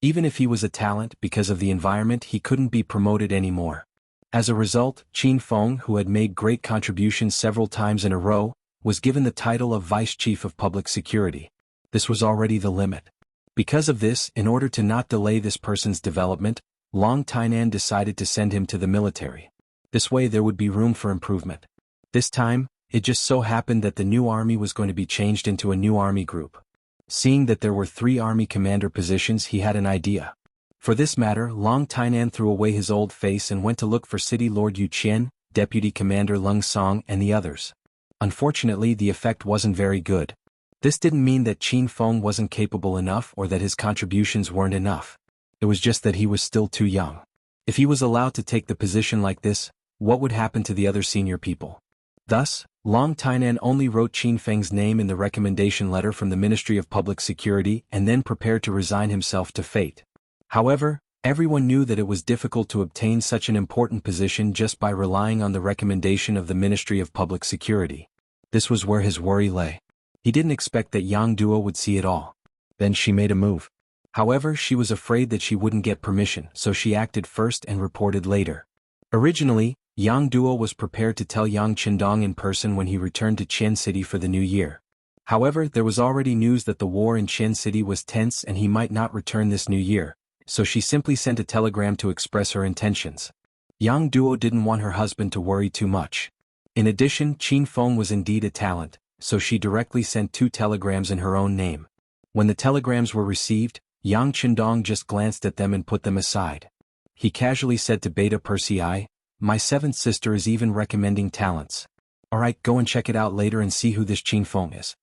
Even if he was a talent, because of the environment, he couldn't be promoted anymore. As a result, Qin Feng, who had made great contributions several times in a row, was given the title of Vice Chief of Public Security. This was already the limit. Because of this, in order to not delay this person's development, Long Tainan decided to send him to the military. This way there would be room for improvement. This time, it just so happened that the new army was going to be changed into a new army group. Seeing that there were 3 army commander positions, he had an idea. For this matter, Long Tainan threw away his old face and went to look for City Lord Yu Qian, Deputy Commander Leng Song and the others. Unfortunately, the effect wasn't very good. This didn't mean that Qin Feng wasn't capable enough or that his contributions weren't enough. It was just that he was still too young. If he was allowed to take the position like this, what would happen to the other senior people? Thus, Long Tainan only wrote Qin Feng's name in the recommendation letter from the Ministry of Public Security and then prepared to resign himself to fate. However, everyone knew that it was difficult to obtain such an important position just by relying on the recommendation of the Ministry of Public Security. This was where his worry lay. He didn't expect that Yang Duo would see it all. Then she made a move. However, she was afraid that she wouldn't get permission, so she acted first and reported later. Originally, Yang Duo was prepared to tell Yang Qindong in person when he returned to Qian City for the new year. However, there was already news that the war in Qian City was tense and he might not return this new year, so she simply sent a telegram to express her intentions. Yang Duo didn't want her husband to worry too much. In addition, Qin Feng was indeed a talent, so she directly sent 2 telegrams in her own name. When the telegrams were received, Yang Qindong just glanced at them and put them aside. He casually said to Beta Persei, "My 7th sister is even recommending talents. Alright, go and check it out later and see who this Qin Feng is."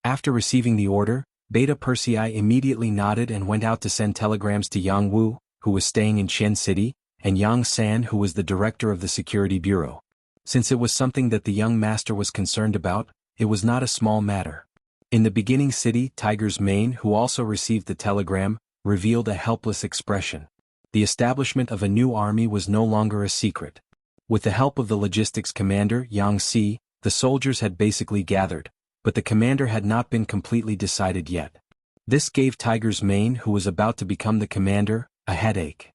After receiving the order, Beta Persei immediately nodded and went out to send telegrams to Yang Wu, who was staying in Qian City, and Yang San, who was the director of the Security Bureau. Since it was something that the young master was concerned about, it was not a small matter. In the beginning city, Tiger's Mane, who also received the telegram, revealed a helpless expression. The establishment of a new army was no longer a secret. With the help of the logistics commander, Yang Si, the soldiers had basically gathered, but the commander had not been completely decided yet. This gave Tiger's Mane, who was about to become the commander, a headache.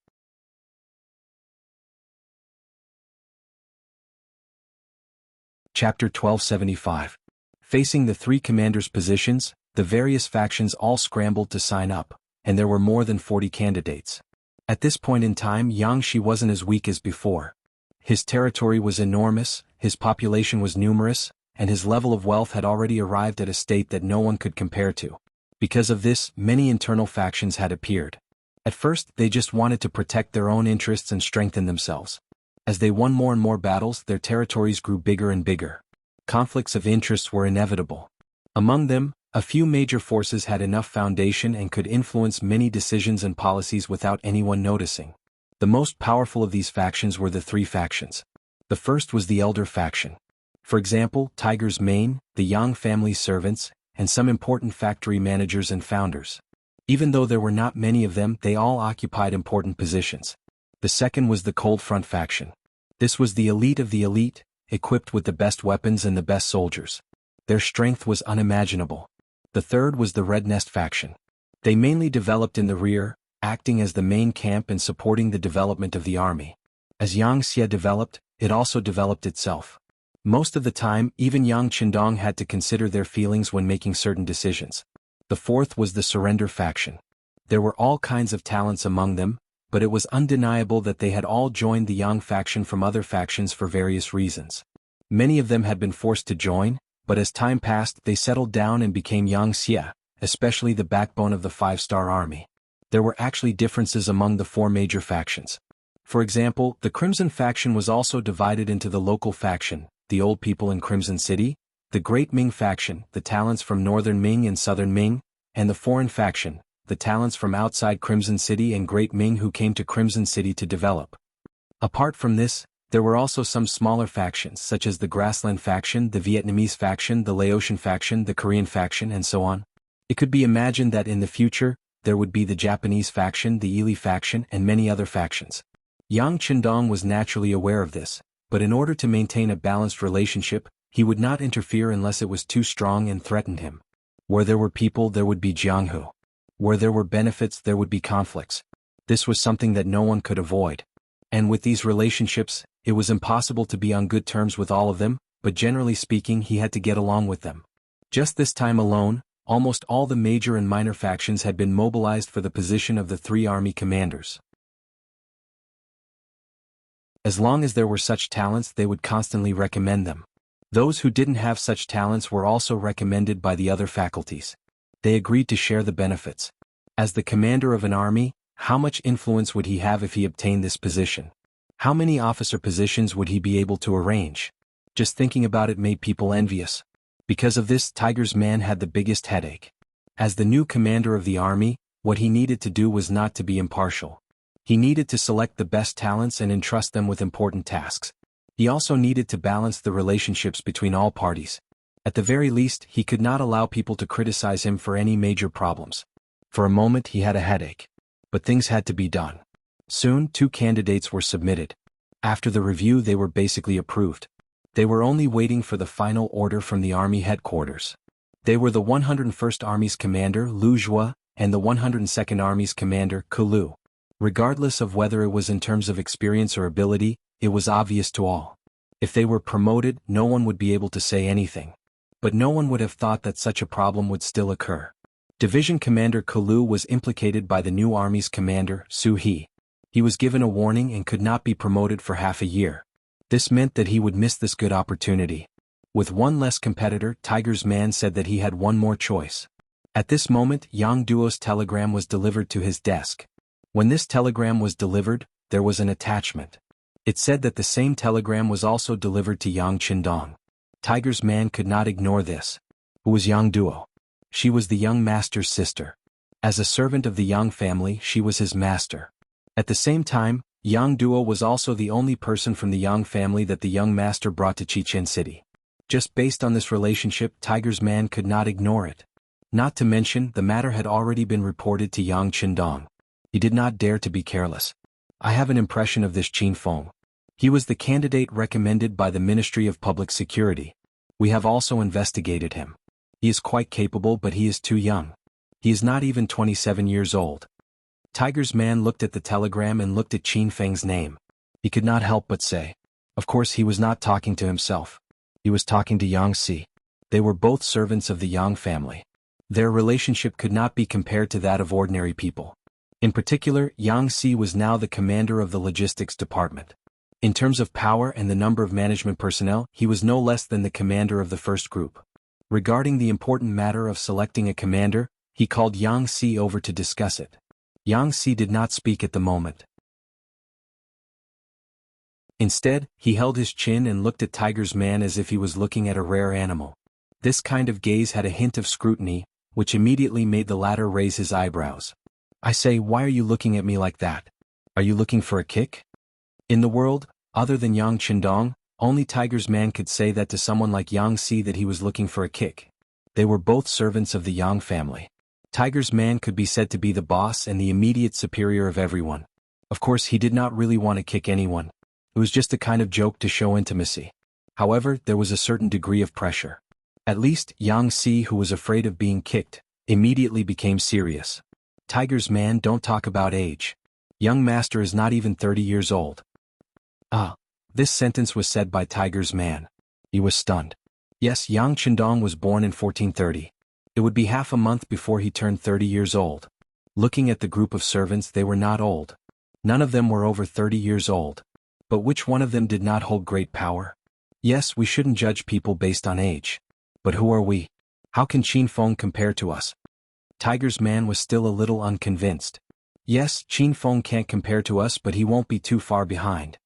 Chapter 1275. Facing the 3 commanders' positions, the various factions all scrambled to sign up, and there were more than 40 candidates. At this point in time, Yang Shi wasn't as weak as before. His territory was enormous, his population was numerous, and his level of wealth had already arrived at a state that no one could compare to. Because of this, many internal factions had appeared. At first, they just wanted to protect their own interests and strengthen themselves. As they won more and more battles, their territories grew bigger and bigger. Conflicts of interests were inevitable. Among them, a few major forces had enough foundation and could influence many decisions and policies without anyone noticing. The most powerful of these factions were the 3 factions. The first was the elder faction. For example, Tiger's Mane, the Yang family servants, and some important factory managers and founders. Even though there were not many of them, they all occupied important positions. The second was the Cold Front faction. This was the elite of the elite, equipped with the best weapons and the best soldiers. Their strength was unimaginable. The third was the Red Nest faction. They mainly developed in the rear, acting as the main camp and supporting the development of the army. As Yang Xie developed, it also developed itself. Most of the time, even Yang Qindong had to consider their feelings when making certain decisions. The fourth was the Surrender faction. There were all kinds of talents among them, but it was undeniable that they had all joined the Yang faction from other factions for various reasons. Many of them had been forced to join, but as time passed they settled down and became Yang Xie, especially the backbone of the 5-star army. There were actually differences among the 4 major factions. For example, the Crimson faction was also divided into the local faction, the old people in Crimson City, the Great Ming faction, the talents from Northern Ming and Southern Ming, and the foreign faction, the talents from outside Crimson City and Great Ming who came to Crimson City to develop. Apart from this, There were also some smaller factions such as the Grassland faction, the Vietnamese faction, the Laotian faction, the Korean faction, and so on. It could be imagined that in the future, there would be the Japanese faction, the Ili faction, and many other factions. Yang Qindong was naturally aware of this, but in order to maintain a balanced relationship, he would not interfere unless it was too strong and threatened him. Where there were people, there would be Jianghu. Where there were benefits, there would be conflicts. This was something that no one could avoid. And with these relationships, it was impossible to be on good terms with all of them, but generally speaking he had to get along with them. Just this time alone, almost all the major and minor factions had been mobilized for the position of the 3 army commanders. As long as there were such talents, they would constantly recommend them. Those who didn't have such talents were also recommended by the other faculties. They agreed to share the benefits. As the commander of an army, how much influence would he have if he obtained this position? How many officer positions would he be able to arrange? Just thinking about it made people envious. Because of this, Tiger's man had the biggest headache. As the new commander of the army, what he needed to do was not to be impartial. He needed to select the best talents and entrust them with important tasks. He also needed to balance the relationships between all parties. At the very least, he could not allow people to criticize him for any major problems. For a moment he had a headache. But things had to be done. Soon 2 candidates were submitted. After the review they were basically approved. They were only waiting for the final order from the army headquarters. They were the 101st Army's commander, Lu Zhua, and the 102nd Army's commander, Ke Lu. Regardless of whether it was in terms of experience or ability, it was obvious to all. If they were promoted, no one would be able to say anything. But no one would have thought that such a problem would still occur. Division Commander Ke Lu was implicated by the new army's commander, Su He. He was given a warning and could not be promoted for half a year. This meant that he would miss this good opportunity. With one less competitor, Tiger's man said that he had one more choice. At this moment, Yang Duo's telegram was delivered to his desk. When this telegram was delivered, there was an attachment. It said that the same telegram was also delivered to Yang Qindong. Tiger's man could not ignore this. Who was Yang Duo? She was the young master's sister. As a servant of the Yang family, she was his master. At the same time, Yang Duo was also the only person from the Yang family that the young master brought to Chichen City. Just based on this relationship, Tiger's man could not ignore it. Not to mention, the matter had already been reported to Yang Qindong. He did not dare to be careless. I have an impression of this Qin Feng. He was the candidate recommended by the Ministry of Public Security. We have also investigated him. He is quite capable, but he is too young. He is not even 27 years old. Tiger's man looked at the telegram and looked at Qin Feng's name. He could not help but say. Of course he was not talking to himself. He was talking to Yang Si. They were both servants of the Yang family. Their relationship could not be compared to that of ordinary people. In particular, Yang Si was now the commander of the logistics department. In terms of power and the number of management personnel, he was no less than the commander of the first group. Regarding the important matter of selecting a commander, he called Yang Si over to discuss it. Yang Si did not speak at the moment. Instead, he held his chin and looked at Tiger's man as if he was looking at a rare animal. This kind of gaze had a hint of scrutiny, which immediately made the latter raise his eyebrows. I say, why are you looking at me like that? Are you looking for a kick? In the world, other than Yang Qindong, only Tiger's man could say that to someone like Yang Si, that he was looking for a kick. They were both servants of the Yang family. Tiger's man could be said to be the boss and the immediate superior of everyone. Of course he did not really want to kick anyone. It was just a kind of joke to show intimacy. However, there was a certain degree of pressure. At least, Yang Si, who was afraid of being kicked, immediately became serious. Tiger's man, don't talk about age. Young master is not even 30 years old. This sentence was said by Tiger's man. He was stunned. Yes, Yang Qindong was born in 1430. It would be half a month before he turned 30 years old. Looking at the group of servants, they were not old. None of them were over 30 years old. But which one of them did not hold great power? Yes, we shouldn't judge people based on age. But who are we? How can Qin Feng compare to us? Tiger's man was still a little unconvinced. Yes, Qin Feng can't compare to us, but he won't be too far behind.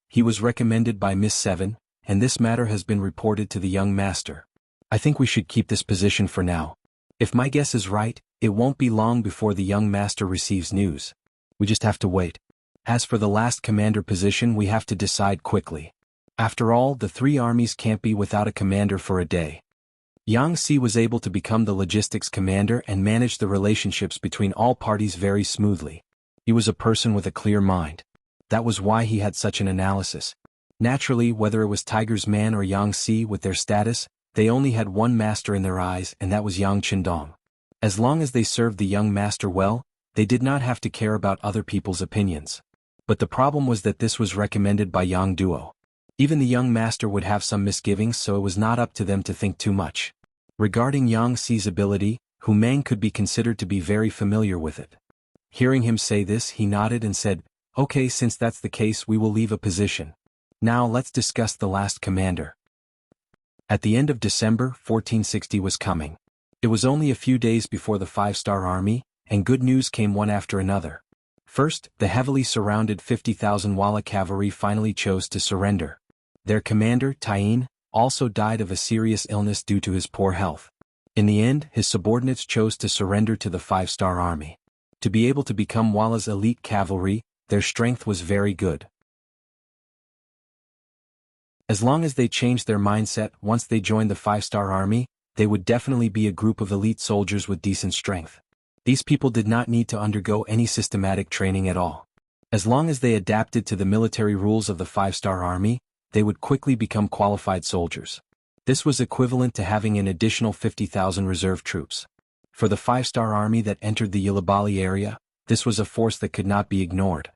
He was recommended by Miss Seven, and this matter has been reported to the young master. I think we should keep this position for now. If my guess is right, it won't be long before the young master receives news. We just have to wait. As for the last commander position, we have to decide quickly. After all, the three armies can't be without a commander for a day. Yang Si was able to become the logistics commander and manage the relationships between all parties very smoothly. He was a person with a clear mind. That was why he had such an analysis. Naturally, whether it was Tiger's Man or Yang Si with their status, they only had one master in their eyes, and that was Yang Qindong. As long as they served the young master well, they did not have to care about other people's opinions. But the problem was that this was recommended by Yang Duo. Even the young master would have some misgivings, so it was not up to them to think too much. Regarding Yang Si's ability, Hu Mang could be considered to be very familiar with it. Hearing him say this, he nodded and said, "Okay, since that's the case, we will leave a position. Now let's discuss the last commander." At the end of December, 1460 was coming. It was only a few days before the five-star army, and good news came one after another. First, the heavily surrounded 50,000 Wala cavalry finally chose to surrender. Their commander, Tien, also died of a serious illness due to his poor health. In the end, his subordinates chose to surrender to the five-star army. To be able to become Wala's elite cavalry, their strength was very good. As long as they changed their mindset once they joined the five-star army, they would definitely be a group of elite soldiers with decent strength. These people did not need to undergo any systematic training at all. As long as they adapted to the military rules of the five-star army, they would quickly become qualified soldiers. This was equivalent to having an additional 50,000 reserve troops. For the five-star army that entered the Yilabali area, this was a force that could not be ignored.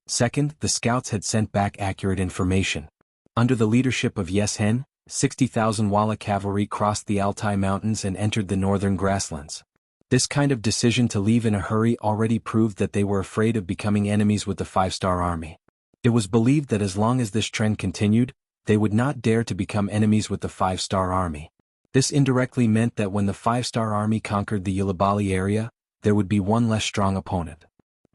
Second, the scouts had sent back accurate information. Under the leadership of Yes Hen, 60,000 Wala cavalry crossed the Altai Mountains and entered the northern grasslands. This kind of decision to leave in a hurry already proved that they were afraid of becoming enemies with the five-star army. It was believed that as long as this trend continued, they would not dare to become enemies with the five-star army. This indirectly meant that when the five-star army conquered the Yilabali area, there would be one less strong opponent.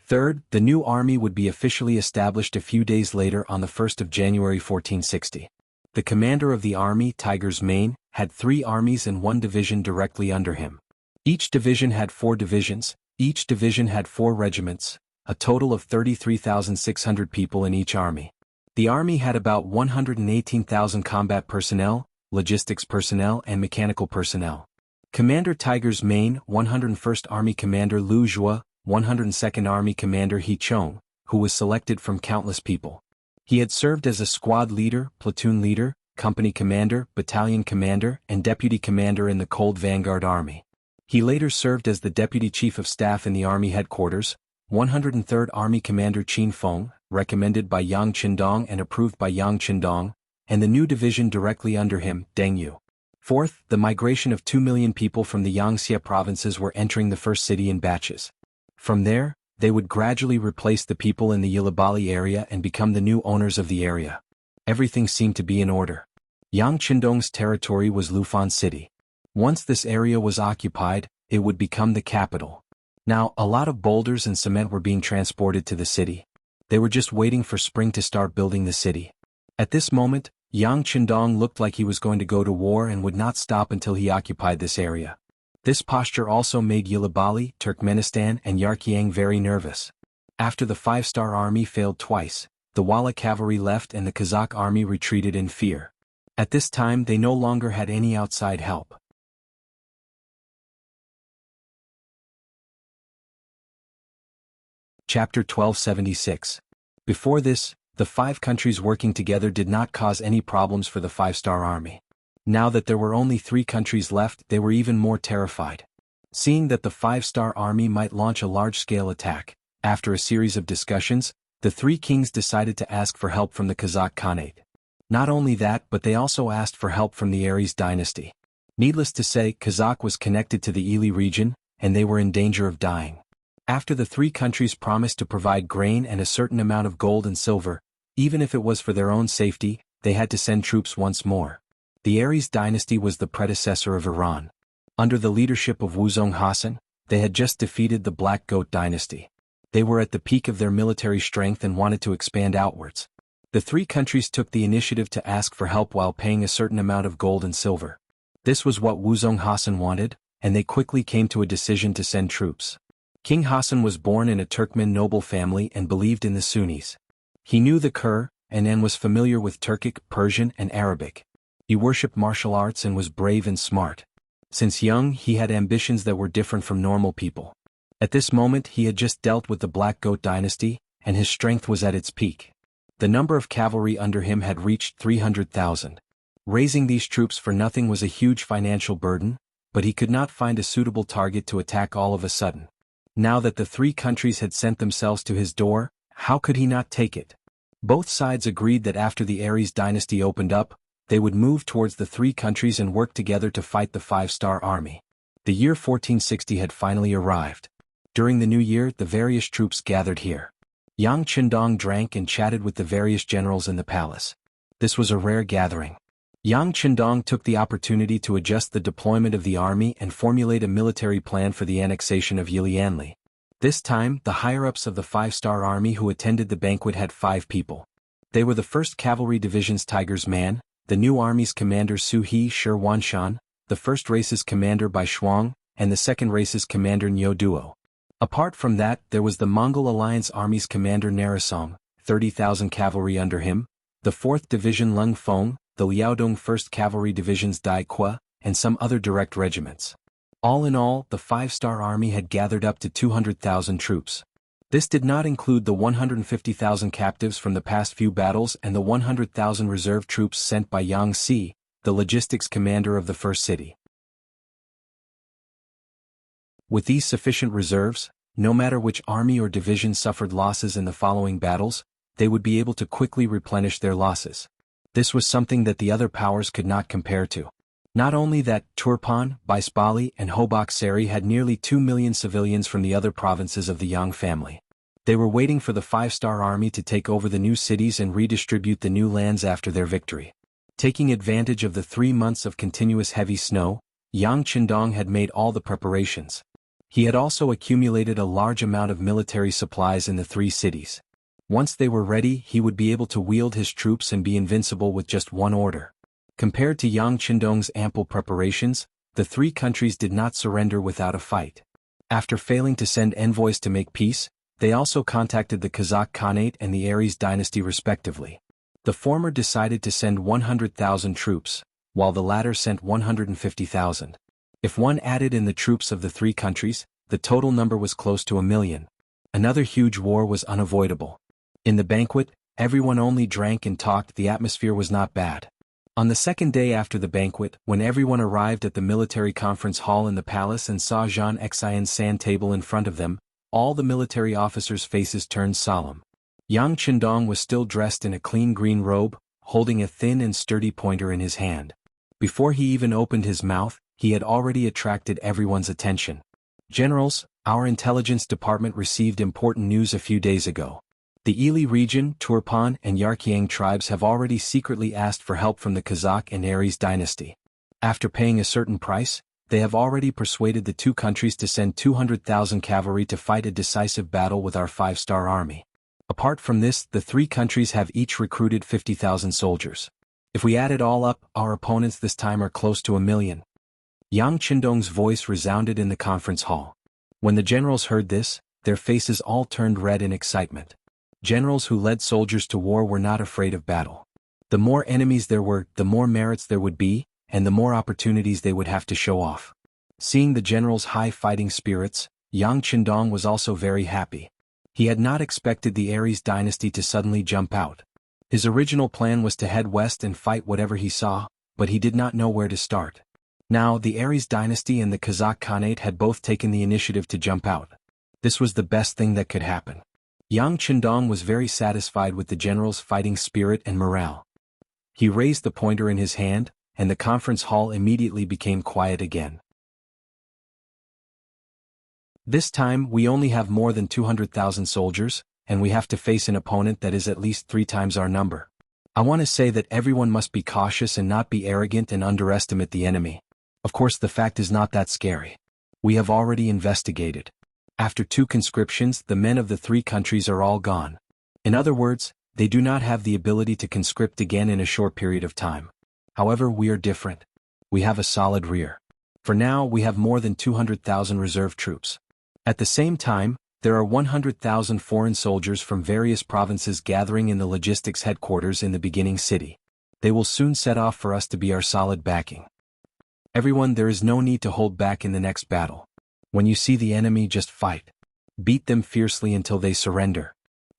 Third, the new army would be officially established a few days later on the 1st of January 1460. The commander of the army, Tiger's Mane, had 3 armies and 1 division directly under him. Each division had 4 divisions, each division had 4 regiments, a total of 33,600 people in each army. The army had about 118,000 combat personnel, logistics personnel and mechanical personnel. Commander Tiger's Mane, 101st Army Commander Lu Zhua, 102nd Army Commander He Chong, who was selected from countless people. He had served as a squad leader, platoon leader, company commander, battalion commander, and deputy commander in the Cold Vanguard Army. He later served as the deputy chief of staff in the army headquarters, 103rd Army Commander Qin Feng, recommended by Yang Qindong and approved by Yang Qindong, and the new division directly under him, Deng Yu. Fourth, the migration of 2 million people from the Yangtze provinces were entering the first city in batches. From there, they would gradually replace the people in the Yilabali area and become the new owners of the area. Everything seemed to be in order. Yang Qindong's territory was Lufan City. Once this area was occupied, it would become the capital. Now, a lot of boulders and cement were being transported to the city. They were just waiting for spring to start building the city. At this moment, Yang Qindong looked like he was going to go to war and would not stop until he occupied this area. This posture also made Yilabali, Turkmenistan and Yarkyang very nervous. After the five-star army failed twice, the Wala cavalry left and the Kazakh army retreated in fear. At this time they no longer had any outside help. Chapter 1276. Before this, the 5 countries working together did not cause any problems for the five-star army. Now that there were only 3 countries left, they were even more terrified. Seeing that the five-star army might launch a large-scale attack, after a series of discussions, the 3 kings decided to ask for help from the Kazakh Khanate. Not only that, but they also asked for help from the Aries dynasty. Needless to say, Kazakh was connected to the Ili region, and they were in danger of dying. After the 3 countries promised to provide grain and a certain amount of gold and silver, even if it was for their own safety, they had to send troops once more. The Aries dynasty was the predecessor of Iran. Under the leadership of Wuzong Hasan, they had just defeated the Black Goat dynasty. They were at the peak of their military strength and wanted to expand outwards. The 3 countries took the initiative to ask for help while paying a certain amount of gold and silver. This was what Wuzong Hasan wanted, and they quickly came to a decision to send troops. King Hassan was born in a Turkmen noble family and believed in the Sunnis. He knew the Qur'an and was familiar with Turkic, Persian, and Arabic. He worshipped martial arts and was brave and smart. Since young, he had ambitions that were different from normal people. At this moment, he had just dealt with the Black Goat dynasty, and his strength was at its peak. The number of cavalry under him had reached 300,000. Raising these troops for nothing was a huge financial burden, but he could not find a suitable target to attack all of a sudden. Now that the three countries had sent themselves to his door, how could he not take it? Both sides agreed that after the Aries dynasty opened up, they would move towards the three countries and work together to fight the five-star army. The year 1460 had finally arrived. During the new year, the various troops gathered here. Yang Qindong drank and chatted with the various generals in the palace. This was a rare gathering. Yang Qindong took the opportunity to adjust the deployment of the army and formulate a military plan for the annexation of Yilianli. This time, the higher-ups of the five-star army who attended the banquet had 5 people. They were the 1st Cavalry Division's Tiger's Man, the new army's commander Su He Shi Wanshan, the 1st Race's commander Bai Shuang, and the 2nd Race's commander Niu Duo. Apart from that, there was the Mongol Alliance Army's commander Narasong, 30,000 cavalry under him, the 4th Division Lung Feng, the Liaodong 1st Cavalry Division's Dai Qua, and some other direct regiments. All in all, the five-star army had gathered up to 200,000 troops. This did not include the 150,000 captives from the past few battles and the 100,000 reserve troops sent by Yang Si, the logistics commander of the first city. With these sufficient reserves, no matter which army or division suffered losses in the following battles, they would be able to quickly replenish their losses. This was something that the other powers could not compare to. Not only that, Turpan, Baispali, and Hobak Seri had nearly 2 million civilians from the other provinces of the Yang family. They were waiting for the five-star army to take over the new cities and redistribute the new lands after their victory. Taking advantage of the 3 months of continuous heavy snow, Yang Qindong had made all the preparations. He had also accumulated a large amount of military supplies in the 3 cities. Once they were ready, he would be able to wield his troops and be invincible with just one order. Compared to Yang Qindong's ample preparations, the 3 countries did not surrender without a fight. After failing to send envoys to make peace, they also contacted the Kazakh Khanate and the Aries dynasty respectively. The former decided to send 100,000 troops, while the latter sent 150,000. If one added in the troops of the 3 countries, the total number was close to 1 million. Another huge war was unavoidable. In the banquet, everyone only drank and talked. The atmosphere was not bad. On the second day after the banquet, when everyone arrived at the military conference hall in the palace and saw Jean Xian's sand table in front of them, all the military officers' faces turned solemn. Yang Qindong was still dressed in a clean green robe, holding a thin and sturdy pointer in his hand. Before he even opened his mouth, he had already attracted everyone's attention. Generals, our intelligence department received important news a few days ago. The Ili region, Turpan, and Yarkyang tribes have already secretly asked for help from the Kazakh and Aries dynasty. After paying a certain price, they have already persuaded the 2 countries to send 200,000 cavalry to fight a decisive battle with our five-star army. Apart from this, the 3 countries have each recruited 50,000 soldiers. If we add it all up, our opponents this time are close to 1 million. Yang Qindong's voice resounded in the conference hall. When the generals heard this, their faces all turned red in excitement. Generals who led soldiers to war were not afraid of battle. The more enemies there were, the more merits there would be, and the more opportunities they would have to show off. Seeing the generals' high fighting spirits, Yang Qindong was also very happy. He had not expected the Aries dynasty to suddenly jump out. His original plan was to head west and fight whatever he saw, but he did not know where to start. Now, the Aries dynasty and the Kazakh Khanate had both taken the initiative to jump out. This was the best thing that could happen. Yang Qindong was very satisfied with the general's fighting spirit and morale. He raised the pointer in his hand, and the conference hall immediately became quiet again. This time, we only have more than 200,000 soldiers, and we have to face an opponent that is at least 3 times our number. I want to say that everyone must be cautious and not be arrogant and underestimate the enemy. Of course, the fact is not that scary. We have already investigated. After 2 conscriptions, the men of the 3 countries are all gone. In other words, they do not have the ability to conscript again in a short period of time. However, we are different. We have a solid rear. For now, we have more than 200,000 reserve troops. At the same time, there are 100,000 foreign soldiers from various provinces gathering in the logistics headquarters in the beginning city. They will soon set off for us to be our solid backing. Everyone, there is no need to hold back in the next battle. When you see the enemy, just fight. Beat them fiercely until they surrender.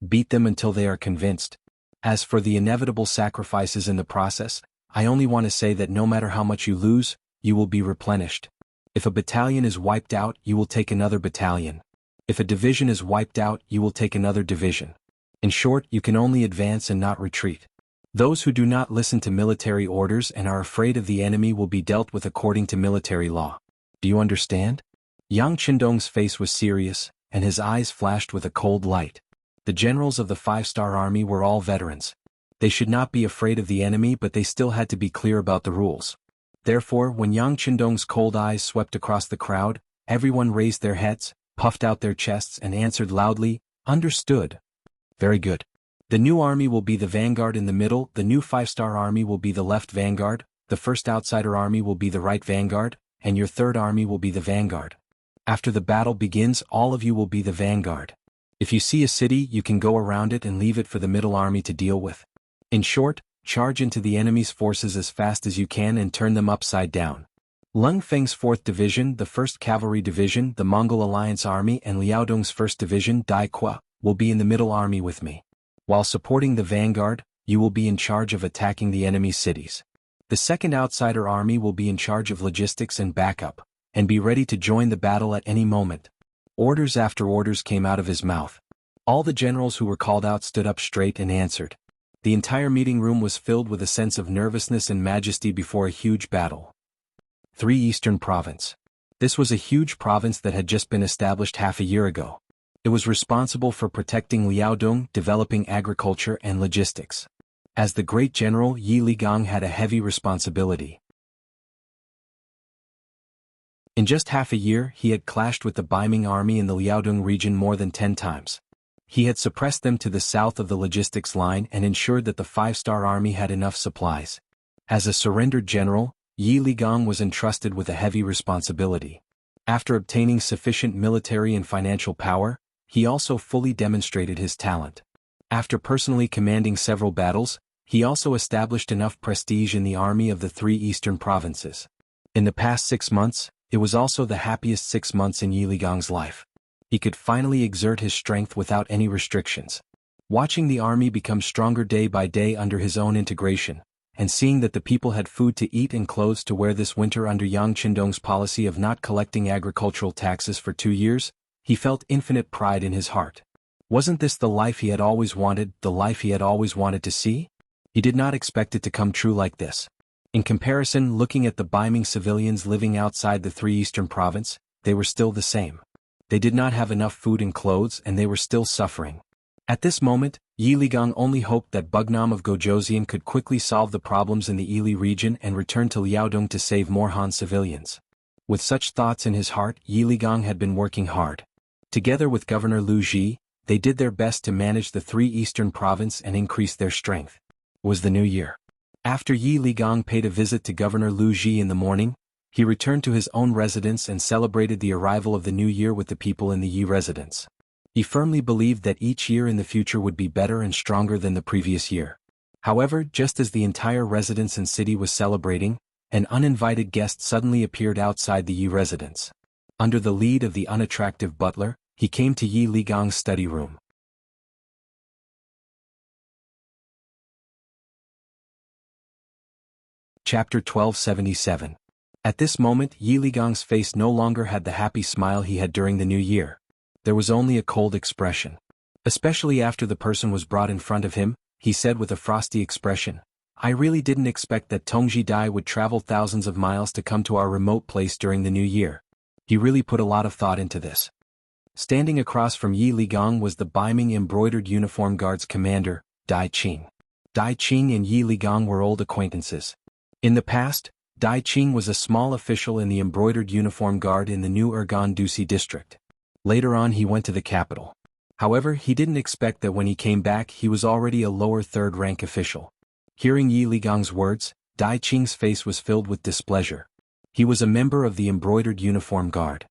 Beat them until they are convinced. As for the inevitable sacrifices in the process, I only want to say that no matter how much you lose, you will be replenished. If a battalion is wiped out, you will take another battalion. If a division is wiped out, you will take another division. In short, you can only advance and not retreat. Those who do not listen to military orders and are afraid of the enemy will be dealt with according to military law. Do you understand? Yang Qindong's face was serious, and his eyes flashed with a cold light. The generals of the 5-star army were all veterans. They should not be afraid of the enemy, but they still had to be clear about the rules. Therefore, when Yang Qindong's cold eyes swept across the crowd, everyone raised their heads, puffed out their chests and answered loudly, "Understood." Very good. The new army will be the vanguard in the middle, the new 5-star army will be the left vanguard, the first outsider army will be the right vanguard, and your third army will be the vanguard. After the battle begins, all of you will be the vanguard. If you see a city, you can go around it and leave it for the middle army to deal with. In short, charge into the enemy's forces as fast as you can and turn them upside down. Lung Feng's 4th Division, the 1st Cavalry Division, the Mongol Alliance Army and Liaodong's 1st Division, Dai Qua, will be in the middle army with me. While supporting the vanguard, you will be in charge of attacking the enemy's cities. The 2nd Outsider Army will be in charge of logistics and backup, and be ready to join the battle at any moment. Orders after orders came out of his mouth. All the generals who were called out stood up straight and answered. The entire meeting room was filled with a sense of nervousness and majesty before a huge battle. 3 Eastern Province. This was a huge province that had just been established half a year ago. It was responsible for protecting Liaodong, developing agriculture and logistics. As the great general, Yi Ligang had a heavy responsibility. In just half a year, he had clashed with the Baiming army in the Liaodong region more than 10 times. He had suppressed them to the south of the logistics line and ensured that the 5-star army had enough supplies. As a surrendered general, Yi Ligang was entrusted with a heavy responsibility. After obtaining sufficient military and financial power, he also fully demonstrated his talent. After personally commanding several battles, he also established enough prestige in the army of the 3 eastern provinces. In the past 6 months, it was also the happiest 6 months in Yi Ligang's life. He could finally exert his strength without any restrictions. Watching the army become stronger day by day under his own integration, and seeing that the people had food to eat and clothes to wear this winter under Yang Qindong's policy of not collecting agricultural taxes for 2 years, he felt infinite pride in his heart. Wasn't this the life he had always wanted, the life he had always wanted to see? He did not expect it to come true like this. In comparison, looking at the Baiming civilians living outside the 3 eastern province, they were still the same. They did not have enough food and clothes and they were still suffering. At this moment, Yi Ligang only hoped that Bugnam of Gojoseon could quickly solve the problems in the Ili region and return to Liaodong to save more Han civilians. With such thoughts in his heart, Yi Ligang had been working hard. Together with Governor Lu Ji, they did their best to manage the 3 eastern province and increase their strength. It was the new year. After Yi Ligang paid a visit to Governor Lu Ji in the morning, he returned to his own residence and celebrated the arrival of the new year with the people in the Yi residence. He firmly believed that each year in the future would be better and stronger than the previous year. However, just as the entire residence and city was celebrating, an uninvited guest suddenly appeared outside the Yi residence. Under the lead of the unattractive butler, he came to Yi Ligang's study room. Chapter 1277. At this moment, Yi Ligang's face no longer had the happy smile he had during the new year. There was only a cold expression. Especially after the person was brought in front of him, he said with a frosty expression, "I really didn't expect that Tongji Dai would travel thousands of miles to come to our remote place during the new year. He really put a lot of thought into this." Standing across from Yi Ligang was the Baiming Embroidered Uniform Guard's commander, Dai Qing. Dai Qing and Yi Ligang were old acquaintances. In the past, Dai Qing was a small official in the Embroidered Uniform Guard in the new Ergon Dusi district. Later on he went to the capital. However, he didn't expect that when he came back he was already a lower third-rank official. Hearing Yi Ligang's words, Dai Qing's face was filled with displeasure. He was a member of the Embroidered Uniform Guard.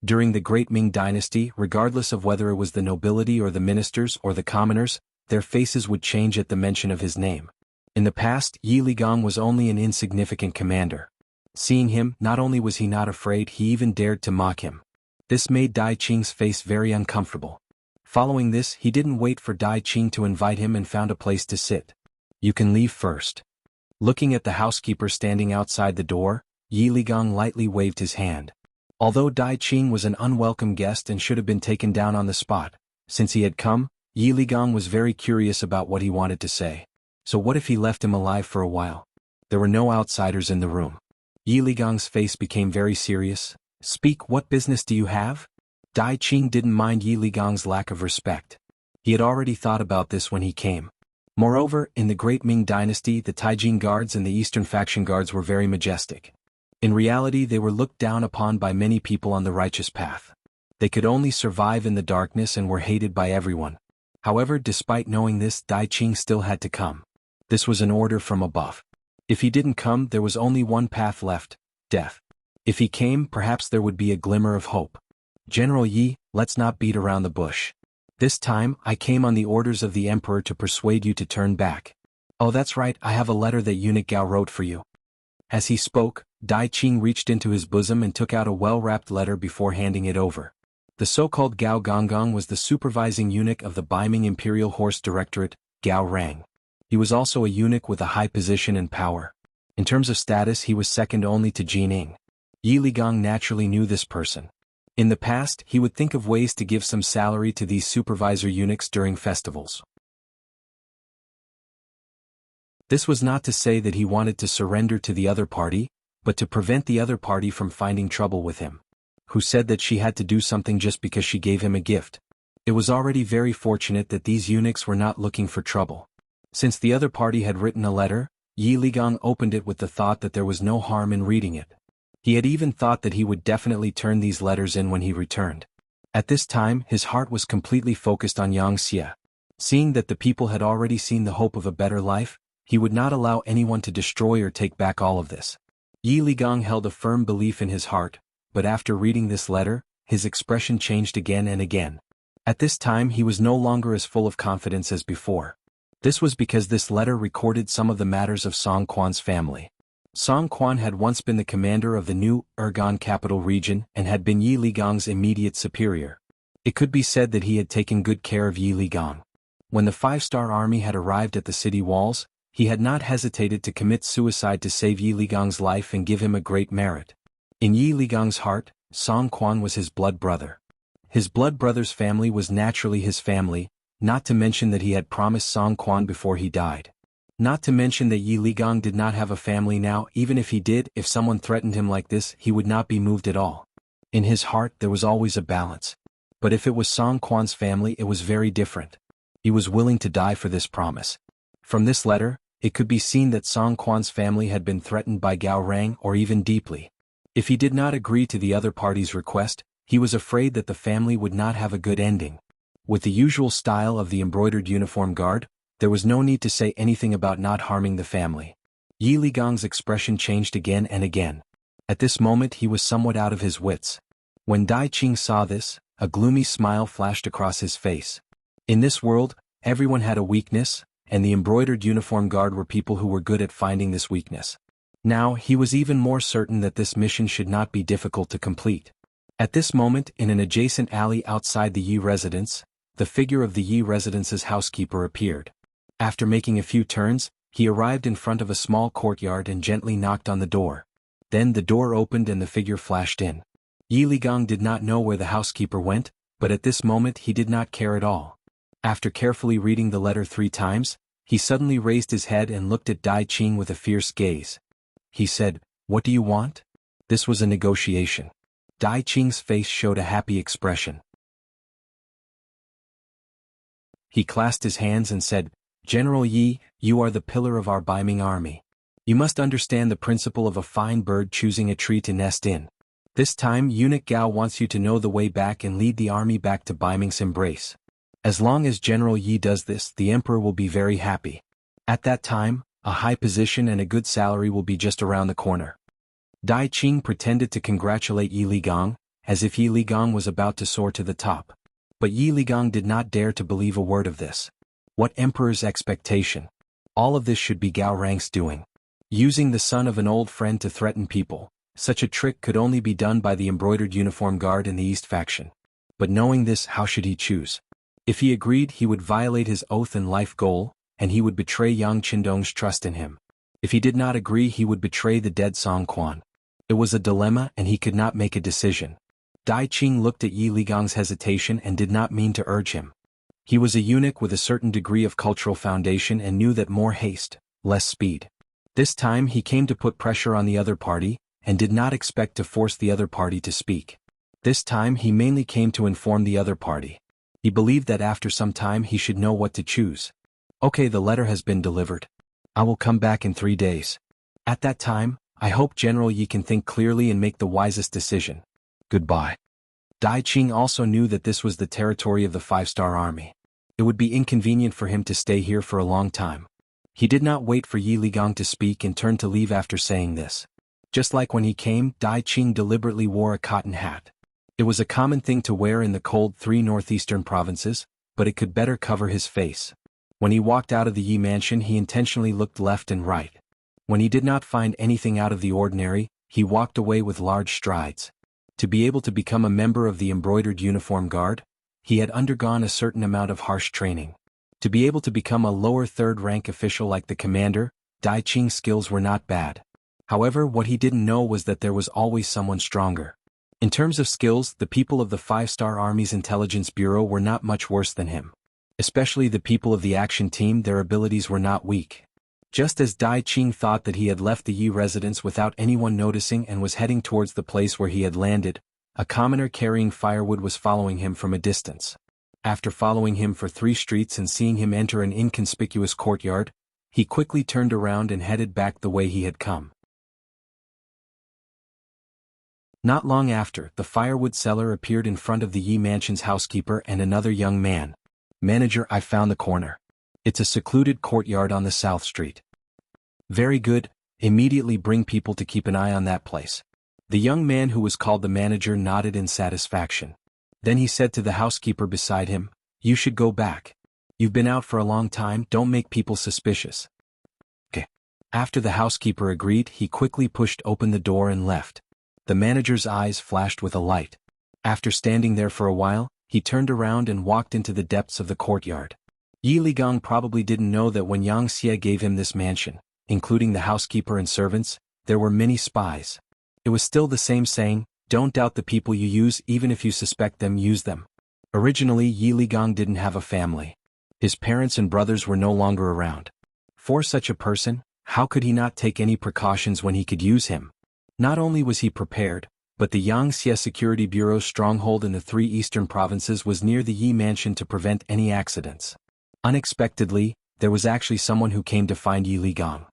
During the Great Ming Dynasty, regardless of whether it was the nobility or the ministers or the commoners, their faces would change at the mention of his name. In the past, Yi Ligong was only an insignificant commander. Seeing him, not only was he not afraid, he even dared to mock him. This made Dai Qing's face very uncomfortable. Following this, he didn't wait for Dai Qing to invite him and found a place to sit. "You can leave first." Looking at the housekeeper standing outside the door, Yi Ligong lightly waved his hand. Although Dai Qing was an unwelcome guest and should have been taken down on the spot, since he had come, Yi Ligong was very curious about what he wanted to say. So what if he left him alive for a while? There were no outsiders in the room. Yi Ligong's face became very serious. "Speak, what business do you have?" Dai Qing didn't mind Yi Ligong's lack of respect. He had already thought about this when he came. Moreover, in the Great Ming Dynasty, the Taijing Guards and the Eastern Faction Guards were very majestic. In reality, they were looked down upon by many people on the righteous path. They could only survive in the darkness and were hated by everyone. However, despite knowing this, Dai Qing still had to come. This was an order from above. If he didn't come, there was only one path left: death. If he came, perhaps there would be a glimmer of hope. "General Yi, let's not beat around the bush. This time, I came on the orders of the emperor to persuade you to turn back." "Oh, that's right, I have a letter that eunuch Gao wrote for you." As he spoke, Dai Qing reached into his bosom and took out a well-wrapped letter before handing it over. The so-called Gao Gonggong was the supervising eunuch of the Baiming Imperial Horse Directorate, Gao Rang. He was also a eunuch with a high position and power. In terms of status, he was second only to Jining. Yi Ligong naturally knew this person. In the past, he would think of ways to give some salary to these supervisor eunuchs during festivals. This was not to say that he wanted to surrender to the other party, but to prevent the other party from finding trouble with him. Who said that she had to do something just because she gave him a gift? It was already very fortunate that these eunuchs were not looking for trouble. Since the other party had written a letter, Yi Ligong opened it with the thought that there was no harm in reading it. He had even thought that he would definitely turn these letters in when he returned. At this time, his heart was completely focused on Yang Xie. Seeing that the people had already seen the hope of a better life, he would not allow anyone to destroy or take back all of this. Yi Ligong held a firm belief in his heart, but after reading this letter, his expression changed again and again. At this time he was no longer as full of confidence as before. This was because this letter recorded some of the matters of Song Quan's family. Song Quan had once been the commander of the new Ergon capital region and had been Yi Ligong's immediate superior. It could be said that he had taken good care of Yi Ligong. When the five-star army had arrived at the city walls, he had not hesitated to commit suicide to save Yi Ligong's life and give him a great merit. In Yi Ligong's heart, Song Quan was his blood brother. His blood brother's family was naturally his family, not to mention that he had promised Song Quan before he died. Not to mention that Yi Ligong did not have a family now. Even if he did, if someone threatened him like this, he would not be moved at all. In his heart there was always a balance. But if it was Song Quan's family, it was very different. He was willing to die for this promise. From this letter, it could be seen that Song Quan's family had been threatened by Gao Rang or even deeply. If he did not agree to the other party's request, he was afraid that the family would not have a good ending. With the usual style of the embroidered uniform guard, there was no need to say anything about not harming the family. Yi Ligong's expression changed again and again. At this moment he was somewhat out of his wits. When Dai Qing saw this, a gloomy smile flashed across his face. In this world, everyone had a weakness, and the embroidered uniform guard were people who were good at finding this weakness. Now, he was even more certain that this mission should not be difficult to complete. At this moment, in an adjacent alley outside the Yi residence, the figure of the Yi residence's housekeeper appeared. After making a few turns, he arrived in front of a small courtyard and gently knocked on the door. Then the door opened and the figure flashed in. Yi Ligong did not know where the housekeeper went, but at this moment he did not care at all. After carefully reading the letter 3 times, he suddenly raised his head and looked at Dai Qing with a fierce gaze. He said, "What do you want?" This was a negotiation. Dai Qing's face showed a happy expression. He clasped his hands and said, "General Yi, you are the pillar of our Baiming army. You must understand the principle of a fine bird choosing a tree to nest in. This time eunuch Gao wants you to know the way back and lead the army back to Baiming's embrace. As long as General Yi does this, the emperor will be very happy. At that time, a high position and a good salary will be just around the corner." Dai Qing pretended to congratulate Yi Ligong, as if Yi Ligang was about to soar to the top. But Yi Ligang did not dare to believe a word of this. What emperor's expectation? All of this should be Gao Rang's doing. Using the son of an old friend to threaten people, such a trick could only be done by the embroidered uniform guard in the East faction. But knowing this, how should he choose? If he agreed, he would violate his oath and life goal, and he would betray Yang Qindong's trust in him. If he did not agree, he would betray the dead Song Quan. It was a dilemma, and he could not make a decision. Dai Qing looked at Yi Ligang's hesitation and did not mean to urge him. He was a eunuch with a certain degree of cultural foundation and knew that more haste, less speed. This time he came to put pressure on the other party, and did not expect to force the other party to speak. This time he mainly came to inform the other party. He believed that after some time he should know what to choose. Okay, the letter has been delivered. I will come back in 3 days. At that time, I hope General Yi can think clearly and make the wisest decision. Goodbye. Dai Qing also knew that this was the territory of the 5-star army. It would be inconvenient for him to stay here for a long time. He did not wait for Yi Ligang to speak and turned to leave after saying this. Just like when he came, Dai Qing deliberately wore a cotton hat. It was a common thing to wear in the cold 3 northeastern provinces, but it could better cover his face. When he walked out of the Yi mansion, he intentionally looked left and right. When he did not find anything out of the ordinary, he walked away with large strides. To be able to become a member of the embroidered uniform guard, he had undergone a certain amount of harsh training. To be able to become a lower 3rd rank official like the commander, Dai Qing's skills were not bad. However, what he didn't know was that there was always someone stronger. In terms of skills, the people of the 5-star Army's intelligence bureau were not much worse than him. Especially the people of the action team, their abilities were not weak. Just as Dai Qing thought that he had left the Yi residence without anyone noticing and was heading towards the place where he had landed, a commoner carrying firewood was following him from a distance. After following him for 3 streets and seeing him enter an inconspicuous courtyard, he quickly turned around and headed back the way he had come. Not long after, the firewood seller appeared in front of the Yi mansion's housekeeper and another young man. Manager, I found the corner. It's a secluded courtyard on the South Street. Very good, immediately bring people to keep an eye on that place. The young man who was called the manager nodded in satisfaction. Then he said to the housekeeper beside him, you should go back. You've been out for a long time, don't make people suspicious. Okay. After the housekeeper agreed, he quickly pushed open the door and left. The manager's eyes flashed with a light. After standing there for a while, he turned around and walked into the depths of the courtyard. Yi Ligang probably didn't know that when Yang Xie gave him this mansion, including the housekeeper and servants, there were many spies. It was still the same saying, don't doubt the people you use, even if you suspect them, use them. Originally, Yi Ligang didn't have a family. His parents and brothers were no longer around. For such a person, how could he not take any precautions when he could use him? Not only was he prepared, but the Yangxie Security Bureau's stronghold in the 3 eastern provinces was near the Yi mansion to prevent any accidents. Unexpectedly, there was actually someone who came to find Yi Ligang.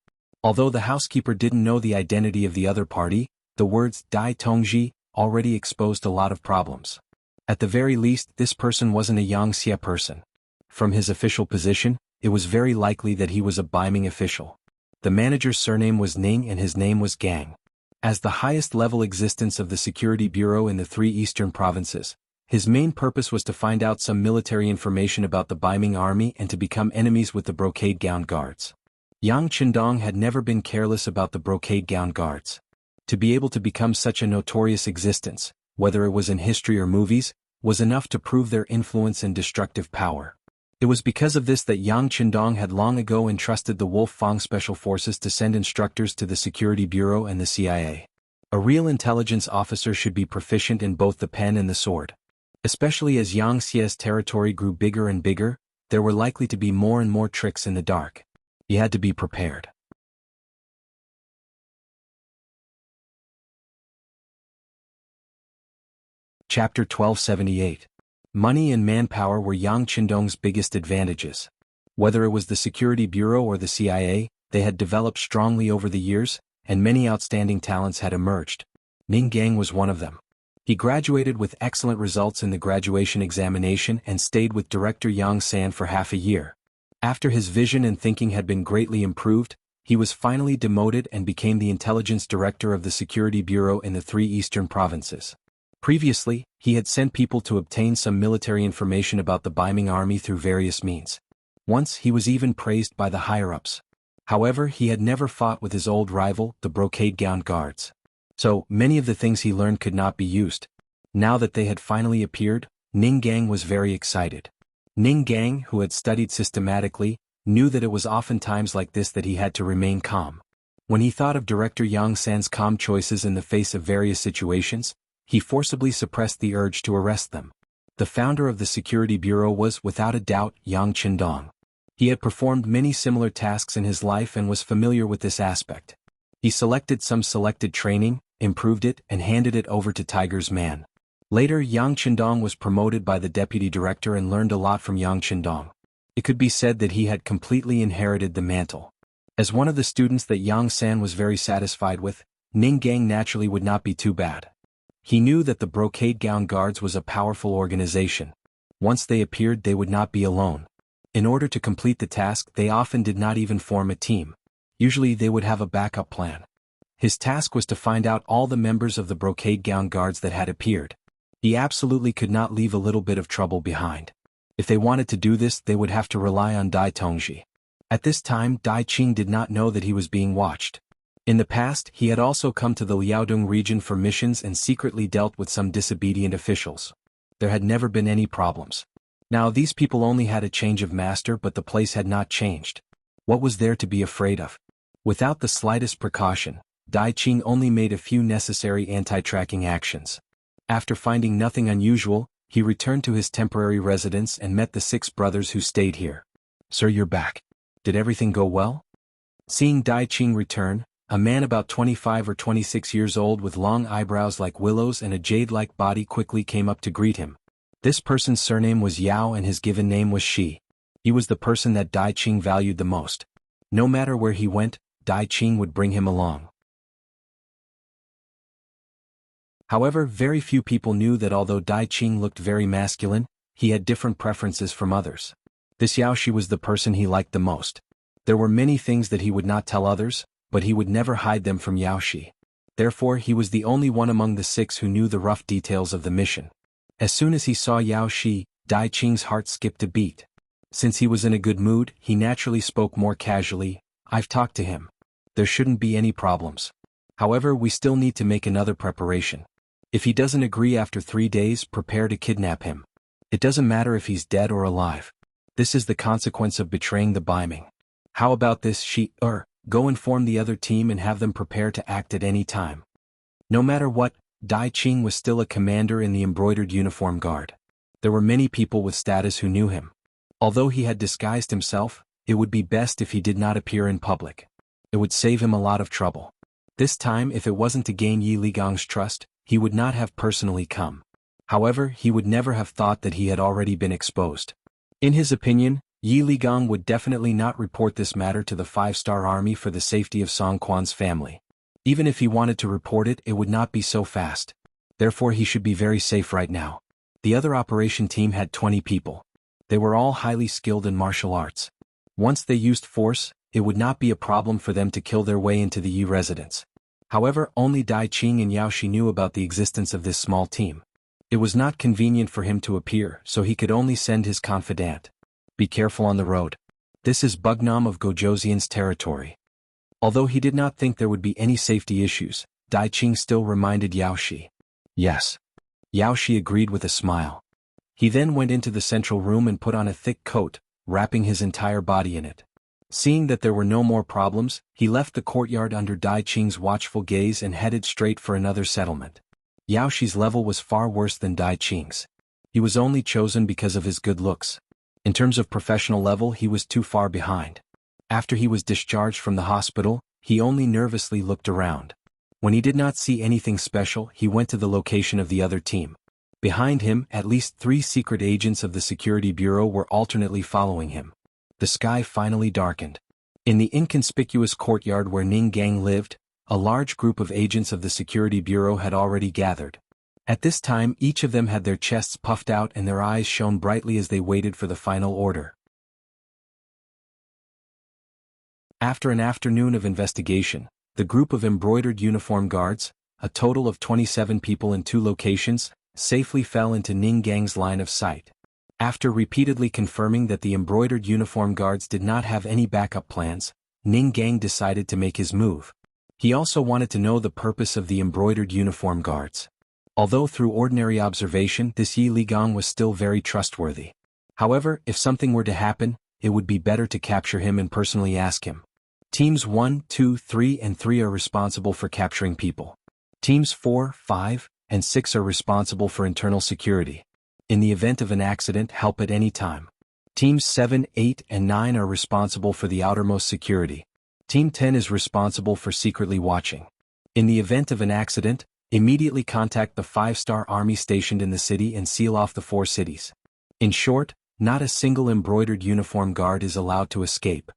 Although the housekeeper didn't know the identity of the other party, the words Dai Tongji already exposed a lot of problems. At the very least, this person wasn't a Yangxie person. From his official position, it was very likely that he was a Baiming official. The manager's surname was Ning and his name was Gang. As the highest level existence of the Security Bureau in the 3 eastern provinces, his main purpose was to find out some military information about the Baiming army and to become enemies with the brocade gown guards. Yang Qindong had never been careless about the brocade gown guards. To be able to become such a notorious existence, whether it was in history or movies, was enough to prove their influence and destructive power. It was because of this that Yang Qindong had long ago entrusted the Wolf Fang Special Forces to send instructors to the Security Bureau and the CIA. A real intelligence officer should be proficient in both the pen and the sword. Especially as Yangxie's territory grew bigger and bigger, there were likely to be more and more tricks in the dark. He had to be prepared. Chapter 1278. Money and manpower were Yang Qindong's biggest advantages. Whether it was the Security Bureau or the CIA, they had developed strongly over the years, and many outstanding talents had emerged. Ning Gang was one of them. He graduated with excellent results in the graduation examination and stayed with Director Yang San for half a year. After his vision and thinking had been greatly improved, he was finally demoted and became the intelligence director of the Security Bureau in the 3 eastern provinces. Previously, he had sent people to obtain some military information about the Biming army through various means. Once he was even praised by the higher-ups. However, he had never fought with his old rival, the brocade-gowned guards. So, many of the things he learned could not be used. Now that they had finally appeared, Ning Gang was very excited. Ning Gang, who had studied systematically, knew that it was often times like this that he had to remain calm. When he thought of Director Yang San's calm choices in the face of various situations, he forcibly suppressed the urge to arrest them. The founder of the Security Bureau was, without a doubt, Yang Qindong. He had performed many similar tasks in his life and was familiar with this aspect. He selected some selected training, improved it, and handed it over to Tiger's man. Later, Yang Qindong was promoted by the deputy director and learned a lot from Yang Qindong. It could be said that he had completely inherited the mantle. As one of the students that Yang San was very satisfied with, Ning Gang naturally would not be too bad. He knew that the Brocade Gown Guards was a powerful organization. Once they appeared, they would not be alone. In order to complete the task, they often did not even form a team. Usually they would have a backup plan. His task was to find out all the members of the Brocade Gown Guards that had appeared. He absolutely could not leave a little bit of trouble behind. If they wanted to do this, they would have to rely on Dai Tongji. At this time, Dai Qing did not know that he was being watched. In the past, he had also come to the Liaodong region for missions and secretly dealt with some disobedient officials. There had never been any problems. Now these people only had a change of master, but the place had not changed. What was there to be afraid of? Without the slightest precaution, Dai Qing only made a few necessary anti-tracking actions. After finding nothing unusual, he returned to his temporary residence and met the 6 brothers who stayed here. "Sir, you're back. Did everything go well?" Seeing Dai Qing return, a man about 25 or 26 years old with long eyebrows like willows and a jade-like body quickly came up to greet him. This person's surname was Yao and his given name was Shi. He was the person that Dai Qing valued the most. No matter where he went, Dai Qing would bring him along. However, very few people knew that although Dai Qing looked very masculine, he had different preferences from others. This Yao Shi was the person he liked the most. There were many things that he would not tell others, but he would never hide them from Yao Shi. Therefore, he was the only one among the 6 who knew the rough details of the mission. As soon as he saw Yao Shi, Dai Qing's heart skipped a beat. Since he was in a good mood, he naturally spoke more casually. "I've talked to him. There shouldn't be any problems. However, we still need to make another preparation. If he doesn't agree after 3 days, prepare to kidnap him. It doesn't matter if he's dead or alive. This is the consequence of betraying the Biming. How about this, Shi? Go inform the other team and have them prepare to act at any time." No matter what, Dai Qing was still a commander in the embroidered uniform guard. There were many people with status who knew him. Although he had disguised himself, it would be best if he did not appear in public. It would save him a lot of trouble. This time, if it wasn't to gain Yi Ligong's trust, he would not have personally come. However, he would never have thought that he had already been exposed. In his opinion, Yi Ligong would definitely not report this matter to the 5-star army for the safety of Song Quan's family. Even if he wanted to report it, it would not be so fast. Therefore, he should be very safe right now. The other operation team had 20 people. They were all highly skilled in martial arts. Once they used force, it would not be a problem for them to kill their way into the Yi residence. However, only Dai Qing and Yao Shi knew about the existence of this small team. It was not convenient for him to appear, so he could only send his confidant. "Be careful on the road. This is Bugnam of Gojoseon's territory." Although he did not think there would be any safety issues, Dai Qing still reminded Yao Shi. "Yes." Yao Shi agreed with a smile. He then went into the central room and put on a thick coat, wrapping his entire body in it. Seeing that there were no more problems, he left the courtyard under Dai Qing's watchful gaze and headed straight for another settlement. Yao Shi's level was far worse than Dai Qing's. He was only chosen because of his good looks. In terms of professional level, he was too far behind. After he was discharged from the hospital, he only nervously looked around. When he did not see anything special, he went to the location of the other team. Behind him, at least 3 secret agents of the Security Bureau were alternately following him. The sky finally darkened. In the inconspicuous courtyard where Ning Gang lived, a large group of agents of the Security Bureau had already gathered. At this time, each of them had their chests puffed out and their eyes shone brightly as they waited for the final order. After an afternoon of investigation, the group of embroidered uniform guards, a total of 27 people in 2 locations, safely fell into Ning Gang's line of sight. After repeatedly confirming that the embroidered uniform guards did not have any backup plans, Ning Gang decided to make his move. He also wanted to know the purpose of the embroidered uniform guards. Although through ordinary observation this Yi Ligong was still very trustworthy. However, if something were to happen, it would be better to capture him and personally ask him. Teams 1, 2, 3 and 3 are responsible for capturing people. Teams 4, 5, and 6 are responsible for internal security. In the event of an accident, help at any time. Teams 7, 8, and 9 are responsible for the outermost security. Team 10 is responsible for secretly watching. In the event of an accident, immediately contact the 5-star army stationed in the city and seal off the 4 cities. In short, not a single embroidered uniform guard is allowed to escape.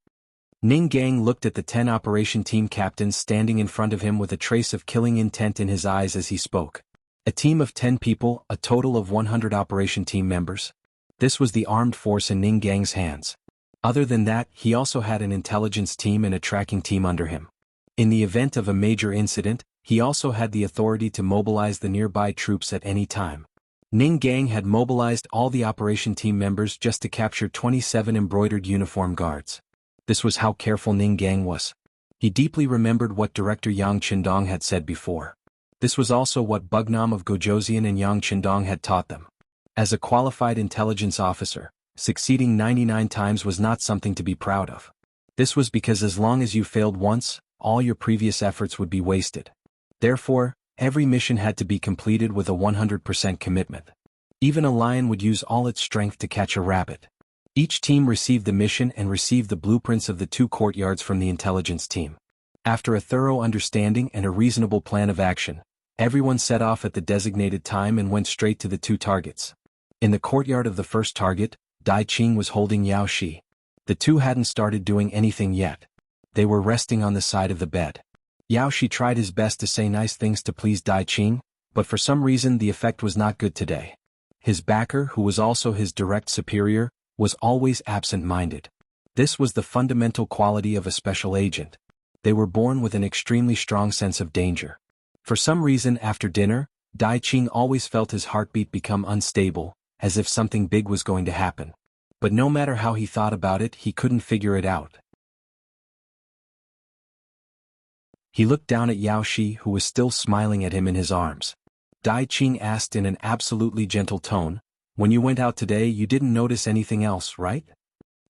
Ning Gang looked at the 10 operation team captains standing in front of him with a trace of killing intent in his eyes as he spoke. A team of 10 people, a total of 100 operation team members. This was the armed force in Ning Gang's hands. Other than that, he also had an intelligence team and a tracking team under him. In the event of a major incident, he also had the authority to mobilize the nearby troops at any time. Ning Gang had mobilized all the operation team members just to capture 27 embroidered uniform guards. This was how careful Ning Gang was. He deeply remembered what Director Yang Qindong had said before. This was also what Bugnam of Gojoseon and Yang Qindong had taught them. As a qualified intelligence officer, succeeding 99 times was not something to be proud of. This was because as long as you failed once, all your previous efforts would be wasted. Therefore, every mission had to be completed with a 100% commitment. Even a lion would use all its strength to catch a rabbit. Each team received the mission and received the blueprints of the 2 courtyards from the intelligence team. After a thorough understanding and a reasonable plan of action, everyone set off at the designated time and went straight to the 2 targets. In the courtyard of the first target, Dai Qing was holding Yao Shi. The 2 hadn't started doing anything yet. They were resting on the side of the bed. Yao Shi tried his best to say nice things to please Dai Qing, but for some reason the effect was not good today. His backer, who was also his direct superior, was always absent-minded. This was the fundamental quality of a special agent. They were born with an extremely strong sense of danger. For some reason after dinner, Dai Qing always felt his heartbeat become unstable, as if something big was going to happen. But no matter how he thought about it, he couldn't figure it out. He looked down at Yao Shi, who was still smiling at him in his arms. Dai Qing asked in an absolutely gentle tone, "When you went out today you didn't notice anything else, right?"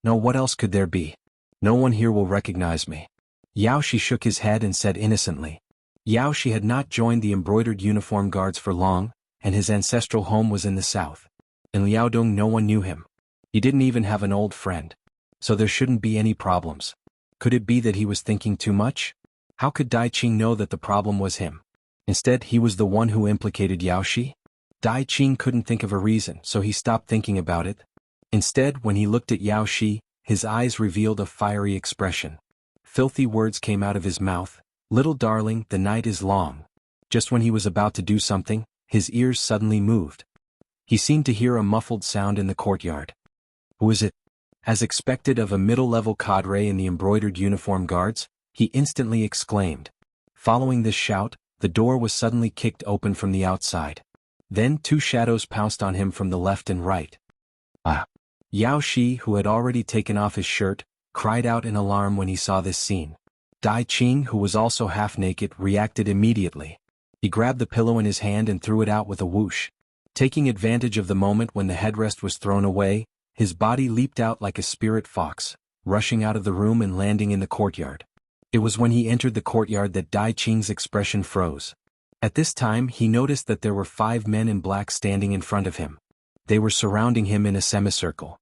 "No, what else could there be? No one here will recognize me." Yao Shi shook his head and said innocently. Yao Shi had not joined the embroidered uniform guards for long, and his ancestral home was in the south. In Liaodong no one knew him. He didn't even have an old friend. So there shouldn't be any problems. Could it be that he was thinking too much? How could Dai Qing know that the problem was him? Instead, he was the one who implicated Yao Shi? Dai Qing couldn't think of a reason, so he stopped thinking about it. Instead, when he looked at Yao Shi, his eyes revealed a fiery expression. Filthy words came out of his mouth. "Little darling, the night is long." Just when he was about to do something, his ears suddenly moved. He seemed to hear a muffled sound in the courtyard. Who is it? As expected of a middle-level cadre in the embroidered uniform guards, he instantly exclaimed. Following this shout, the door was suddenly kicked open from the outside. Then 2 shadows pounced on him from the left and right. Ah! Yao Shi, who had already taken off his shirt, cried out in alarm when he saw this scene. Dai Qing, who was also half naked, reacted immediately. He grabbed the pillow in his hand and threw it out with a whoosh. Taking advantage of the moment when the headrest was thrown away, his body leaped out like a spirit fox, rushing out of the room and landing in the courtyard. It was when he entered the courtyard that Dai Qing's expression froze. At this time he noticed that there were 5 men in black standing in front of him. They were surrounding him in a semicircle.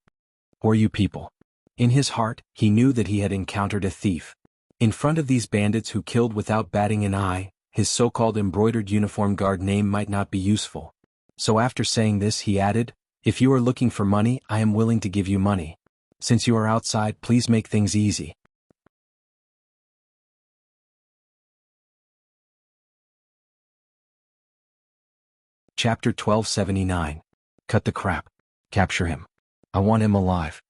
Who are you people? In his heart, he knew that he had encountered a thief. In front of these bandits who killed without batting an eye, his so-called embroidered uniform guard name might not be useful. So after saying this he added, "If you are looking for money, I am willing to give you money. Since you are outside, please make things easy." Chapter 1279. Cut the crap. Capture him. I want him alive.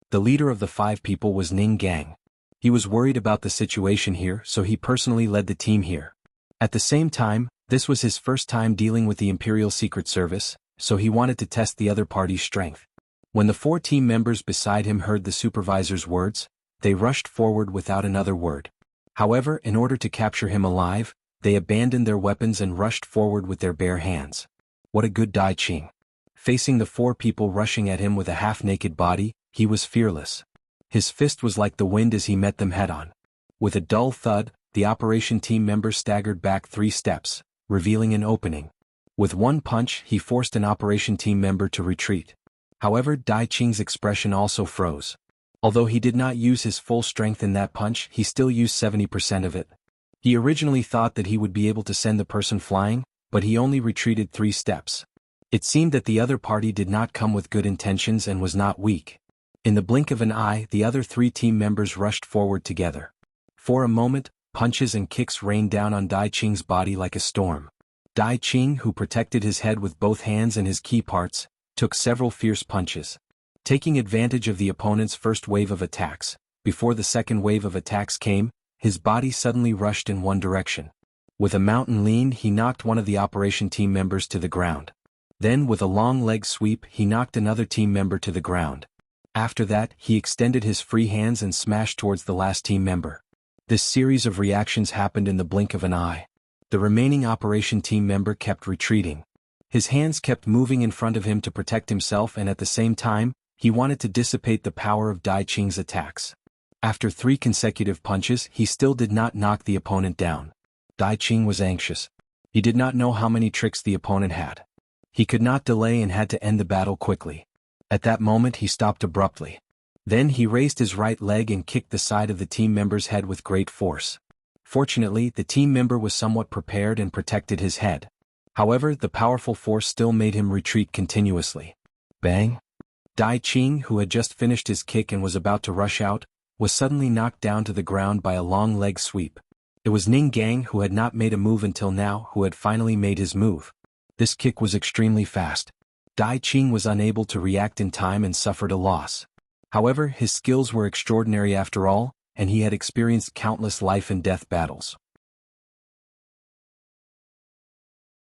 The leader of the 5 people was Ning Gang. He was worried about the situation here, so he personally led the team here. At the same time, This was his first time dealing with the Imperial Secret Service, so he wanted to test the other party's strength. When the 4 team members beside him heard the supervisor's words, they rushed forward without another word. However, in order to capture him alive, they abandoned their weapons and rushed forward with their bare hands. What a good Dai Qing. Facing the 4 people rushing at him with a half-naked body, he was fearless. His fist was like the wind as he met them head-on. With a dull thud, the operation team member staggered back 3 steps, revealing an opening. With one punch, he forced an operation team member to retreat. However, Dai Qing's expression also froze. Although he did not use his full strength in that punch, he still used 70% of it. He originally thought that he would be able to send the person flying, but he only retreated 3 steps. It seemed that the other party did not come with good intentions and was not weak. In the blink of an eye, the other 3 team members rushed forward together. For a moment, punches and kicks rained down on Dai Qing's body like a storm. Dai Qing, who protected his head with both hands and his key parts, took several fierce punches. Taking advantage of the opponent's first wave of attacks, before the second wave of attacks came, his body suddenly rushed in one direction. With a mountain lean, he knocked one of the operation team members to the ground. Then, with a long leg sweep, he knocked another team member to the ground. After that, he extended his free hands and smashed towards the last team member. This series of reactions happened in the blink of an eye. The remaining operation team member kept retreating. His hands kept moving in front of him to protect himself, and at the same time, he wanted to dissipate the power of Dai Qing's attacks. After 3 consecutive punches, he still did not knock the opponent down. Dai Qing was anxious. He did not know how many tricks the opponent had. He could not delay and had to end the battle quickly. At that moment he stopped abruptly. Then he raised his right leg and kicked the side of the team member's head with great force. Fortunately, the team member was somewhat prepared and protected his head. However, the powerful force still made him retreat continuously. Bang! Dai Qing, who had just finished his kick and was about to rush out, was suddenly knocked down to the ground by a long leg sweep. It was Ning Gang, who had not made a move until now, who had finally made his move. This kick was extremely fast. Dai Qing was unable to react in time and suffered a loss. However, his skills were extraordinary after all, and he had experienced countless life and death battles.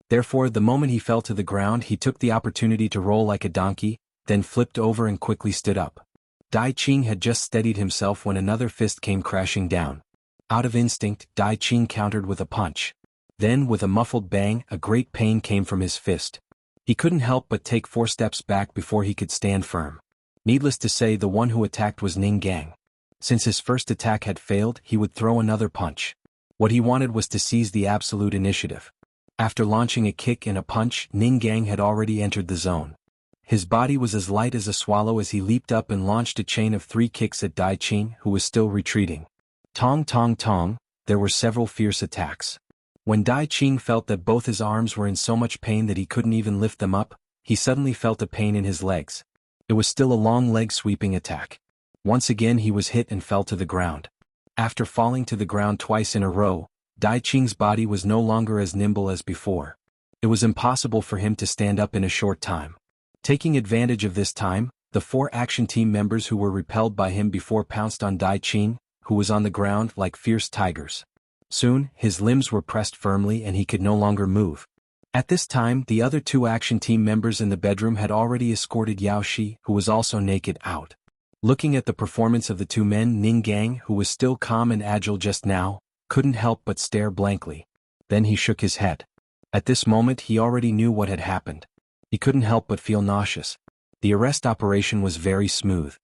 Therefore, the moment he fell to the ground, he took the opportunity to roll like a donkey, then flipped over and quickly stood up. Dai Qing had just steadied himself when another fist came crashing down. Out of instinct, Dai Qing countered with a punch. Then, with a muffled bang, a great pain came from his fist. He couldn't help but take 4 steps back before he could stand firm. Needless to say, the one who attacked was Ning Gang. Since his first attack had failed, he would throw another punch. What he wanted was to seize the absolute initiative. After launching a kick and a punch, Ning Gang had already entered the zone. His body was as light as a swallow as he leaped up and launched a chain of 3 kicks at Dai Qing, who was still retreating. Tong tong tong, there were several fierce attacks. When Dai Qing felt that both his arms were in so much pain that he couldn't even lift them up, he suddenly felt a pain in his legs. It was still a long leg sweeping attack. Once again he was hit and fell to the ground. After falling to the ground twice in a row, Dai Qing's body was no longer as nimble as before. It was impossible for him to stand up in a short time. Taking advantage of this time, the 4 action team members who were repelled by him before pounced on Dai Qing, who was on the ground like fierce tigers. Soon, his limbs were pressed firmly and he could no longer move. At this time, the other 2 action team members in the bedroom had already escorted Yao Shi, who was also naked, out. Looking at the performance of the 2 men, Ning Gang, who was still calm and agile just now, couldn't help but stare blankly. Then he shook his head. At this moment he already knew what had happened. He couldn't help but feel nauseous. The arrest operation was very smooth.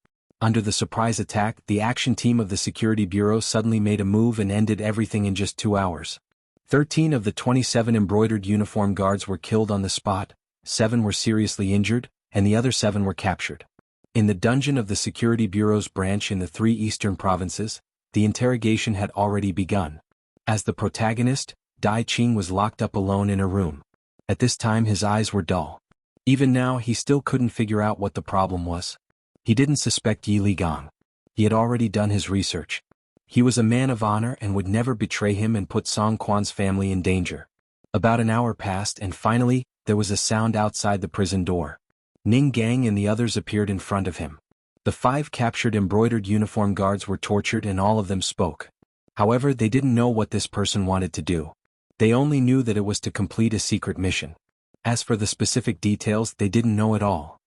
Under the surprise attack, the action team of the Security Bureau suddenly made a move and ended everything in just 2 hours. 13 of the 27 embroidered uniform guards were killed on the spot, 7 were seriously injured, and the other 7 were captured. In the dungeon of the Security Bureau's branch in the 3 eastern provinces, the interrogation had already begun. As the protagonist, Dai Qing was locked up alone in a room. At this time his eyes were dull. Even now he still couldn't figure out what the problem was. He didn't suspect Yi Ligang. He had already done his research. He was a man of honor and would never betray him and put Song Quan's family in danger. About an hour passed and finally, there was a sound outside the prison door. Ning Gang and the others appeared in front of him. The 5 captured embroidered uniform guards were tortured and all of them spoke. However, they didn't know what this person wanted to do. They only knew that it was to complete a secret mission. As for the specific details, they didn't know at all.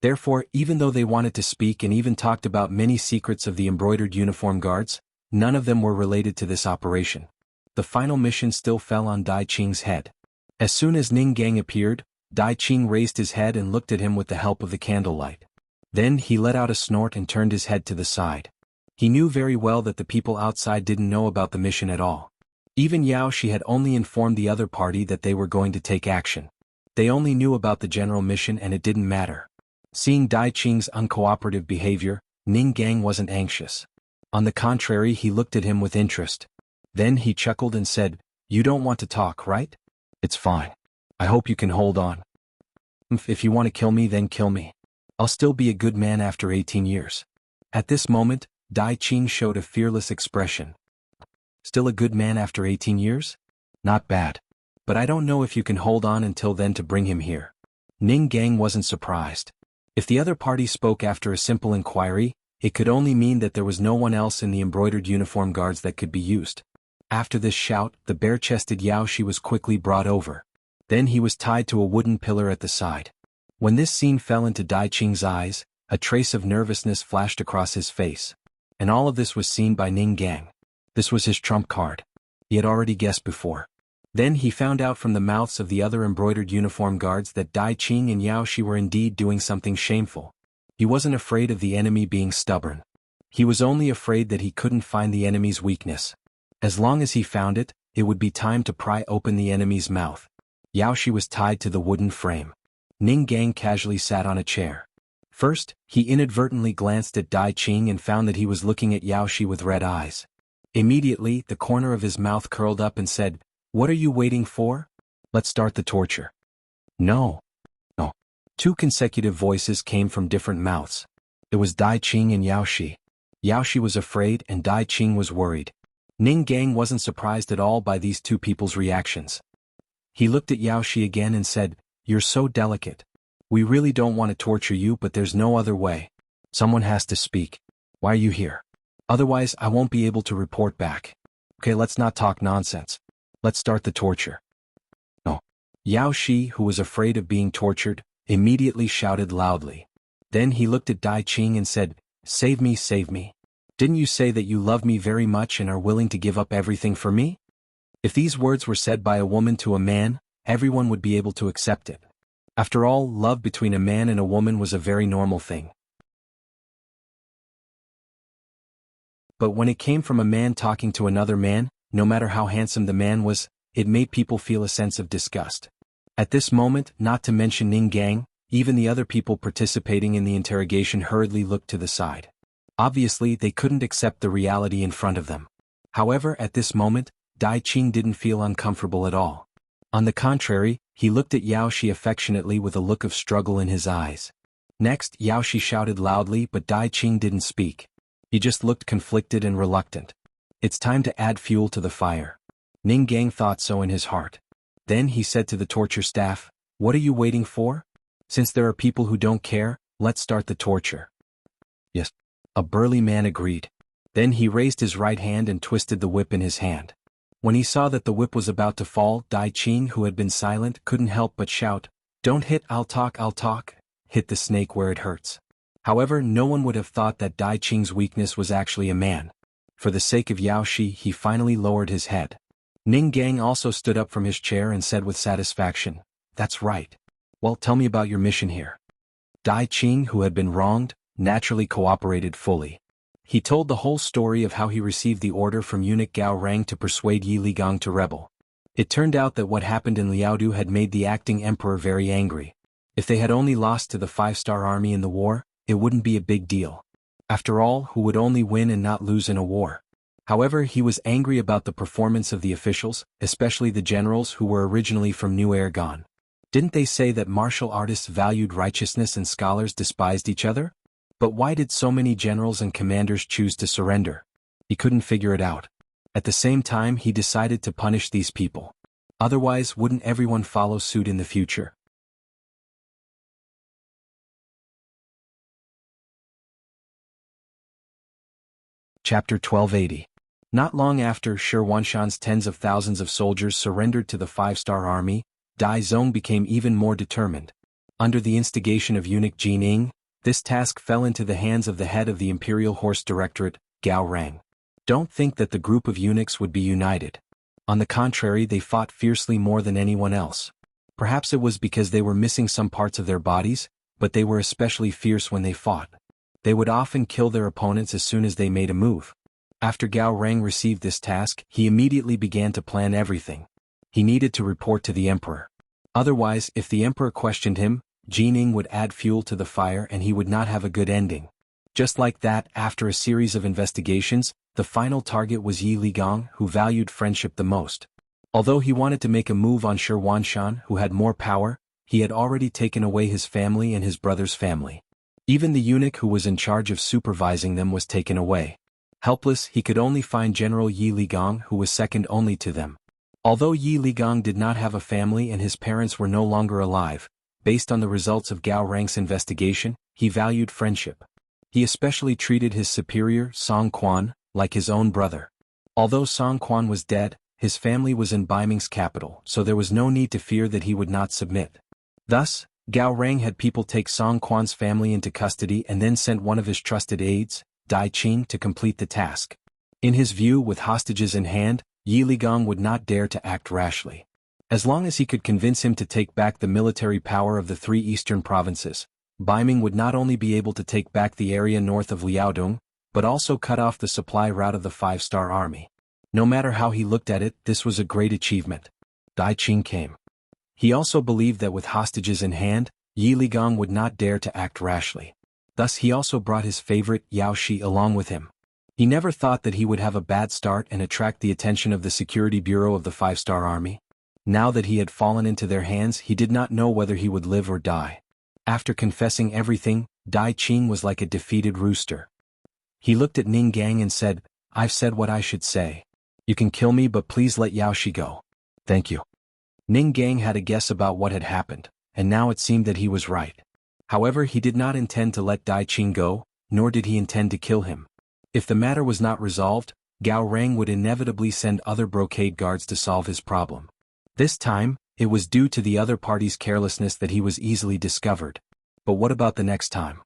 Therefore, even though they wanted to speak and even talked about many secrets of the embroidered uniform guards, none of them were related to this operation. The final mission still fell on Dai Qing's head. As soon as Ning Gang appeared, Dai Qing raised his head and looked at him with the help of the candlelight. Then he let out a snort and turned his head to the side. He knew very well that the people outside didn't know about the mission at all. Even Yao Shi had only informed the other party that they were going to take action. They only knew about the general mission and it didn't matter. Seeing Dai Qing's uncooperative behavior, Ning Gang wasn't anxious. On the contrary, he looked at him with interest. Then he chuckled and said, "You don't want to talk, right? It's fine. I hope you can hold on. If you want to kill me, then kill me. I'll still be a good man after 18 years. At this moment, Dai Qing showed a fearless expression. Still a good man after 18 years? Not bad. But I don't know if you can hold on until then to bring him here. Ning Gang wasn't surprised. If the other party spoke after a simple inquiry, it could only mean that there was no one else in the embroidered uniform guards that could be used. After this shout, the bare-chested Yao Shi was quickly brought over. Then he was tied to a wooden pillar at the side. When this scene fell into Dai Qing's eyes, a trace of nervousness flashed across his face. And all of this was seen by Ning Gang. This was his trump card. He had already guessed before. Then he found out from the mouths of the other embroidered uniform guards that Dai Qing and Yao Shi were indeed doing something shameful. He wasn't afraid of the enemy being stubborn. He was only afraid that he couldn't find the enemy's weakness. As long as he found it, it would be time to pry open the enemy's mouth. Yao Shi was tied to the wooden frame. Ning Gang casually sat on a chair. First, he inadvertently glanced at Dai Qing and found that he was looking at Yao Shi with red eyes. Immediately, the corner of his mouth curled up and said, "What are you waiting for? Let's start the torture." No. No. Two consecutive voices came from different mouths. It was Dai Qing and Yao Shi. Yao Shi was afraid and Dai Qing was worried. Ning Gang wasn't surprised at all by these two people's reactions. He looked at Yao Shi again and said, "You're so delicate. We really don't want to torture you, but there's no other way. Someone has to speak. Why are you here? Otherwise, I won't be able to report back. Okay, let's not talk nonsense. Let's start the torture." No. Yao Shi, who was afraid of being tortured, immediately shouted loudly. Then he looked at Dai Qing and said, "Save me, save me. Didn't you say that you love me very much and are willing to give up everything for me?" If these words were said by a woman to a man, everyone would be able to accept it. After all, love between a man and a woman was a very normal thing. But when it came from a man talking to another man, no matter how handsome the man was, it made people feel a sense of disgust. At this moment, not to mention Ning Gang, even the other people participating in the interrogation hurriedly looked to the side. Obviously, they couldn't accept the reality in front of them. However, at this moment, Dai Qing didn't feel uncomfortable at all. On the contrary, he looked at Yao Shi affectionately with a look of struggle in his eyes. Next, Yao Shi shouted loudly, but Dai Qing didn't speak. He just looked conflicted and reluctant. It's time to add fuel to the fire. Ning Gang thought so in his heart. Then he said to the torture staff, "What are you waiting for? Since there are people who don't care, let's start the torture." Yes. A burly man agreed. Then he raised his right hand and twisted the whip in his hand. When he saw that the whip was about to fall, Dai Qing, who had been silent, couldn't help but shout, "Don't hit, I'll talk. Hit the snake where it hurts." However, no one would have thought that Dai Qing's weakness was actually a man. For the sake of Yao Shi, he finally lowered his head. Ning Gang also stood up from his chair and said with satisfaction, "That's right. Well, tell me about your mission here." Dai Qing, who had been wronged, naturally cooperated fully. He told the whole story of how he received the order from eunuch Gao Rang to persuade Yi Ligang to rebel. It turned out that what happened in Liaodu had made the acting emperor very angry. If they had only lost to the 5-star army in the war, it wouldn't be a big deal. After all, who would only win and not lose in a war? However, he was angry about the performance of the officials, especially the generals who were originally from New Aragon. Didn't they say that martial artists valued righteousness and scholars despised each other? But why did so many generals and commanders choose to surrender? He couldn't figure it out. At the same time, he decided to punish these people. Otherwise, wouldn't everyone follow suit in the future? Chapter 1280. Not long after Shi Huanshan's tens of thousands of soldiers surrendered to the five-star army, Dai Zong became even more determined. Under the instigation of eunuch Ji Ning, this task fell into the hands of the head of the Imperial Horse Directorate, Gao Rang. Don't think that the group of eunuchs would be united. On the contrary, they fought fiercely more than anyone else. Perhaps it was because they were missing some parts of their bodies, but they were especially fierce when they fought. They would often kill their opponents as soon as they made a move. After Gao Rang received this task, he immediately began to plan everything. He needed to report to the emperor. Otherwise, if the emperor questioned him, Ji Ning would add fuel to the fire and he would not have a good ending. Just like that, after a series of investigations, the final target was Yi Ligong, who valued friendship the most. Although he wanted to make a move on Shi Huanshan, who had more power, he had already taken away his family and his brother's family. Even the eunuch who was in charge of supervising them was taken away. Helpless, he could only find General Yi Ligong, who was second only to them. Although Yi Ligong did not have a family and his parents were no longer alive, based on the results of Gao Rang's investigation, he valued friendship. He especially treated his superior, Song Quan, like his own brother. Although Song Quan was dead, his family was in Baiming's capital, so there was no need to fear that he would not submit. Thus, Gao Rang had people take Song Quan's family into custody and then sent one of his trusted aides, Dai Qing, to complete the task. In his view, with hostages in hand, Yi Ligong would not dare to act rashly. As long as he could convince him to take back the military power of the three eastern provinces, Baiming would not only be able to take back the area north of Liaodong, but also cut off the supply route of the five-star army. No matter how he looked at it, this was a great achievement. Dai Qing came. He also believed that with hostages in hand, Yi Ligong would not dare to act rashly. Thus he also brought his favorite, Yao Shi, along with him. He never thought that he would have a bad start and attract the attention of the Security Bureau of the five-star army. Now that he had fallen into their hands, he did not know whether he would live or die. After confessing everything, Dai Qing was like a defeated rooster. He looked at Ning Gang and said, "I've said what I should say. You can kill me, but please let Yao Shi go." "Thank you." Ning Gang had a guess about what had happened, and now it seemed that he was right. However, he did not intend to let Dai Qing go, nor did he intend to kill him. If the matter was not resolved, Gao Rang would inevitably send other brocade guards to solve his problem. This time, it was due to the other party's carelessness that he was easily discovered. But what about the next time?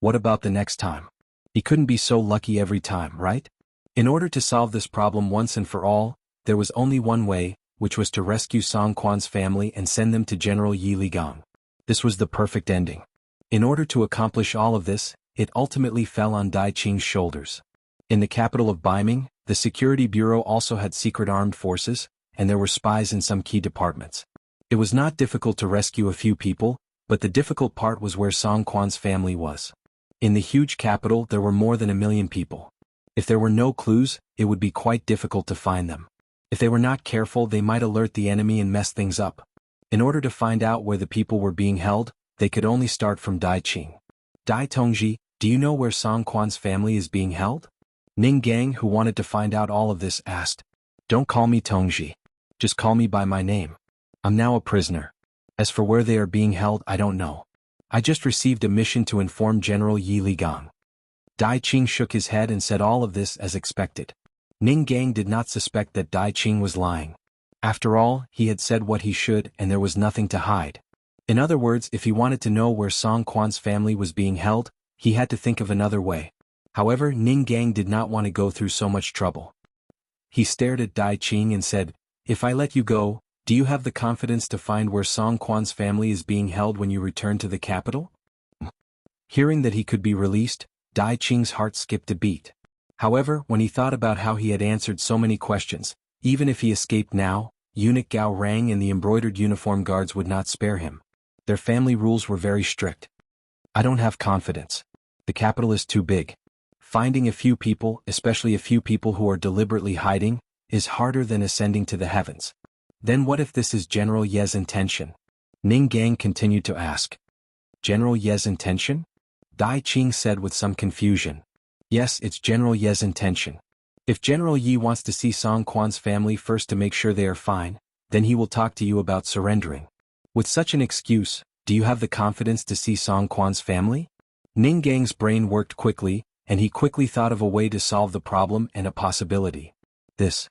What about the next time? He couldn't be so lucky every time, right? In order to solve this problem once and for all, there was only one way, which was to rescue Song Quan's family and send them to General Yi Ligong. This was the perfect ending. In order to accomplish all of this, it ultimately fell on Dai Qing's shoulders. In the capital of Baiming, the Security Bureau also had secret armed forces, and there were spies in some key departments. It was not difficult to rescue a few people, but the difficult part was where Song Quan's family was. In the huge capital there were more than 1 million people. If there were no clues, it would be quite difficult to find them. If they were not careful, they might alert the enemy and mess things up. In order to find out where the people were being held, they could only start from Dai Qing. "Dai Tongji, do you know where Song Quan's family is being held?" Ning Gang, who wanted to find out all of this, asked. "Don't call me Tongji. Just call me by my name. I'm now a prisoner. As for where they are being held, I don't know. I just received a mission to inform General Yi Ligong." Dai Qing shook his head and said all of this as expected. Ning Gang did not suspect that Dai Qing was lying. After all, he had said what he should and there was nothing to hide. In other words, if he wanted to know where Song Quan's family was being held, he had to think of another way. However, Ning Gang did not want to go through so much trouble. He stared at Dai Qing and said, "If I let you go, do you have the confidence to find where Song Quan's family is being held when you return to the capital?" Hearing that he could be released, Dai Qing's heart skipped a beat. However, when he thought about how he had answered so many questions, even if he escaped now, eunuch Gao Rang and the embroidered uniform guards would not spare him. Their family rules were very strict. "I don't have confidence. The capital is too big. Finding a few people, especially a few people who are deliberately hiding, is harder than ascending to the heavens." "Then what if this is General Ye's intention?" Ning Gang continued to ask. "General Ye's intention?" Dai Qing said with some confusion. "Yes, it's General Ye's intention. If General Yi wants to see Song Quan's family first to make sure they are fine, then he will talk to you about surrendering. With such an excuse, do you have the confidence to see Song Quan's family?" Ning Gang's brain worked quickly, and he quickly thought of a way to solve the problem and a possibility. This.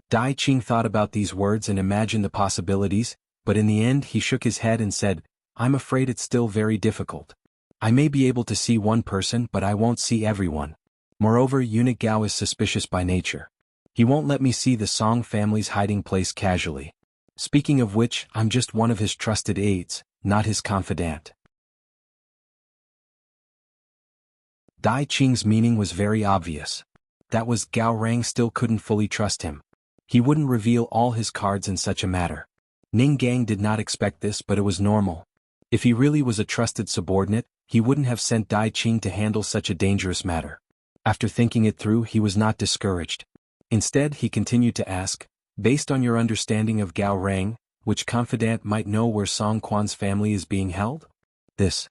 Dai Qing thought about these words and imagined the possibilities, but in the end he shook his head and said, "I'm afraid it's still very difficult. I may be able to see one person but I won't see everyone. Moreover, eunuch Gao is suspicious by nature. He won't let me see the Song family's hiding place casually. Speaking of which, I'm just one of his trusted aides, not his confidant." Dai Qing's meaning was very obvious. That was, Gao Rang still couldn't fully trust him. He wouldn't reveal all his cards in such a matter. Ning Gang did not expect this, but it was normal. If he really was a trusted subordinate, he wouldn't have sent Dai Qing to handle such a dangerous matter. After thinking it through, he was not discouraged. Instead, he continued to ask, "Based on your understanding of Gao Rang, which confidant might know where Song Quan's family is being held?" This.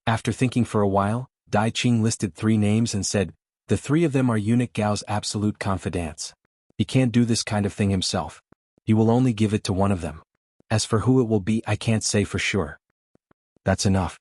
After thinking for a while, Dai Qing listed 3 names and said, "The 3 of them are eunuch Gao's absolute confidants. He can't do this kind of thing himself. He will only give it to one of them. As for who it will be, I can't say for sure." That's enough.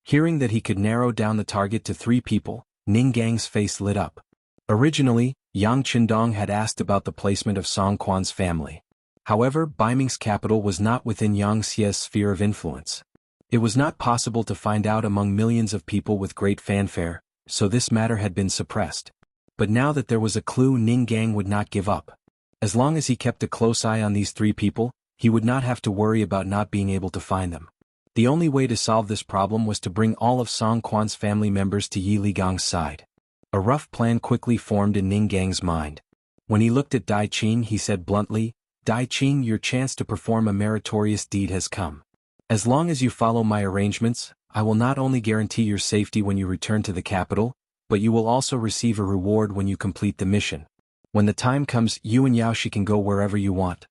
Hearing that he could narrow down the target to 3 people, Ning Gang's face lit up. Originally, Yang Qindong had asked about the placement of Song Quan's family. However, Baiming's capital was not within Yang Xie's sphere of influence. It was not possible to find out among millions of people with great fanfare, so this matter had been suppressed. But now that there was a clue, Ning Gang would not give up. As long as he kept a close eye on these 3 people, he would not have to worry about not being able to find them. The only way to solve this problem was to bring all of Song Quan's family members to Yi Ligang's side. A rough plan quickly formed in Ning Gang's mind. When he looked at Dai Qing, he said bluntly, "Dai Qing, your chance to perform a meritorious deed has come. As long as you follow my arrangements, I will not only guarantee your safety when you return to the capital, but you will also receive a reward when you complete the mission. When the time comes, you and Yaoshi can go wherever you want.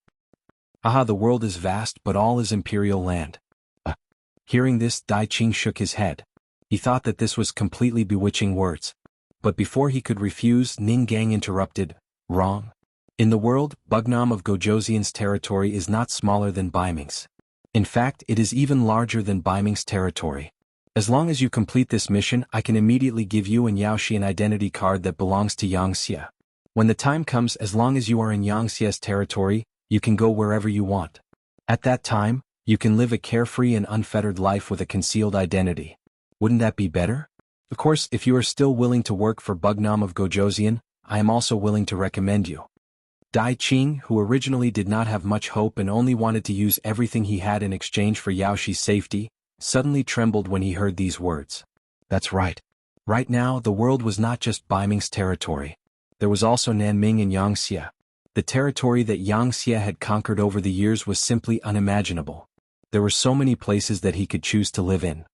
Aha, the world is vast, but all is imperial land." Hearing this, Dai Qing shook his head. He thought that this was completely bewitching words. But before he could refuse, Ning Gang interrupted, "Wrong. In the world, Bugnam of Gojoseon's territory is not smaller than Baiming's. In fact, it is even larger than Baiming's territory. As long as you complete this mission, I can immediately give you and Yaoshi an identity card that belongs to Yang Xie. When the time comes, as long as you are in Yang Xie's territory, you can go wherever you want. At that time, you can live a carefree and unfettered life with a concealed identity. Wouldn't that be better? Of course, if you are still willing to work for Bugnam of Gojoseon, I am also willing to recommend you." Dai Qing, who originally did not have much hope and only wanted to use everything he had in exchange for Yaoshi's safety, suddenly trembled when he heard these words. That's right. Right now, the world was not just Baiming's territory. There was also Nanming and Yangxie. The territory that Yangxie had conquered over the years was simply unimaginable. There were so many places that he could choose to live in.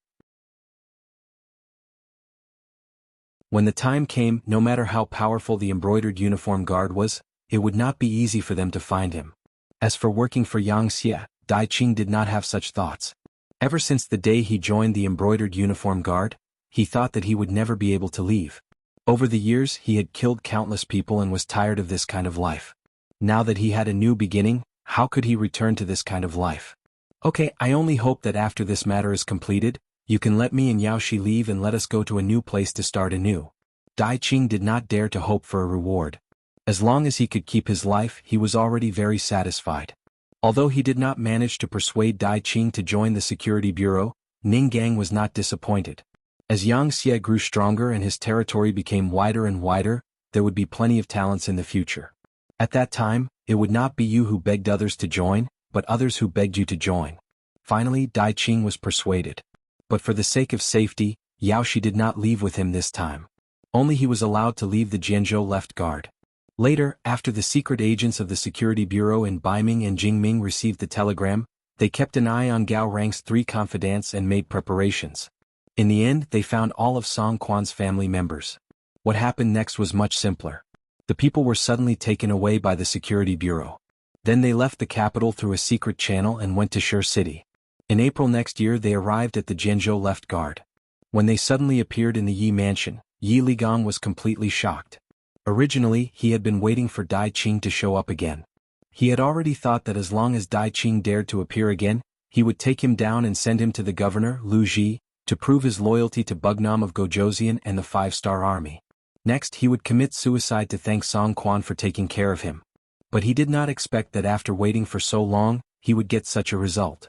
When the time came, no matter how powerful the embroidered uniform guard was, it would not be easy for them to find him. As for working for Yang Xie, Dai Qing did not have such thoughts. Ever since the day he joined the embroidered uniform guard, he thought that he would never be able to leave. Over the years, he had killed countless people and was tired of this kind of life. Now that he had a new beginning, how could he return to this kind of life? "Okay, I only hope that after this matter is completed, you can let me and Yaoshi leave and let us go to a new place to start anew." Dai Qing did not dare to hope for a reward. As long as he could keep his life, he was already very satisfied. Although he did not manage to persuade Dai Qing to join the security bureau, Ning Gang was not disappointed. As Yang Xie grew stronger and his territory became wider and wider, there would be plenty of talents in the future. At that time, it would not be you who begged others to join, but others who begged you to join. Finally, Dai Qing was persuaded. But for the sake of safety, Yaoshi did not leave with him this time. Only he was allowed to leave the Jianzhou left guard. Later, after the secret agents of the Security Bureau in Baiming and Jingming received the telegram, they kept an eye on Gao Rang's 3 confidants and made preparations. In the end, they found all of Song Quan's family members. What happened next was much simpler. The people were suddenly taken away by the Security Bureau. Then they left the capital through a secret channel and went to Shur City. In April next year they arrived at the Jianzhou left guard. When they suddenly appeared in the Yi mansion, Yi Ligang was completely shocked. Originally, he had been waiting for Dai Qing to show up again. He had already thought that as long as Dai Qing dared to appear again, he would take him down and send him to the governor, Lu Ji, to prove his loyalty to Bugnam of Gojoseon and the 5-star army. Next he would commit suicide to thank Song Quan for taking care of him. But he did not expect that after waiting for so long, he would get such a result.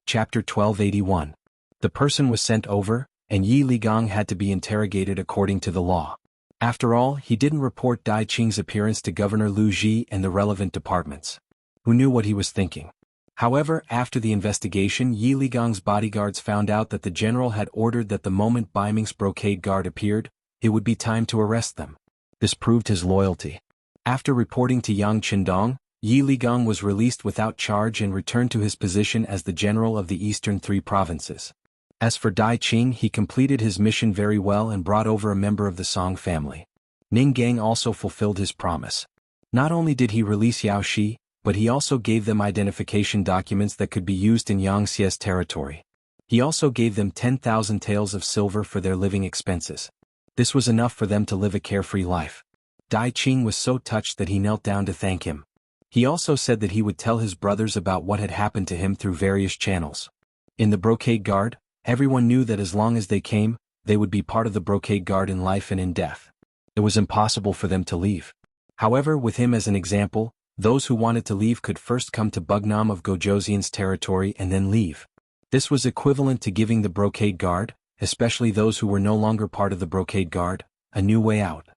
Chapter 1281. The person was sent over, and Yi Ligong had to be interrogated according to the law. After all, he didn't report Dai Qing's appearance to Governor Lu Ji and the relevant departments, who knew what he was thinking. However, after the investigation, Yi Ligong's bodyguards found out that the general had ordered that the moment Bai Ming's brocade guard appeared, it would be time to arrest them. This proved his loyalty. After reporting to Yang Qindong, Yi Ligong was released without charge and returned to his position as the general of the eastern 3 provinces. As for Dai Qing, he completed his mission very well and brought over a member of the Song family. Ning Gang also fulfilled his promise. Not only did he release Yao Shi, but he also gave them identification documents that could be used in Yang Xie's territory. He also gave them 10,000 taels of silver for their living expenses. This was enough for them to live a carefree life. Dai Qing was so touched that he knelt down to thank him. He also said that he would tell his brothers about what had happened to him through various channels. In the brocade guard, everyone knew that as long as they came, they would be part of the brocade guard in life and in death. It was impossible for them to leave. However, with him as an example, those who wanted to leave could first come to Bugnam of Gojoseon's territory and then leave. This was equivalent to giving the brocade guard, especially those who were no longer part of the brocade guard, a new way out.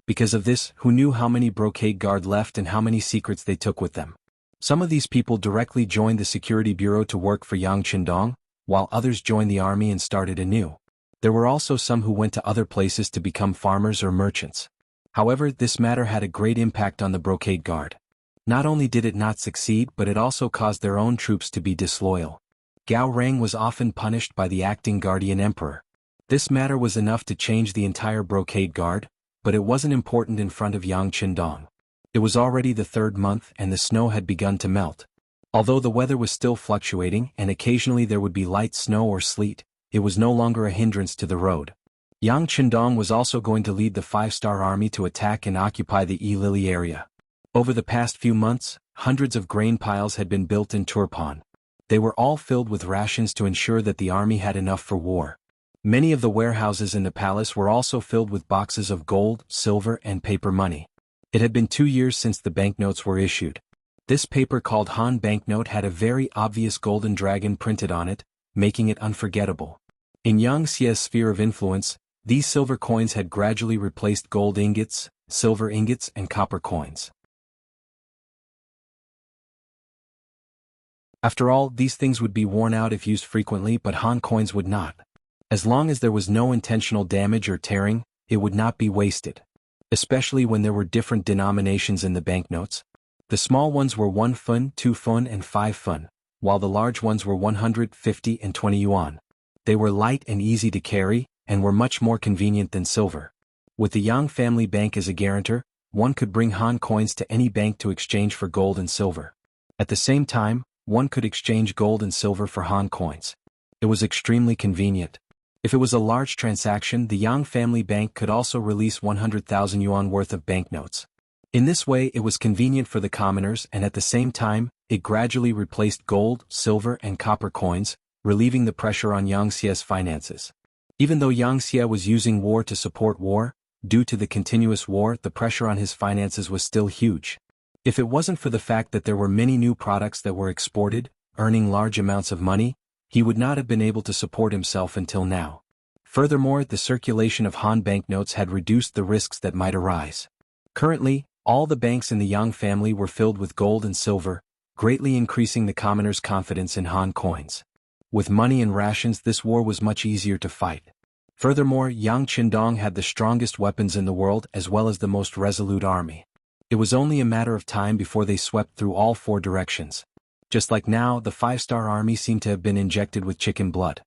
Because of this, who knew how many brocade guard left and how many secrets they took with them? Some of these people directly joined the security bureau to work for Yang Qindong, while others joined the army and started anew. There were also some who went to other places to become farmers or merchants. However, this matter had a great impact on the brocade guard. Not only did it not succeed, but it also caused their own troops to be disloyal. Gao Rang was often punished by the acting guardian emperor. This matter was enough to change the entire brocade guard, but it wasn't important in front of Yang Qindong. It was already the 3rd month and the snow had begun to melt. Although the weather was still fluctuating and occasionally there would be light snow or sleet, it was no longer a hindrance to the road. Yang Qindong was also going to lead the 5-star army to attack and occupy the Yi-Lili area. Over the past few months, hundreds of grain piles had been built in Turpan. They were all filled with rations to ensure that the army had enough for war. Many of the warehouses in the palace were also filled with boxes of gold, silver, and paper money. It had been 2 years since the banknotes were issued. This paper called Han banknote had a very obvious golden dragon printed on it, making it unforgettable. In Yang Xie's sphere of influence, these silver coins had gradually replaced gold ingots, silver ingots, and copper coins. After all, these things would be worn out if used frequently, but Han coins would not. As long as there was no intentional damage or tearing, it would not be wasted. Especially when there were different denominations in the banknotes. The small ones were 1 fun, 2 fun, and 5 fun, while the large ones were 100, 50, and 20 yuan. They were light and easy to carry, and were much more convenient than silver. With the Yang family bank as a guarantor, one could bring Han coins to any bank to exchange for gold and silver. At the same time, one could exchange gold and silver for Han coins. It was extremely convenient. If it was a large transaction, the Yang family bank could also release 100,000 yuan worth of banknotes. In this way, it was convenient for the commoners, and at the same time, it gradually replaced gold, silver, and copper coins, relieving the pressure on Yang Xie's finances. Even though Yang Xie was using war to support war, due to the continuous war, the pressure on his finances was still huge. If it wasn't for the fact that there were many new products that were exported, earning large amounts of money, he would not have been able to support himself until now. Furthermore, the circulation of Han banknotes had reduced the risks that might arise. Currently, all the banks in the Yang family were filled with gold and silver, greatly increasing the commoners' confidence in Han coins. With money and rations, this war was much easier to fight. Furthermore, Yang Qindong had the strongest weapons in the world as well as the most resolute army. It was only a matter of time before they swept through all 4 directions. Just like now, the 5-star army seemed to have been injected with chicken blood.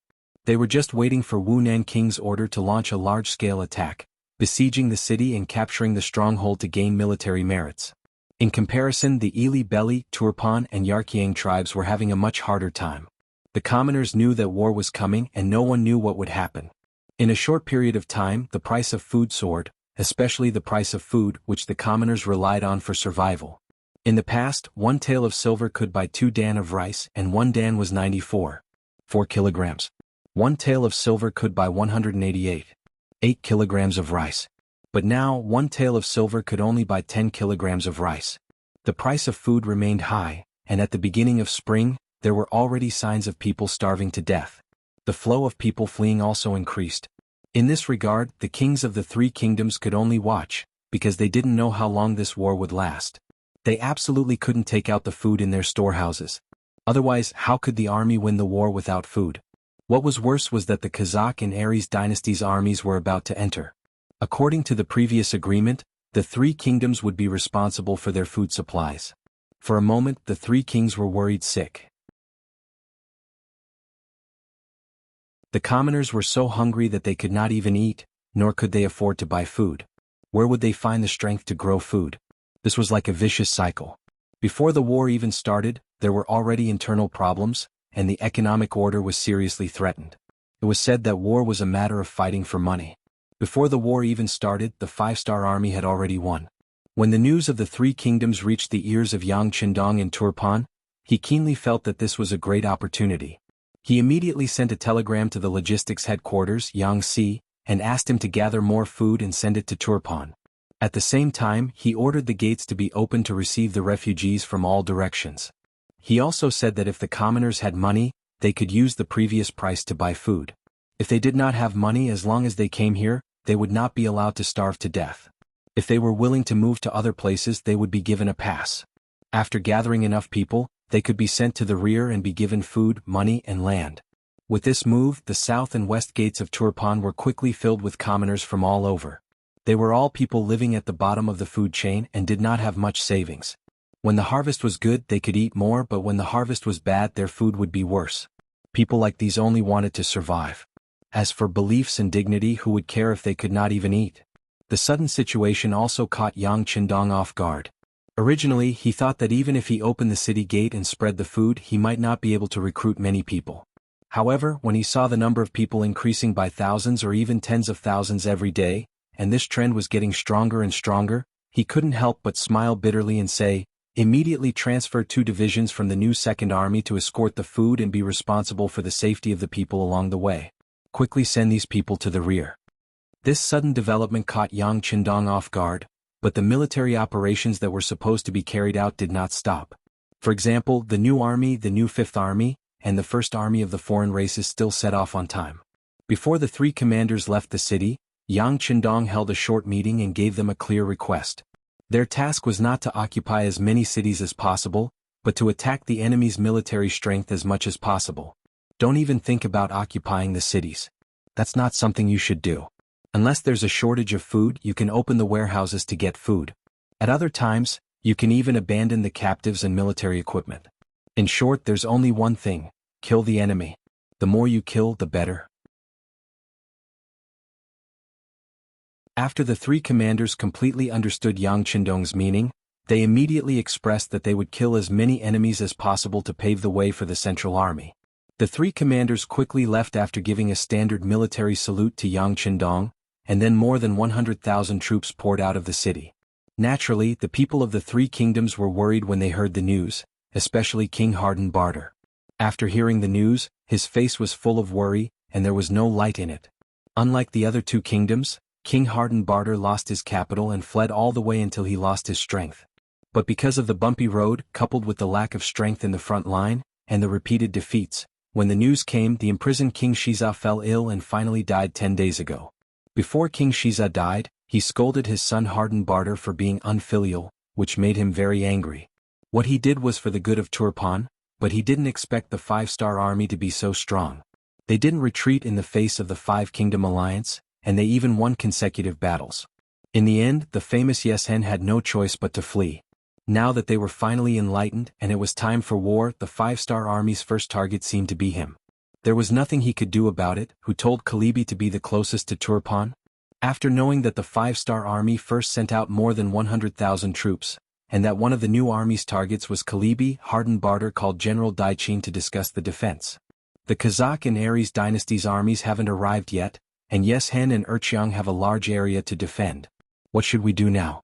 They were just waiting for Wu Nanking's order to launch a large-scale attack, besieging the city and capturing the stronghold to gain military merits. In comparison, the Ili Beli, Turpan, and Yarkiang tribes were having a much harder time. The commoners knew that war was coming and no one knew what would happen. In a short period of time, the price of food soared, especially the price of food which the commoners relied on for survival. In the past, 1 tael of silver could buy 2 dan of rice, and 1 dan was 94.4 kilograms. 1 tael of silver could buy 188.8 kilograms of rice. But now, 1 tael of silver could only buy 10 kilograms of rice. The price of food remained high, and at the beginning of spring, there were already signs of people starving to death. The flow of people fleeing also increased. In this regard, the kings of the 3 kingdoms could only watch, because they didn't know how long this war would last. They absolutely couldn't take out the food in their storehouses. Otherwise, how could the army win the war without food? What was worse was that the Kazakh and Aries dynasty's armies were about to enter. According to the previous agreement, the 3 kingdoms would be responsible for their food supplies. For a moment, the 3 kings were worried sick. The commoners were so hungry that they could not even eat, nor could they afford to buy food. Where would they find the strength to grow food? This was like a vicious cycle. Before the war even started, there were already internal problems, and the economic order was seriously threatened. It was said that war was a matter of fighting for money. Before the war even started, the 5-star army had already won. When the news of the 3 kingdoms reached the ears of Yang Qindong in Turpan, he keenly felt that this was a great opportunity. He immediately sent a telegram to the logistics headquarters, Yangtze, and asked him to gather more food and send it to Turpan. At the same time, he ordered the gates to be opened to receive the refugees from all directions. He also said that if the commoners had money, they could use the previous price to buy food. If they did not have money, as long as they came here, they would not be allowed to starve to death. If they were willing to move to other places, they would be given a pass. After gathering enough people, they could be sent to the rear and be given food, money, and land. With this move, the south and west gates of Turpan were quickly filled with commoners from all over. They were all people living at the bottom of the food chain and did not have much savings. When the harvest was good, they could eat more, but when the harvest was bad, their food would be worse. People like these only wanted to survive. As for beliefs and dignity, who would care if they could not even eat? The sudden situation also caught Yang Qindong off guard. Originally, he thought that even if he opened the city gate and spread the food, he might not be able to recruit many people. However, when he saw the number of people increasing by thousands or even tens of thousands every day, and this trend was getting stronger and stronger, he couldn't help but smile bitterly and say, "Immediately transfer 2 divisions from the new 2nd Army to escort the food and be responsible for the safety of the people along the way. Quickly send these people to the rear." This sudden development caught Yang Qindong off guard, but the military operations that were supposed to be carried out did not stop. For example, the new army, the new 5th Army, and the 1st Army of the foreign races still set off on time. Before the 3 commanders left the city, Yang Qindong held a short meeting and gave them a clear request. Their task was not to occupy as many cities as possible, but to attack the enemy's military strength as much as possible. Don't even think about occupying the cities. That's not something you should do. Unless there's a shortage of food, you can open the warehouses to get food. At other times, you can even abandon the captives and military equipment. In short, there's only one thing: kill the enemy. The more you kill, the better. After the 3 commanders completely understood Yang Qindong's meaning, they immediately expressed that they would kill as many enemies as possible to pave the way for the Central Army. The 3 commanders quickly left after giving a standard military salute to Yang Qindong, and then more than 100,000 troops poured out of the city. Naturally, the people of the 3 kingdoms were worried when they heard the news, especially King Harden Barter. After hearing the news, his face was full of worry, and there was no light in it. Unlike the other 2 kingdoms, King Harden Barter lost his capital and fled all the way until he lost his strength. But because of the bumpy road, coupled with the lack of strength in the front line, and the repeated defeats, when the news came, the imprisoned King Shiza fell ill and finally died 10 days ago. Before King Shiza died, he scolded his son Harden Barter for being unfilial, which made him very angry. What he did was for the good of Turpan, but he didn't expect the 5-star army to be so strong. They didn't retreat in the face of the 5-kingdom alliance, and they even won consecutive battles. In the end, the famous Yesen had no choice but to flee. Now that they were finally enlightened and it was time for war, the 5-star army's first target seemed to be him. There was nothing he could do about it. Who told Kalibi to be the closest to Turpan? After knowing that the 5-star army first sent out more than 100,000 troops, and that one of the new army's targets was Kalibi, Harden Barter called General Daichin to discuss the defense. The Kazakh and Aries dynasty's armies haven't arrived yet, and Yesen and Urcheong have a large area to defend. What should we do now?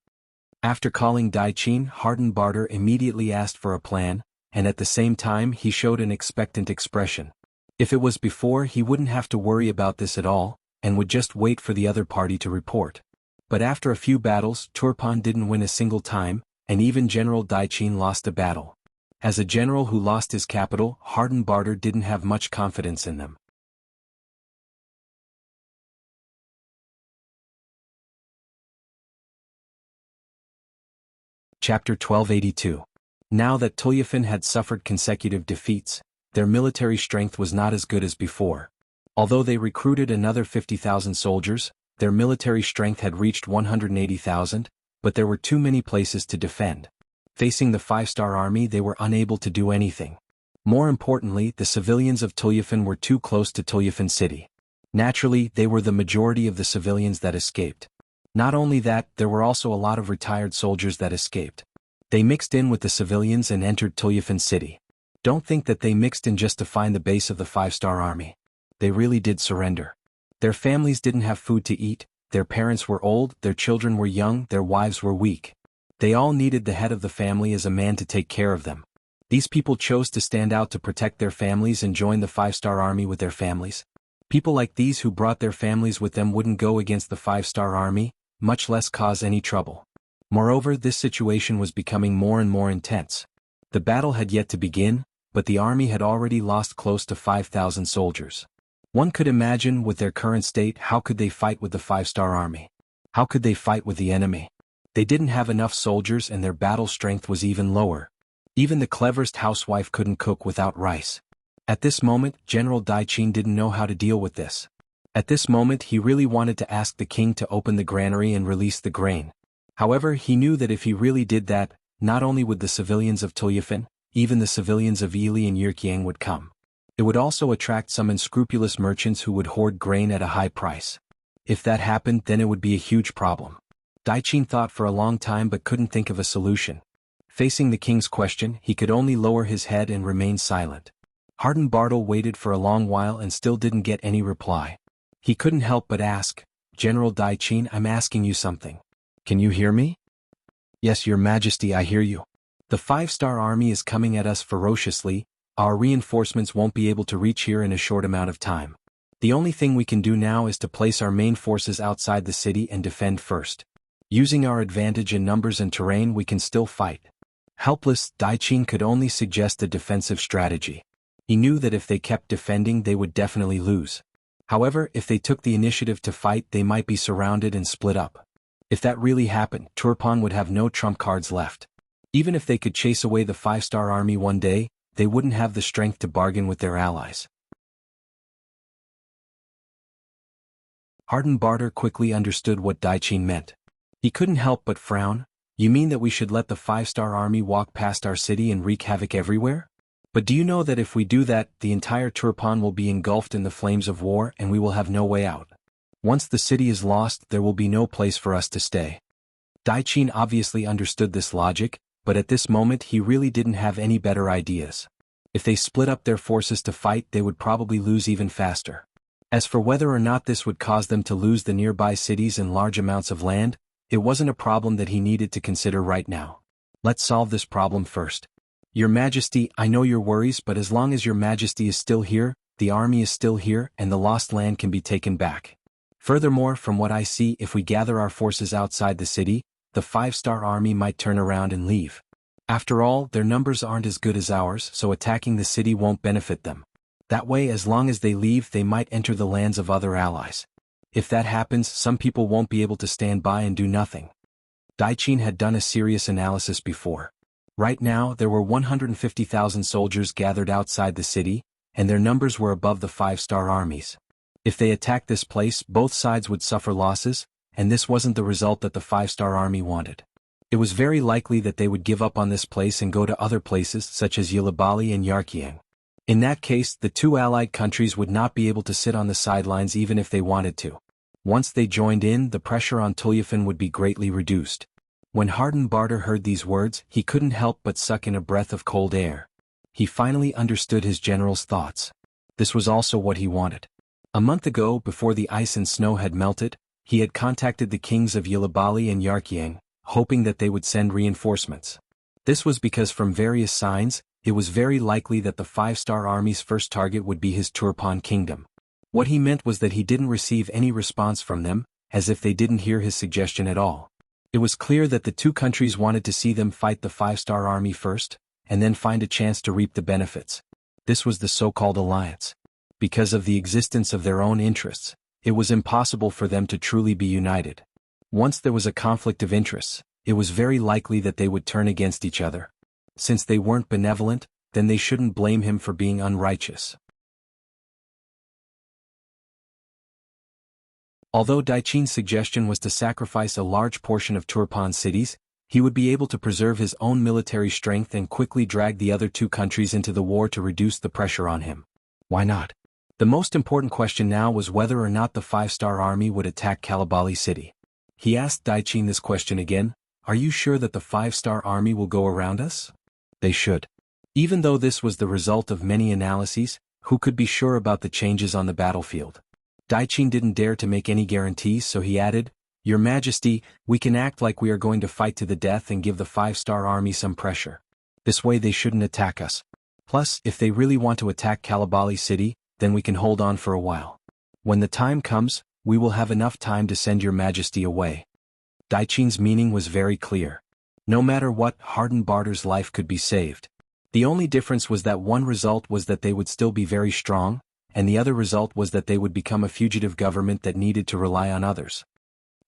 After calling Daiqin, Harden Barter immediately asked for a plan, and at the same time he showed an expectant expression. If it was before, he wouldn't have to worry about this at all, and would just wait for the other party to report. But after a few battles, Turpan didn't win a single time, and even General Daiqin lost a battle. As a general who lost his capital, Harden Barter didn't have much confidence in them. Chapter 1282. Now that Tulyafin had suffered consecutive defeats, their military strength was not as good as before. Although they recruited another 50,000 soldiers, their military strength had reached 180,000, but there were too many places to defend. Facing the five-star army, they were unable to do anything. More importantly, the civilians of Tulyafin were too close to Tulyafin city. Naturally, they were the majority of the civilians that escaped. Not only that, there were also a lot of retired soldiers that escaped. They mixed in with the civilians and entered Tulyafin city. Don't think that they mixed in just to find the base of the five-star army. They really did surrender. Their families didn't have food to eat, their parents were old, their children were young, their wives were weak. They all needed the head of the family as a man to take care of them. These people chose to stand out to protect their families and join the five-star army with their families. People like these who brought their families with them wouldn't go against the five-star army, much less cause any trouble. Moreover, this situation was becoming more and more intense. The battle had yet to begin, but the army had already lost close to 5,000 soldiers. One could imagine, with their current state, how could they fight with the five-star army? How could they fight with the enemy? They didn't have enough soldiers and their battle strength was even lower. Even the cleverest housewife couldn't cook without rice. At this moment, General Daiqin didn't know how to deal with this. At this moment, he really wanted to ask the king to open the granary and release the grain. However, he knew that if he really did that, not only would the civilians of Tulyafin, even the civilians of Yili and Yirkiang would come. It would also attract some unscrupulous merchants who would hoard grain at a high price. If that happened, then it would be a huge problem. Daiqin thought for a long time but couldn't think of a solution. Facing the king's question, he could only lower his head and remain silent. Harden Bartle waited for a long while and still didn't get any reply. He couldn't help but ask, "General Daiqin, I'm asking you something. Can you hear me?" "Yes, Your Majesty, I hear you. The five-star army is coming at us ferociously. Our reinforcements won't be able to reach here in a short amount of time. The only thing we can do now is to place our main forces outside the city and defend first. Using our advantage in numbers and terrain, we can still fight." Helpless, Daiqin could only suggest a defensive strategy. He knew that if they kept defending, they would definitely lose. However, if they took the initiative to fight, they might be surrounded and split up. If that really happened, Turpan would have no trump cards left. Even if they could chase away the five-star army one day, they wouldn't have the strength to bargain with their allies. Harden Barter quickly understood what Daiqin meant. He couldn't help but frown. "You mean that we should let the five-star army walk past our city and wreak havoc everywhere? But do you know that if we do that, the entire Turpan will be engulfed in the flames of war and we will have no way out? Once the city is lost, there will be no place for us to stay." Daiqin obviously understood this logic, but at this moment he really didn't have any better ideas. If they split up their forces to fight, they would probably lose even faster. As for whether or not this would cause them to lose the nearby cities and large amounts of land, it wasn't a problem that he needed to consider right now. Let's solve this problem first. "Your Majesty, I know your worries, but as long as Your Majesty is still here, the army is still here and the lost land can be taken back. Furthermore, from what I see, if we gather our forces outside the city, the five-star army might turn around and leave. After all, their numbers aren't as good as ours, so attacking the city won't benefit them. That way, as long as they leave, they might enter the lands of other allies. If that happens, some people won't be able to stand by and do nothing." Daiqin had done a serious analysis before. Right now, there were 150,000 soldiers gathered outside the city, and their numbers were above the five-star armies. If they attacked this place, both sides would suffer losses, and this wasn't the result that the five-star army wanted. It was very likely that they would give up on this place and go to other places such as Yilabali and Yarkiang. In that case, the two allied countries would not be able to sit on the sidelines even if they wanted to. Once they joined in, the pressure on Tulyafin would be greatly reduced. When Harden Barter heard these words, he couldn't help but suck in a breath of cold air. He finally understood his general's thoughts. This was also what he wanted. A month ago, before the ice and snow had melted, he had contacted the kings of Yilabali and Yarkiang, hoping that they would send reinforcements. This was because from various signs, it was very likely that the five-star army's first target would be his Turpan kingdom. What he meant was that he didn't receive any response from them, as if they didn't hear his suggestion at all. It was clear that the two countries wanted to see them fight the five-star army first, and then find a chance to reap the benefits. This was the so-called alliance. Because of the existence of their own interests, it was impossible for them to truly be united. Once there was a conflict of interests, it was very likely that they would turn against each other. Since they weren't benevolent, then they shouldn't blame him for being unrighteous. Although Daiqin's suggestion was to sacrifice a large portion of Turpan's cities, he would be able to preserve his own military strength and quickly drag the other two countries into the war to reduce the pressure on him. Why not? The most important question now was whether or not the five-star army would attack Kalabali city. He asked Daiqin this question again, "Are you sure that the five-star army will go around us?" They should. Even though this was the result of many analyses, who could be sure about the changes on the battlefield? Daiqin didn't dare to make any guarantees, so he added, "Your Majesty, we can act like we are going to fight to the death and give the five-star army some pressure. This way they shouldn't attack us. Plus, if they really want to attack Kalabali city, then we can hold on for a while. When the time comes, we will have enough time to send your Majesty away." Daiqin's meaning was very clear. No matter what, Harden Barter's life could be saved. The only difference was that one result was that they would still be very strong, and the other result was that they would become a fugitive government that needed to rely on others.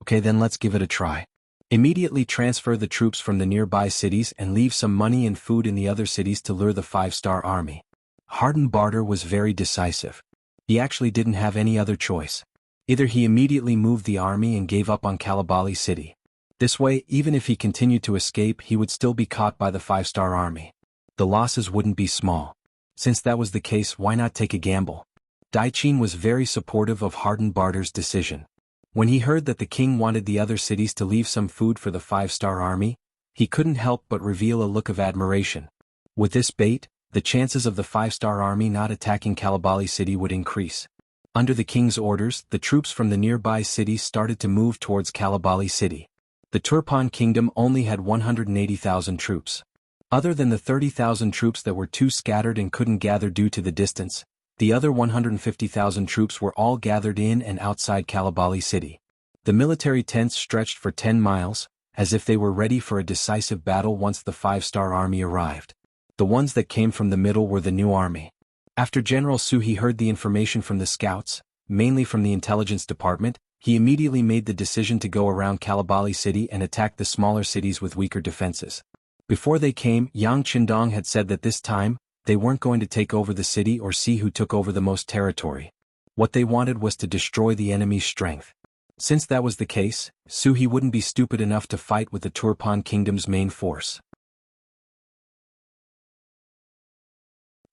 Okay, then let's give it a try. Immediately transfer the troops from the nearby cities and leave some money and food in the other cities to lure the five-star army. Harden Barter was very decisive. He actually didn't have any other choice. Either he immediately moved the army and gave up on Kalabali city. This way, even if he continued to escape, he would still be caught by the five-star army. The losses wouldn't be small. Since that was the case, why not take a gamble? Daiqin was very supportive of Harden Barter's decision. When he heard that the king wanted the other cities to leave some food for the five-star army, he couldn't help but reveal a look of admiration. With this bait, the chances of the five-star army not attacking Kalabali city would increase. Under the king's orders, the troops from the nearby cities started to move towards Kalabali city. The Turpan kingdom only had 180,000 troops. Other than the 30,000 troops that were too scattered and couldn't gather due to the distance, the other 150,000 troops were all gathered in and outside Kalabali city. The military tents stretched for 10 miles, as if they were ready for a decisive battle once the five-star army arrived. The ones that came from the middle were the new army. After General Suhi heard the information from the scouts, mainly from the intelligence department, he immediately made the decision to go around Kalabali city and attack the smaller cities with weaker defenses. Before they came, Yang Qindong had said that this time, they weren't going to take over the city or see who took over the most territory. What they wanted was to destroy the enemy's strength. Since that was the case, Suhi wouldn't be stupid enough to fight with the Turpan kingdom's main force.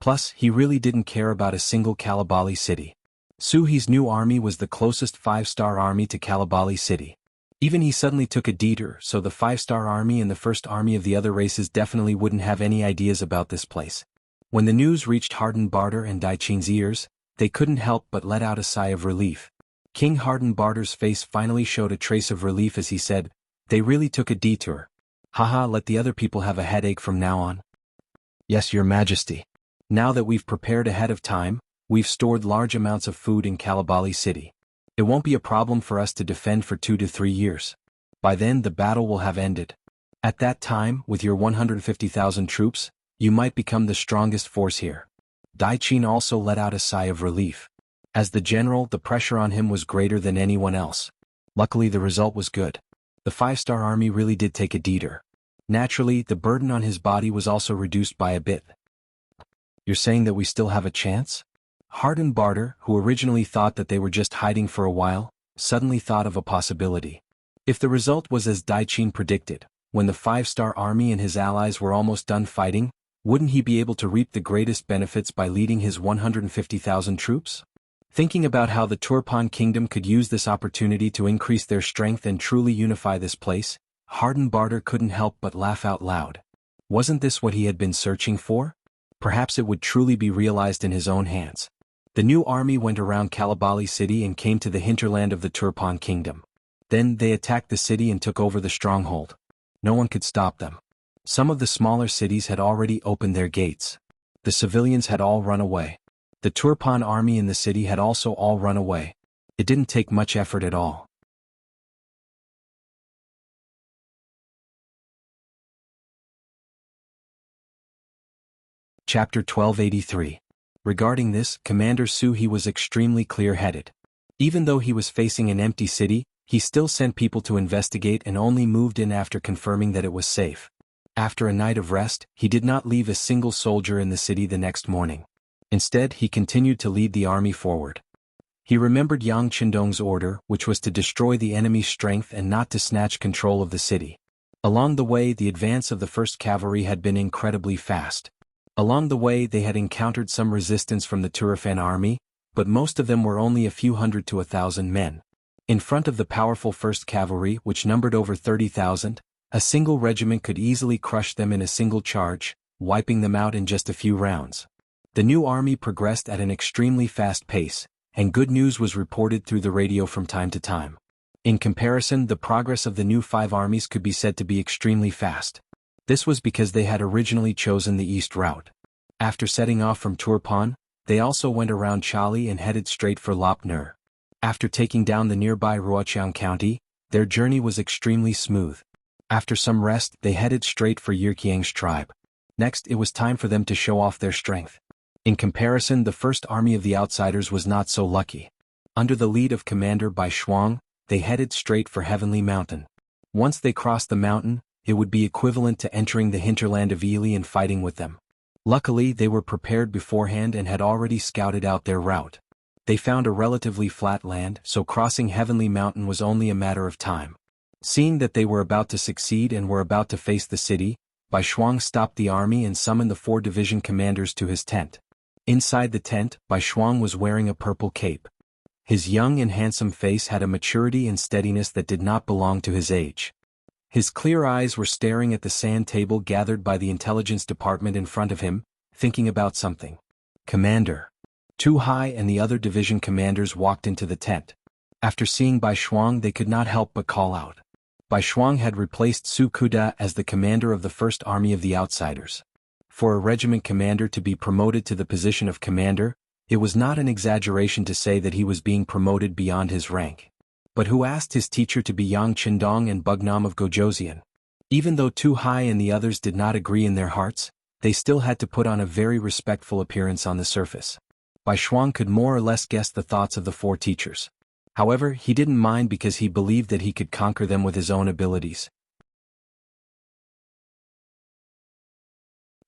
Plus, he really didn't care about a single Kalabali city. Suhi's new army was the closest five-star army to Kalabali city. Even he suddenly took a detour, so the five-star army and the first army of the other races definitely wouldn't have any ideas about this place. When the news reached Harden Barter and Daiqin's ears, they couldn't help but let out a sigh of relief. King Harden Barter's face finally showed a trace of relief as he said, "They really took a detour. Haha, let the other people have a headache from now on." "Yes, Your Majesty. Now that we've prepared ahead of time, we've stored large amounts of food in Kalabali city. It won't be a problem for us to defend for 2 to 3 years. By then the battle will have ended. At that time, with your 150,000 troops, you might become the strongest force here." Daiqin also let out a sigh of relief. As the general, the pressure on him was greater than anyone else. Luckily the result was good. The five-star army really did take a detour. Naturally, the burden on his body was also reduced by a bit. "You're saying that we still have a chance?" Harden Barter, who originally thought that they were just hiding for a while, suddenly thought of a possibility. If the result was as Daiqin predicted, when the five-star army and his allies were almost done fighting, wouldn't he be able to reap the greatest benefits by leading his 150,000 troops? Thinking about how the Turpan kingdom could use this opportunity to increase their strength and truly unify this place, Harden Barter couldn't help but laugh out loud. Wasn't this what he had been searching for? Perhaps it would truly be realized in his own hands. The new army went around Kalabali city and came to the hinterland of the Turpan kingdom. Then they attacked the city and took over the stronghold. No one could stop them. Some of the smaller cities had already opened their gates. The civilians had all run away. The Turpan army in the city had also all run away. It didn't take much effort at all. Chapter 1283. Regarding this, Commander Suhi was extremely clear-headed. Even though he was facing an empty city, he still sent people to investigate and only moved in after confirming that it was safe. After a night of rest, he did not leave a single soldier in the city the next morning. Instead, he continued to lead the army forward. He remembered Yang Qindong's order, which was to destroy the enemy's strength and not to snatch control of the city. Along the way, the advance of the 1st Cavalry had been incredibly fast. Along the way, they had encountered some resistance from the Turfan army, but most of them were only a few hundred to 1,000 men. In front of the powerful 1st Cavalry, which numbered over 30,000, a single regiment could easily crush them in a single charge, wiping them out in just a few rounds. The new army progressed at an extremely fast pace, and good news was reported through the radio from time to time. In comparison, the progress of the new 5 armies could be said to be extremely fast. This was because they had originally chosen the east route. After setting off from Turpan, they also went around Chali and headed straight for Lop Nur. After taking down the nearby Ruoqiang County, their journey was extremely smooth. After some rest, they headed straight for Yirqiang's tribe. Next, it was time for them to show off their strength. In comparison, the 1st Army of the Outsiders was not so lucky. Under the lead of Commander Bai Shuang, they headed straight for Heavenly Mountain. Once they crossed the mountain, it would be equivalent to entering the hinterland of Ili and fighting with them. Luckily, they were prepared beforehand and had already scouted out their route. They found a relatively flat land, so crossing Heavenly Mountain was only a matter of time. Seeing that they were about to succeed and were about to face the city, Bai Shuang stopped the army and summoned the 4 division commanders to his tent. Inside the tent, Bai Shuang was wearing a purple cape. His young and handsome face had a maturity and steadiness that did not belong to his age. His clear eyes were staring at the sand table gathered by the intelligence department in front of him, thinking about something. Commander. Tu Hai and the other division commanders walked into the tent. After seeing Bai Shuang, they could not help but call out. Bai Shuang had replaced Su Kuda as the commander of the 1st Army of the Outsiders. For a regiment commander to be promoted to the position of commander, it was not an exaggeration to say that he was being promoted beyond his rank. But who asked his teacher to be Yang Qindong and Bugnam of Gojoseon? Even though Tu Hai and the others did not agree in their hearts, they still had to put on a very respectful appearance on the surface. Bai Shuang could more or less guess the thoughts of the 4 teachers. However, he didn't mind because he believed that he could conquer them with his own abilities.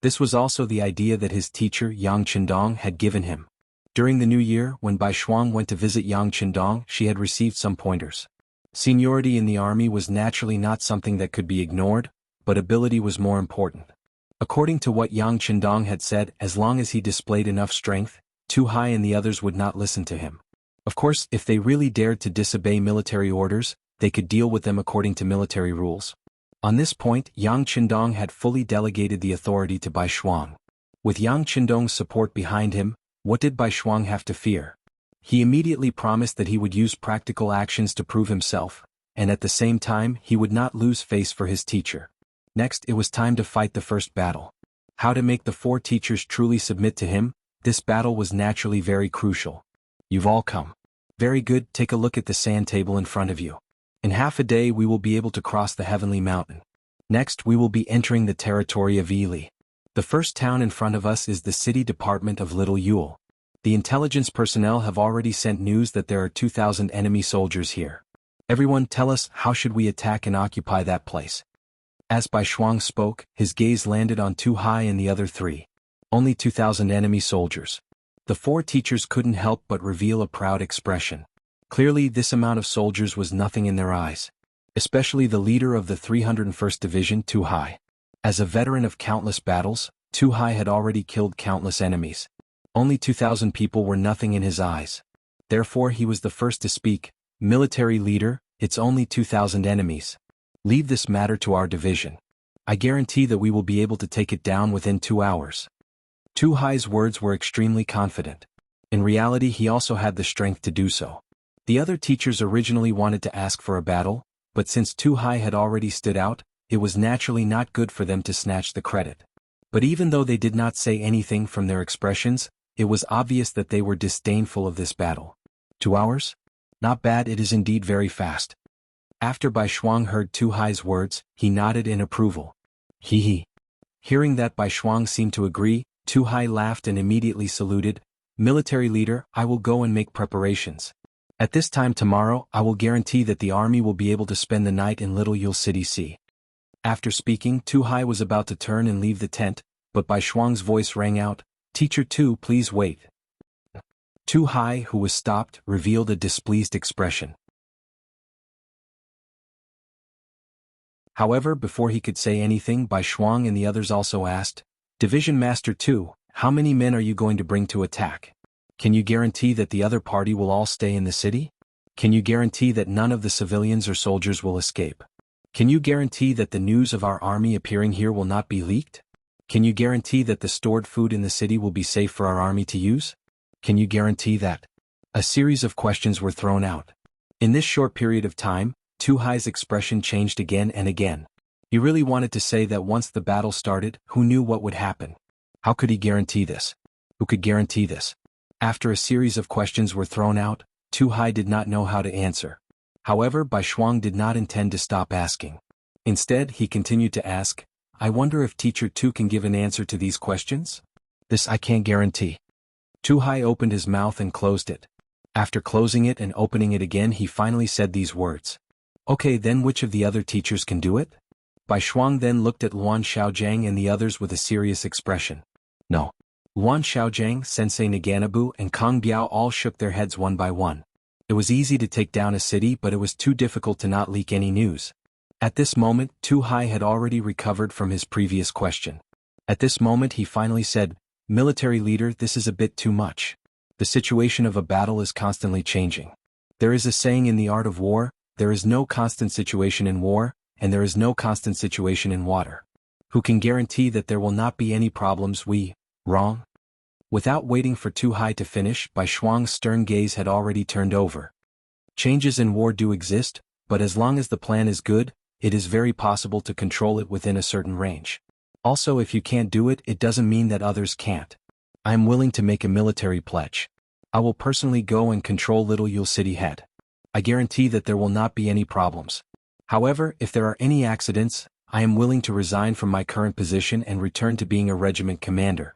This was also the idea that his teacher, Yang Qindong, had given him. During the new year, when Bai Shuang went to visit Yang Qindong, she had received some pointers. Seniority in the army was naturally not something that could be ignored, but ability was more important. According to what Yang Qindong had said, as long as he displayed enough strength, Tu Hai and the others would not listen to him. Of course, if they really dared to disobey military orders, they could deal with them according to military rules. On this point, Yang Qindong had fully delegated the authority to Bai Shuang. With Yang Qindong's support behind him, what did Bai Shuang have to fear? He immediately promised that he would use practical actions to prove himself, and at the same time he would not lose face for his teacher. Next, it was time to fight the first battle. How to make the 4 teachers truly submit to him? This battle was naturally very crucial. You've all come. Very good, take a look at the sand table in front of you. In half a day we will be able to cross the Heavenly Mountain. Next we will be entering the territory of Ili. The first town in front of us is the city department of Little Yule. The intelligence personnel have already sent news that there are 2,000 enemy soldiers here. Everyone tell us, how should we attack and occupy that place? As Bai Shuang spoke, his gaze landed on Tu Hai and the other 3. Only 2,000 enemy soldiers. The 4 teachers couldn't help but reveal a proud expression. Clearly this amount of soldiers was nothing in their eyes. Especially the leader of the 301st Division, Tu Hai. As a veteran of countless battles, Tu Hai had already killed countless enemies. Only 2,000 people were nothing in his eyes. Therefore he was the first to speak. Military leader, it's only 2,000 enemies. Leave this matter to our division. I guarantee that we will be able to take it down within 2 hours. Tu Hai's words were extremely confident. In reality he also had the strength to do so. The other teachers originally wanted to ask for a battle, but since Tu Hai had already stood out, it was naturally not good for them to snatch the credit. But even though they did not say anything from their expressions, it was obvious that they were disdainful of this battle. 2 hours? Not bad, it is indeed very fast. After Bai Shuang heard Tu Hai's words, he nodded in approval. He. Hearing that Bai Shuang seemed to agree, Tu Hai laughed and immediately saluted. Military leader, I will go and make preparations. At this time tomorrow, I will guarantee that the army will be able to spend the night in Little Yule City C. After speaking, Tu Hai was about to turn and leave the tent, but Bai Shuang's voice rang out, Teacher Tu, please wait. Tu Hai, who was stopped, revealed a displeased expression. However, before he could say anything, Bai Shuang and the others also asked, Division Master Tu, how many men are you going to bring to attack? Can you guarantee that the other party will all stay in the city? Can you guarantee that none of the civilians or soldiers will escape? Can you guarantee that the news of our army appearing here will not be leaked? Can you guarantee that the stored food in the city will be safe for our army to use? Can you guarantee that? A series of questions were thrown out. In this short period of time, Tu Hai's expression changed again and again. He really wanted to say that once the battle started, who knew what would happen? How could he guarantee this? Who could guarantee this? After a series of questions were thrown out, Tu Hai did not know how to answer. However, Bai Shuang did not intend to stop asking. Instead, he continued to ask, I wonder if Teacher Tu can give an answer to these questions? This I can't guarantee. Tu Hai opened his mouth and closed it. After closing it and opening it again, he finally said these words. Okay, then which of the other teachers can do it? Bai Shuang then looked at Luan Xiaojiang and the others with a serious expression. No. Luan Xiaojiang, Sensei Naganabu, and Kong Biao all shook their heads one by one. It was easy to take down a city, but it was too difficult to not leak any news. At this moment, Tu Hai had already recovered from his previous question. At this moment he finally said, Military leader, this is a bit too much. The situation of a battle is constantly changing. There is a saying in the art of war, there is no constant situation in war, and there is no constant situation in water. Who can guarantee that there will not be any problems? Wrong? Without waiting for Tu Hai to finish, Bai Shuang's stern gaze had already turned over. Changes in war do exist, but as long as the plan is good, it is very possible to control it within a certain range. Also, if you can't do it, it doesn't mean that others can't. I am willing to make a military pledge. I will personally go and control Little Yule City head. I guarantee that there will not be any problems. However, if there are any accidents, I am willing to resign from my current position and return to being a regiment commander.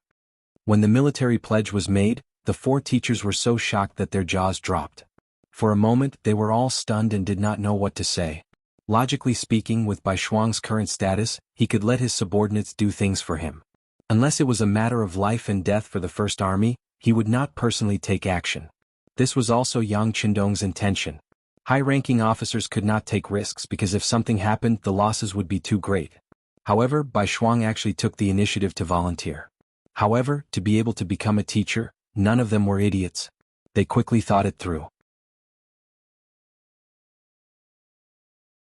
When the military pledge was made, the 4 teachers were so shocked that their jaws dropped. For a moment, they were all stunned and did not know what to say. Logically speaking, with Bai Shuang's current status, he could let his subordinates do things for him. Unless it was a matter of life and death for the First Army, he would not personally take action. This was also Yang Qindong's intention. High-ranking officers could not take risks because if something happened, the losses would be too great. However, Bai Shuang actually took the initiative to volunteer. However, to be able to become a teacher, none of them were idiots. They quickly thought it through.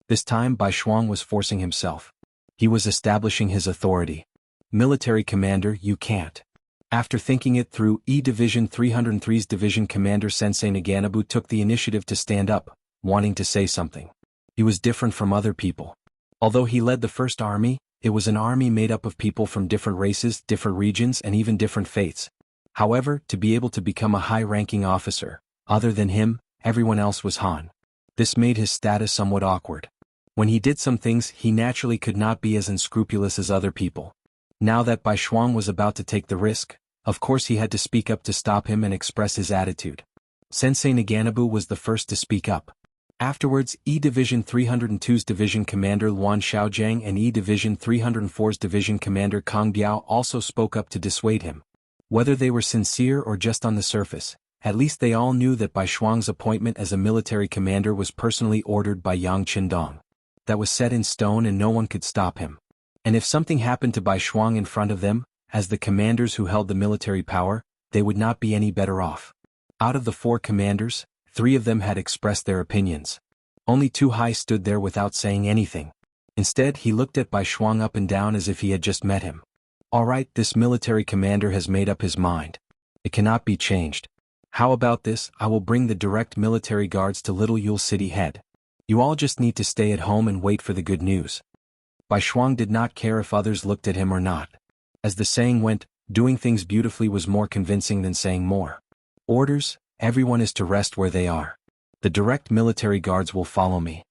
This time Bai Shuang was forcing himself. He was establishing his authority. Military commander, you can't. After thinking it through, E Division 303's Division Commander Sensei Naganabu took the initiative to stand up, wanting to say something. He was different from other people. Although he led the First Army, it was an army made up of people from different races, different regions, and even different faiths. However, to be able to become a high-ranking officer, other than him, everyone else was Han. This made his status somewhat awkward. When he did some things, he naturally could not be as unscrupulous as other people. Now that Bai Shuang was about to take the risk, of course he had to speak up to stop him and express his attitude. Sensei Naganabu was the first to speak up. Afterwards, E Division 302's Division Commander Luan Xiaojiang and E Division 304's Division Commander Kong Biao also spoke up to dissuade him. Whether they were sincere or just on the surface, at least they all knew that Bai Shuang's appointment as a military commander was personally ordered by Yang Qindong. That was set in stone and no one could stop him. And if something happened to Bai Shuang in front of them, as the commanders who held the military power, they would not be any better off. Out of the 4 commanders, 3 of them had expressed their opinions. Only Tu Hai stood there without saying anything. Instead, he looked at Bai Shuang up and down as if he had just met him. Alright, this military commander has made up his mind. It cannot be changed. How about this? I will bring the direct military guards to Little Yule City head. You all just need to stay at home and wait for the good news. Bai Shuang did not care if others looked at him or not. As the saying went, doing things beautifully was more convincing than saying more. Orders, everyone is to rest where they are. The direct military guards will follow me.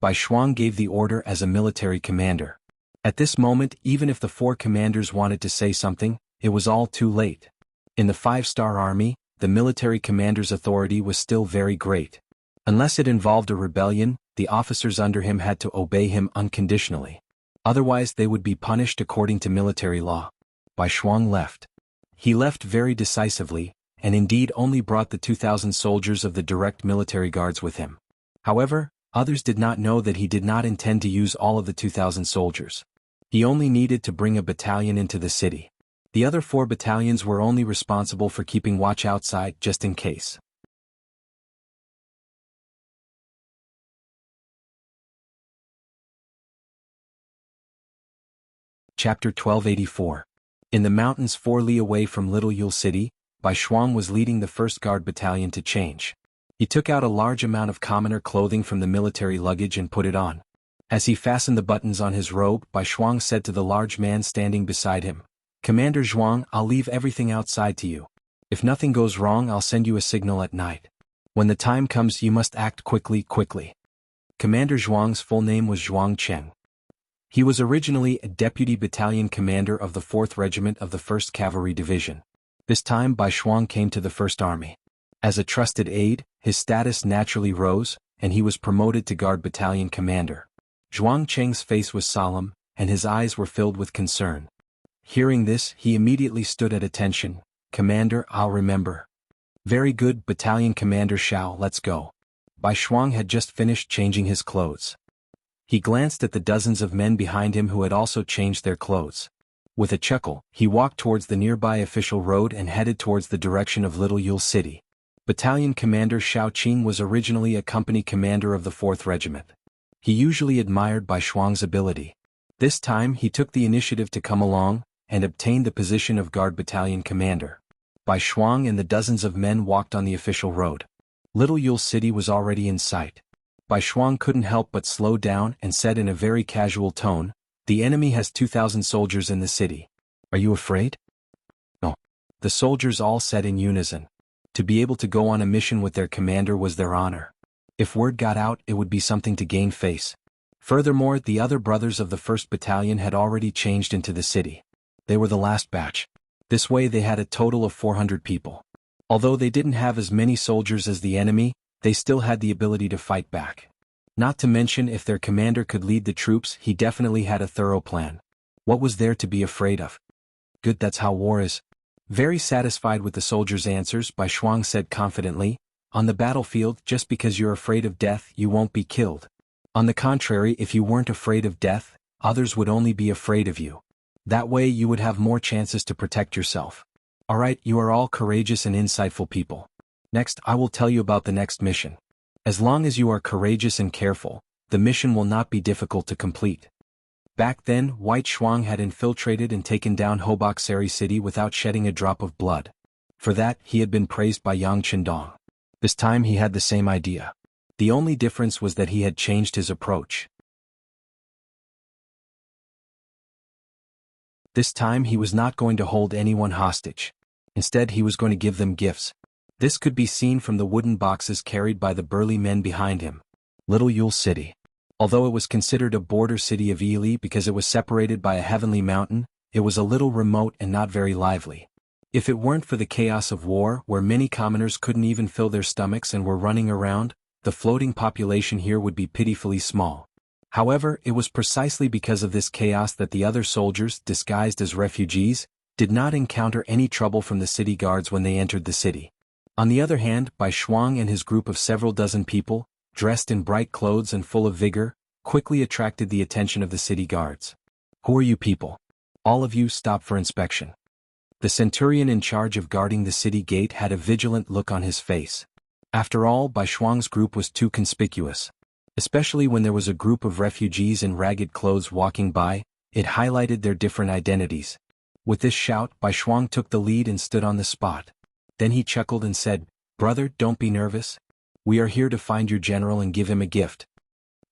Bai Shuang gave the order as a military commander. At this moment, even if the 4 commanders wanted to say something, it was all too late. In the 5-star army, the military commander's authority was still very great. Unless it involved a rebellion, the officers under him had to obey him unconditionally. Otherwise they would be punished according to military law. Bai Shuang left. He left very decisively, and indeed only brought the 2,000 soldiers of the direct military guards with him. However, others did not know that he did not intend to use all of the 2,000 soldiers. He only needed to bring a battalion into the city. The other 4 battalions were only responsible for keeping watch outside just in case. Chapter 1284. In the mountains 4 li away from Little Yule City, Bai Shuang was leading the 1st Guard Battalion to change. He took out a large amount of commoner clothing from the military luggage and put it on. As he fastened the buttons on his robe, Bai Shuang said to the large man standing beside him, "Commander Zhuang, I'll leave everything outside to you. If nothing goes wrong, I'll send you a signal at night. When the time comes, you must act quickly. Commander Zhuang's full name was Zhuang Cheng. He was originally a deputy battalion commander of the 4th Regiment of the 1st Cavalry Division. This time Bai Shuang came to the 1st Army. As a trusted aide, his status naturally rose, and he was promoted to Guard Battalion Commander. Zhuang Cheng's face was solemn, and his eyes were filled with concern. Hearing this, he immediately stood at attention. "Commander, I'll remember." "Very good, Battalion Commander Shao, let's go." Bai Shuang had just finished changing his clothes. He glanced at the dozens of men behind him who had also changed their clothes. With a chuckle, he walked towards the nearby official road and headed towards the direction of Little Yule City. Battalion Commander Shao Qing was originally a company commander of the 4th Regiment. He usually admired Bai Shuang's ability. This time he took the initiative to come along, and obtained the position of Guard Battalion Commander. Bai Shuang and the dozens of men walked on the official road. Little Yule City was already in sight. Bai Shuang couldn't help but slow down and said in a very casual tone, "The enemy has 2,000 soldiers in the city. Are you afraid?" "No." The soldiers all said in unison. To be able to go on a mission with their commander was their honor. If word got out, it would be something to gain face. Furthermore, the other brothers of the 1st Battalion had already changed into the city. They were the last batch. This way they had a total of 400 people. Although they didn't have as many soldiers as the enemy, they still had the ability to fight back. Not to mention, if their commander could lead the troops, he definitely had a thorough plan. What was there to be afraid of? "Good, that's how war is." Very satisfied with the soldiers' answers, Bai Shuang said confidently, "On the battlefield, just because you're afraid of death, you won't be killed. On the contrary, if you weren't afraid of death, others would only be afraid of you. That way you would have more chances to protect yourself. Alright, you are all courageous and insightful people. Next, I will tell you about the next mission. As long as you are courageous and careful, the mission will not be difficult to complete." Back then, White Shuang had infiltrated and taken down Hoboksari City without shedding a drop of blood. For that, he had been praised by Yang Qindong. This time he had the same idea. The only difference was that he had changed his approach. This time he was not going to hold anyone hostage. Instead, he was going to give them gifts. This could be seen from the wooden boxes carried by the burly men behind him. Little Yule City. Although it was considered a border city of Ely because it was separated by a heavenly mountain, it was a little remote and not very lively. If it weren't for the chaos of war, where many commoners couldn't even fill their stomachs and were running around, the floating population here would be pitifully small. However, it was precisely because of this chaos that the other soldiers, disguised as refugees, did not encounter any trouble from the city guards when they entered the city. On the other hand, Bai Shuang and his group of several dozen people, dressed in bright clothes and full of vigor, quickly attracted the attention of the city guards. "Who are you people? All of you stop for inspection." The centurion in charge of guarding the city gate had a vigilant look on his face. After all, Bai Shuang's group was too conspicuous. Especially when there was a group of refugees in ragged clothes walking by, it highlighted their different identities. With this shout, Bai Shuang took the lead and stood on the spot. Then he chuckled and said, "Brother, don't be nervous. We are here to find your general and give him a gift."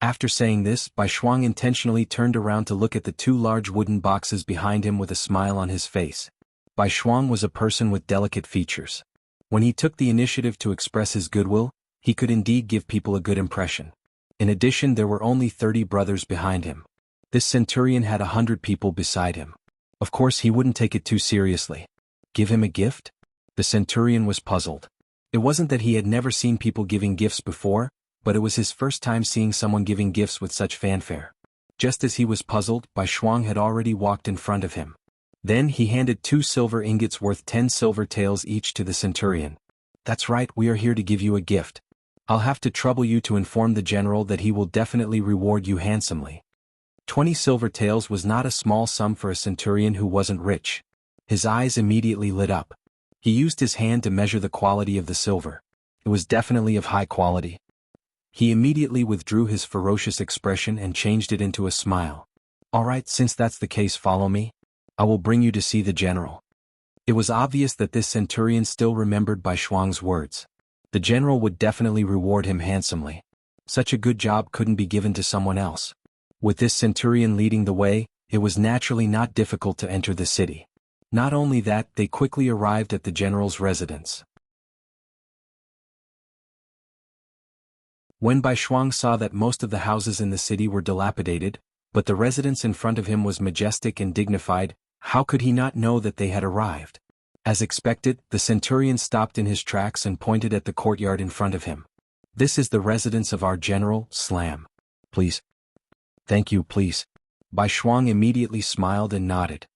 After saying this, Bai Shuang intentionally turned around to look at the two large wooden boxes behind him with a smile on his face. Bai Shuang was a person with delicate features. When he took the initiative to express his goodwill, he could indeed give people a good impression. In addition, there were only 30 brothers behind him. This centurion had 100 people beside him. Of course he wouldn't take it too seriously. Give him a gift? The centurion was puzzled. It wasn't that he had never seen people giving gifts before, but it was his first time seeing someone giving gifts with such fanfare. Just as he was puzzled, Bai Shuang had already walked in front of him. Then he handed 2 silver ingots worth 10 silver taels each to the centurion. That's right, we are here to give you a gift. I'll have to trouble you to inform the general that he will definitely reward you handsomely. 20 silver taels was not a small sum for a centurion who wasn't rich. His eyes immediately lit up. He used his hand to measure the quality of the silver. It was definitely of high quality. He immediately withdrew his ferocious expression and changed it into a smile. All right, since that's the case, follow me. I will bring you to see the general. It was obvious that this centurion still remembered Bai Shuang's words. The general would definitely reward him handsomely. Such a good job couldn't be given to someone else. With this centurion leading the way, it was naturally not difficult to enter the city. Not only that, they quickly arrived at the general's residence. When Bai Shuang saw that most of the houses in the city were dilapidated, but the residence in front of him was majestic and dignified, how could he not know that they had arrived? As expected, the centurion stopped in his tracks and pointed at the courtyard in front of him. This is the residence of our general, Slam. Please. Thank you, please. Bai Shuang immediately smiled and nodded.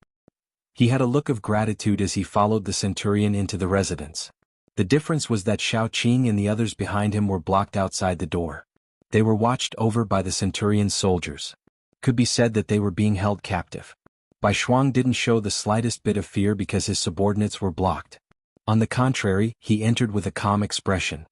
He had a look of gratitude as he followed the centurion into the residence. The difference was that Xiao Qing and the others behind him were blocked outside the door. They were watched over by the centurion's soldiers. Could be said that they were being held captive. Bai Shuang didn't show the slightest bit of fear because his subordinates were blocked. On the contrary, he entered with a calm expression.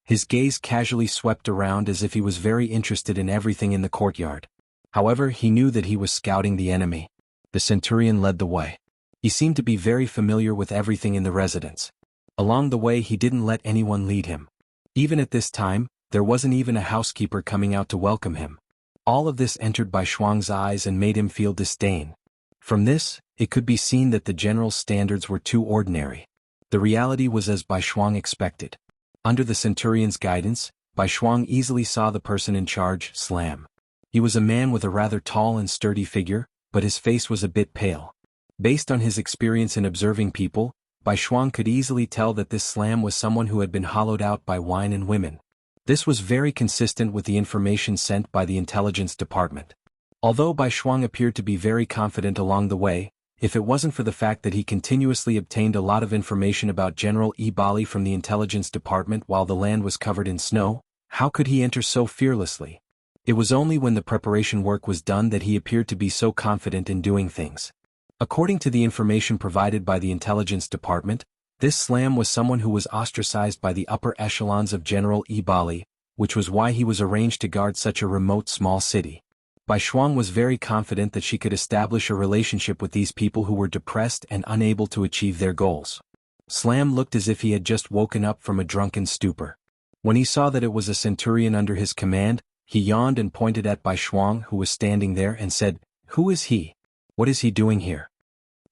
His gaze casually swept around as if he was very interested in everything in the courtyard. However, he knew that he was scouting the enemy. The centurion led the way. He seemed to be very familiar with everything in the residence. Along the way he didn't let anyone lead him. Even at this time, there wasn't even a housekeeper coming out to welcome him. All of this entered Bai Shuang's eyes and made him feel disdain. From this, it could be seen that the general's standards were too ordinary. The reality was as Bai Shuang expected. Under the centurion's guidance, Bai Shuang easily saw the person in charge, Slam. He was a man with a rather tall and sturdy figure, but his face was a bit pale. Based on his experience in observing people, Bai Shuang could easily tell that this Slam was someone who had been hollowed out by wine and women. This was very consistent with the information sent by the intelligence department. Although Bai Shuang appeared to be very confident along the way, if it wasn't for the fact that he continuously obtained a lot of information about General Ibali from the intelligence department while the land was covered in snow, how could he enter so fearlessly? It was only when the preparation work was done that he appeared to be so confident in doing things. According to the information provided by the intelligence department, this Slam was someone who was ostracized by the upper echelons of General Ibali, which was why he was arranged to guard such a remote small city. Bai Shuang was very confident that she could establish a relationship with these people who were depressed and unable to achieve their goals. Slam looked as if he had just woken up from a drunken stupor. When he saw that it was a centurion under his command, he yawned and pointed at Bai Shuang, who was standing there, and said, "Who is he? What is he doing here?"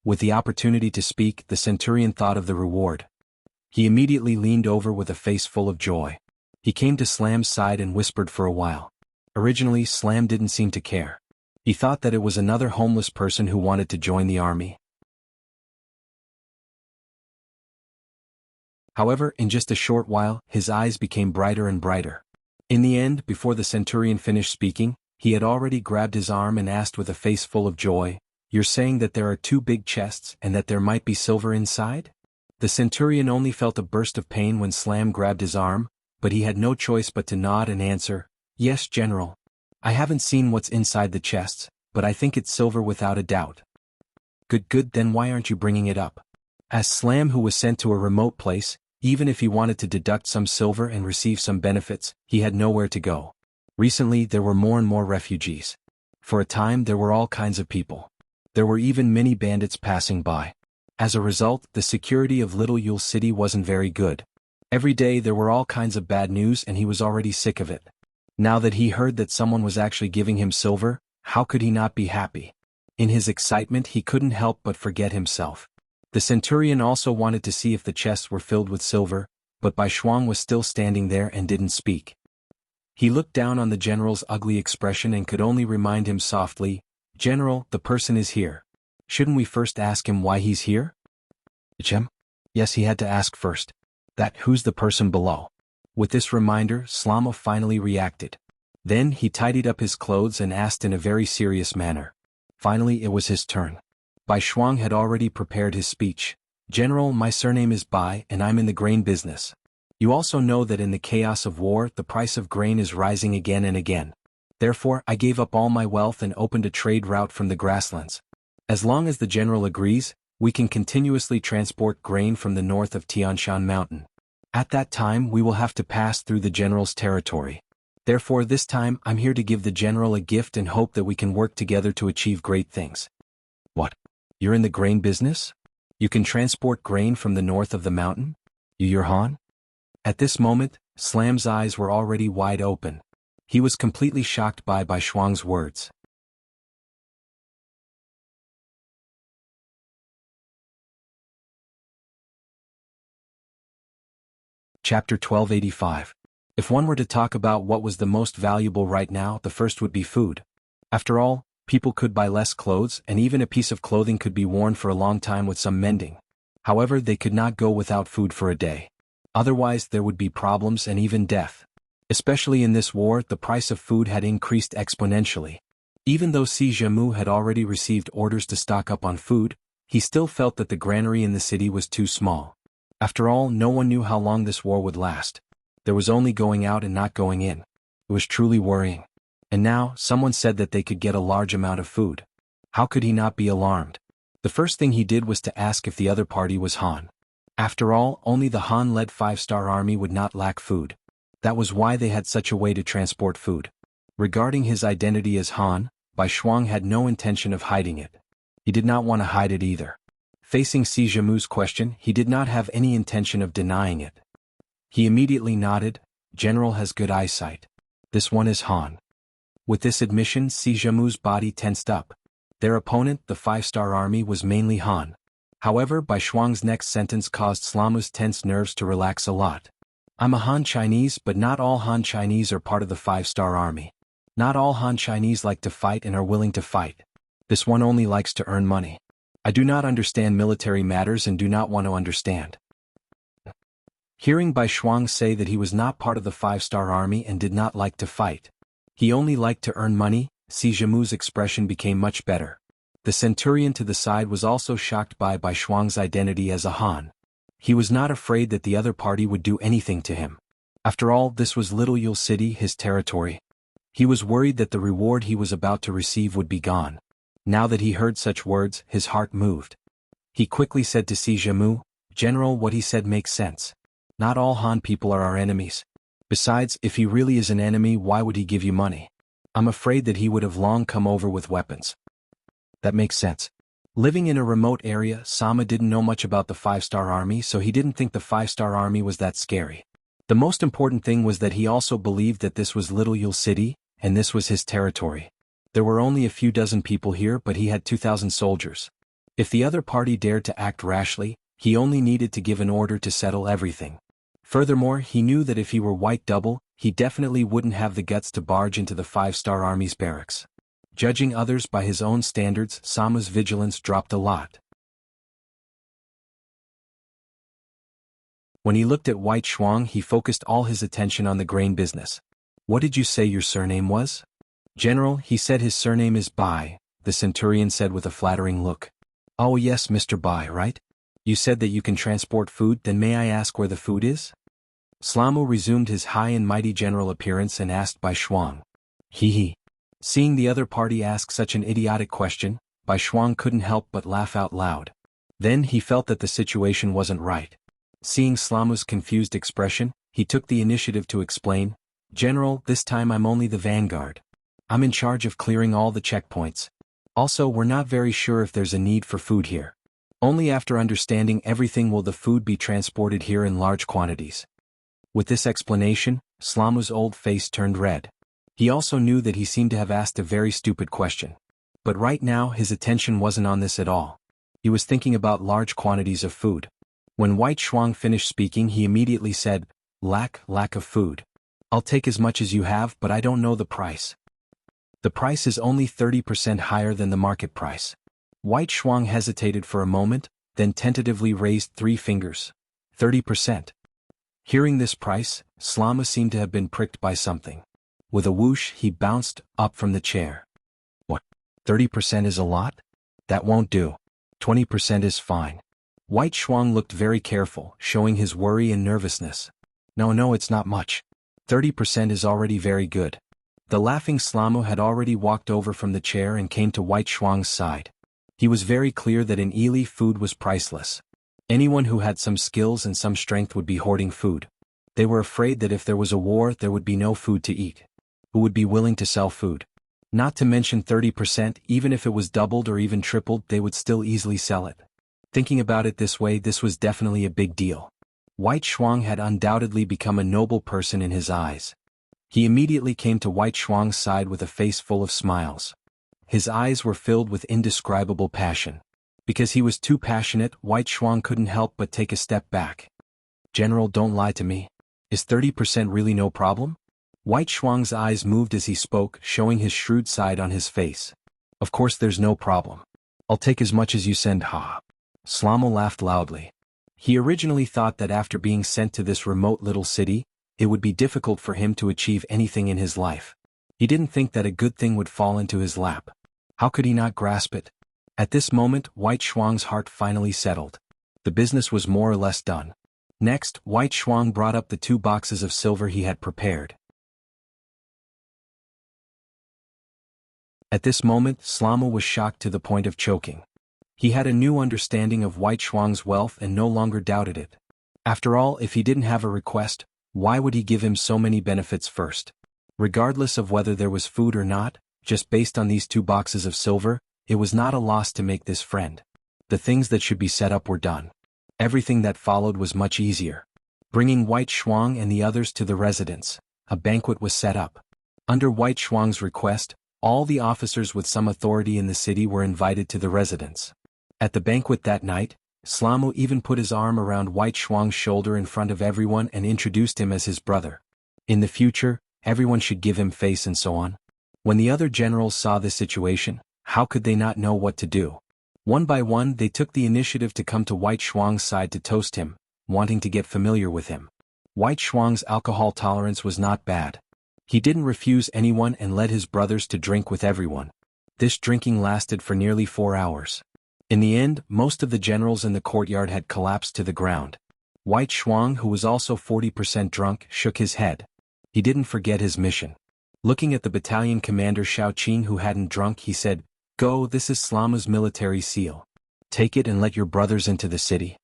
With the opportunity to speak, the centurion thought of the reward. He immediately leaned over with a face full of joy. He came to Slam's side and whispered for a while. Originally, Slam didn't seem to care. He thought that it was another homeless person who wanted to join the army. However, in just a short while, his eyes became brighter and brighter. In the end, before the centurion finished speaking, he had already grabbed his arm and asked with a face full of joy, "You're saying that there are 2 big chests and that there might be silver inside?" The centurion only felt a burst of pain when Slam grabbed his arm, but he had no choice but to nod and answer, "Yes, General. I haven't seen what's inside the chests, but I think it's silver without a doubt." Good, then why aren't you bringing it up?" As Slam, who was sent to a remote place, even if he wanted to deduct some silver and receive some benefits, he had nowhere to go. Recently there were more and more refugees. For a time there were all kinds of people. There were even many bandits passing by. As a result, the security of Little Yule City wasn't very good. Every day there were all kinds of bad news and he was already sick of it. Now that he heard that someone was actually giving him silver, how could he not be happy? In his excitement he couldn't help but forget himself. The centurion also wanted to see if the chests were filled with silver, but Bai Shuang was still standing there and didn't speak. He looked down on the general's ugly expression and could only remind him softly, "General, the person is here. Shouldn't we first ask him why he's here?" Him? Yes, he had to ask first. That who's the person below? With this reminder, Slama finally reacted. Then he tidied up his clothes and asked in a very serious manner. Finally it was his turn. Bai Shuang had already prepared his speech. "General, my surname is Bai and I'm in the grain business. You also know that in the chaos of war the price of grain is rising again and again. Therefore I gave up all my wealth and opened a trade route from the grasslands. As long as the general agrees, we can continuously transport grain from the north of Tianshan Mountain. At that time we will have to pass through the general's territory. Therefore this time I'm here to give the general a gift and hope that we can work together to achieve great things." "What? You're in the grain business? You can transport grain from the north of the mountain? You're Han?" At this moment, Slam's eyes were already wide open. He was completely shocked by Bai Shuang's words. Chapter 1285. If one were to talk about what was the most valuable right now, the first would be food. After all, people could buy less clothes and even a piece of clothing could be worn for a long time with some mending. However, they could not go without food for a day. Otherwise there would be problems and even death. Especially in this war, the price of food had increased exponentially. Even though Si Jiamu had already received orders to stock up on food, he still felt that the granary in the city was too small. After all, no one knew how long this war would last. There was only going out and not going in. It was truly worrying. And now, someone said that they could get a large amount of food. How could he not be alarmed? The first thing he did was to ask if the other party was Han. After all, only the Han-led 5-star army would not lack food. That was why they had such a way to transport food. Regarding his identity as Han, Bai Shuang had no intention of hiding it. He did not want to hide it either. Facing Si Jiamu's question, he did not have any intention of denying it. He immediately nodded. "General has good eyesight. This one is Han." With this admission, Si Jiamu's body tensed up. Their opponent, the 5-star army, was mainly Han. However, Bai Shuang's next sentence caused Slama's tense nerves to relax a lot. "I'm a Han Chinese, but not all Han Chinese are part of the 5-star army. Not all Han Chinese like to fight and are willing to fight. This one only likes to earn money. I do not understand military matters and do not want to understand." Hearing Bai Shuang say that he was not part of the 5-star army and did not like to fight, he only liked to earn money, Si Jiamu's expression became much better. The centurion to the side was also shocked by Bai Shuang's identity as a Han. He was not afraid that the other party would do anything to him. After all, this was Little Yule City, his territory. He was worried that the reward he was about to receive would be gone. Now that he heard such words, his heart moved. He quickly said to Si Jiamu, "General, what he said makes sense. Not all Han people are our enemies. Besides, if he really is an enemy, why would he give you money? I'm afraid that he would have long come over with weapons." That makes sense. Living in a remote area, Sama didn't know much about the 5-star army, so he didn't think the 5-star army was that scary. The most important thing was that he also believed that this was Little Yule City, and this was his territory. There were only a few dozen people here, but he had 2,000 soldiers. If the other party dared to act rashly, he only needed to give an order to settle everything. Furthermore, he knew that if he were White Double, he definitely wouldn't have the guts to barge into the 5-star army's barracks. Judging others by his own standards, Sama's vigilance dropped a lot. When he looked at White Shuang, he focused all his attention on the grain business. "What did you say your surname was?" "General, he said his surname is Bai," the centurion said with a flattering look. "Oh yes, Mr. Bai, right? You said that you can transport food, then may I ask where the food is?" Slamu resumed his high and mighty general appearance and asked Bai Shuang. He. Seeing the other party ask such an idiotic question, Bai Shuang couldn't help but laugh out loud. Then he felt that the situation wasn't right. Seeing Slamu's confused expression, he took the initiative to explain, "General, this time I'm only the vanguard. I'm in charge of clearing all the checkpoints. Also, we're not very sure if there's a need for food here. Only after understanding everything will the food be transported here in large quantities." With this explanation, Slamu's old face turned red. He also knew that he seemed to have asked a very stupid question. But right now his attention wasn't on this at all. He was thinking about large quantities of food. When White Shuang finished speaking, he immediately said, lack of food. I'll take as much as you have, but I don't know the price. The price is only 30% higher than the market price. White Shuang hesitated for a moment, then tentatively raised 3 fingers. 30%. Hearing this price, Slama seemed to have been pricked by something. With a whoosh, he bounced up from the chair. What? 30% is a lot? That won't do. 20% is fine. White Shuang looked very careful, showing his worry and nervousness. No, it's not much. 30% is already very good. The laughing Slamo had already walked over from the chair and came to White Shuang's side. He was very clear that in Ely food was priceless. Anyone who had some skills and some strength would be hoarding food. They were afraid that if there was a war there would be no food to eat. Who would be willing to sell food? Not to mention 30%, even if it was doubled or even tripled, they would still easily sell it. Thinking about it this way, this was definitely a big deal. White Shuang had undoubtedly become a noble person in his eyes. He immediately came to White Shuang's side with a face full of smiles. His eyes were filled with indescribable passion. Because he was too passionate, White Shuang couldn't help but take a step back. General, don't lie to me. Is 30% really no problem? White Shuang's eyes moved as he spoke, showing his shrewd side on his face. Of course there's no problem. I'll take as much as you send, ha. Slamo laughed loudly. He originally thought that after being sent to this remote little city, it would be difficult for him to achieve anything in his life. He didn't think that a good thing would fall into his lap. How could he not grasp it? At this moment, White Shuang's heart finally settled. The business was more or less done. Next, White Shuang brought up the 2 boxes of silver he had prepared. At this moment, Slamo was shocked to the point of choking. He had a new understanding of White Shuang's wealth and no longer doubted it. After all, if he didn't have a request, why would he give him so many benefits first? Regardless of whether there was food or not, just based on these 2 boxes of silver, it was not a loss to make this friend. The things that should be set up were done. Everything that followed was much easier. Bringing White Shuang and the others to the residence, a banquet was set up. Under White Shuang's request, all the officers with some authority in the city were invited to the residence. At the banquet that night, Slamo even put his arm around White Shuang's shoulder in front of everyone and introduced him as his brother. In the future, everyone should give him face and so on. When the other generals saw this situation, how could they not know what to do? One by one they took the initiative to come to White Shuang's side to toast him, wanting to get familiar with him. White Shuang's alcohol tolerance was not bad. He didn't refuse anyone and led his brothers to drink with everyone. This drinking lasted for nearly 4 hours. In the end, most of the generals in the courtyard had collapsed to the ground. White Shuang, who was also 40% drunk, shook his head. He didn't forget his mission. Looking at the battalion commander Xiao Qing who hadn't drunk, he said, "Go, this is Slama's military seal. Take it and let your brothers into the city.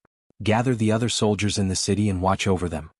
Gather the other soldiers in the city and watch over them."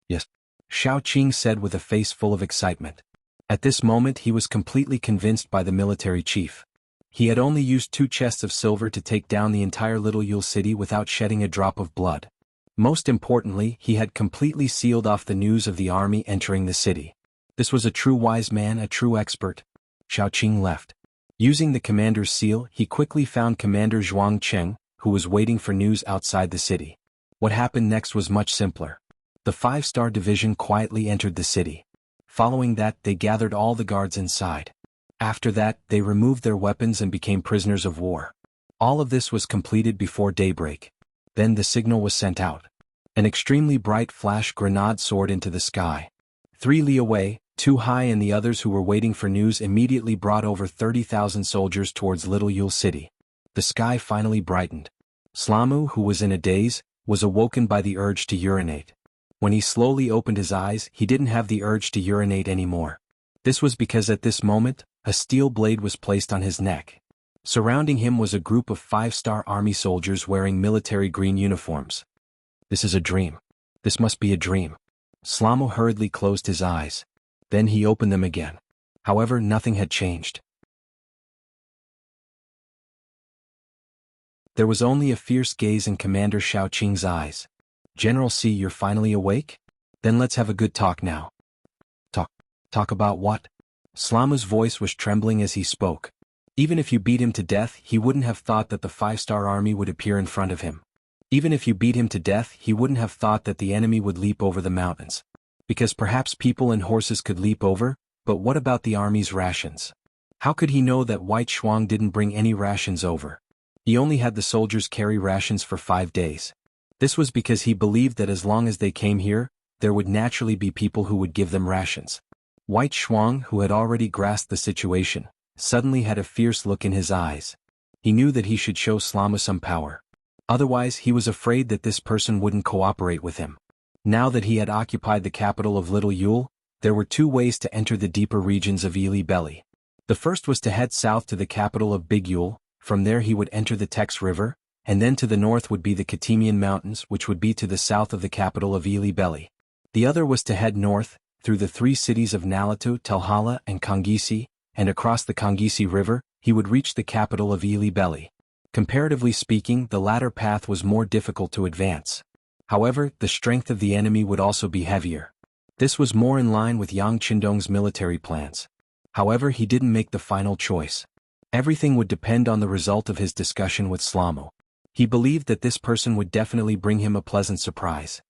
"Yes," Xiao Qing said with a face full of excitement. At this moment he was completely convinced by the military chief. He had only used 2 chests of silver to take down the entire Little Yule city without shedding a drop of blood. Most importantly, he had completely sealed off the news of the army entering the city. This was a true wise man, a true expert. Xiao Qing left. Using the commander's seal, he quickly found Commander Zhuang Cheng, who was waiting for news outside the city. What happened next was much simpler. The 5-star division quietly entered the city. Following that, they gathered all the guards inside. After that, they removed their weapons and became prisoners of war. All of this was completed before daybreak. Then the signal was sent out. An extremely bright flash grenade soared into the sky. 3 li away, 2 high, and the others who were waiting for news immediately brought over 30,000 soldiers towards Little Yule City. The sky finally brightened. Slamu, who was in a daze, was awoken by the urge to urinate. When he slowly opened his eyes, he didn't have the urge to urinate anymore. This was because at this moment, a steel blade was placed on his neck. Surrounding him was a group of 5-star army soldiers wearing military green uniforms. This is a dream. This must be a dream. Slamo hurriedly closed his eyes. Then he opened them again. However, nothing had changed. There was only a fierce gaze in Commander Xiao Qing's eyes. "General C, you're finally awake? Then let's have a good talk now." Talk about what?" Slamu's voice was trembling as he spoke. Even if you beat him to death, he wouldn't have thought that the 5-star army would appear in front of him. Even if you beat him to death, he wouldn't have thought that the enemy would leap over the mountains. Because perhaps people and horses could leap over, but what about the army's rations? How could he know that White Shuang didn't bring any rations over? He only had the soldiers carry rations for 5 days. This was because he believed that as long as they came here, there would naturally be people who would give them rations. White Shuang, who had already grasped the situation, suddenly had a fierce look in his eyes. He knew that he should show Slamu some power. Otherwise, he was afraid that this person wouldn't cooperate with him. Now that he had occupied the capital of Little Yule, there were 2 ways to enter the deeper regions of Ili Belly. The first was to head south to the capital of Big Yule. From there he would enter the Tex River, and then to the north would be the Katemian Mountains, which would be to the south of the capital of Ili Belly. The other was to head north, through the 3 cities of Nalatu, Telhala, and Kongisi, and across the Kongisi River, he would reach the capital of Ili Belly. Comparatively speaking, the latter path was more difficult to advance. However, the strength of the enemy would also be heavier. This was more in line with Yang Qindong's military plans. However, he didn't make the final choice. Everything would depend on the result of his discussion with Slamu. He believed that this person would definitely bring him a pleasant surprise.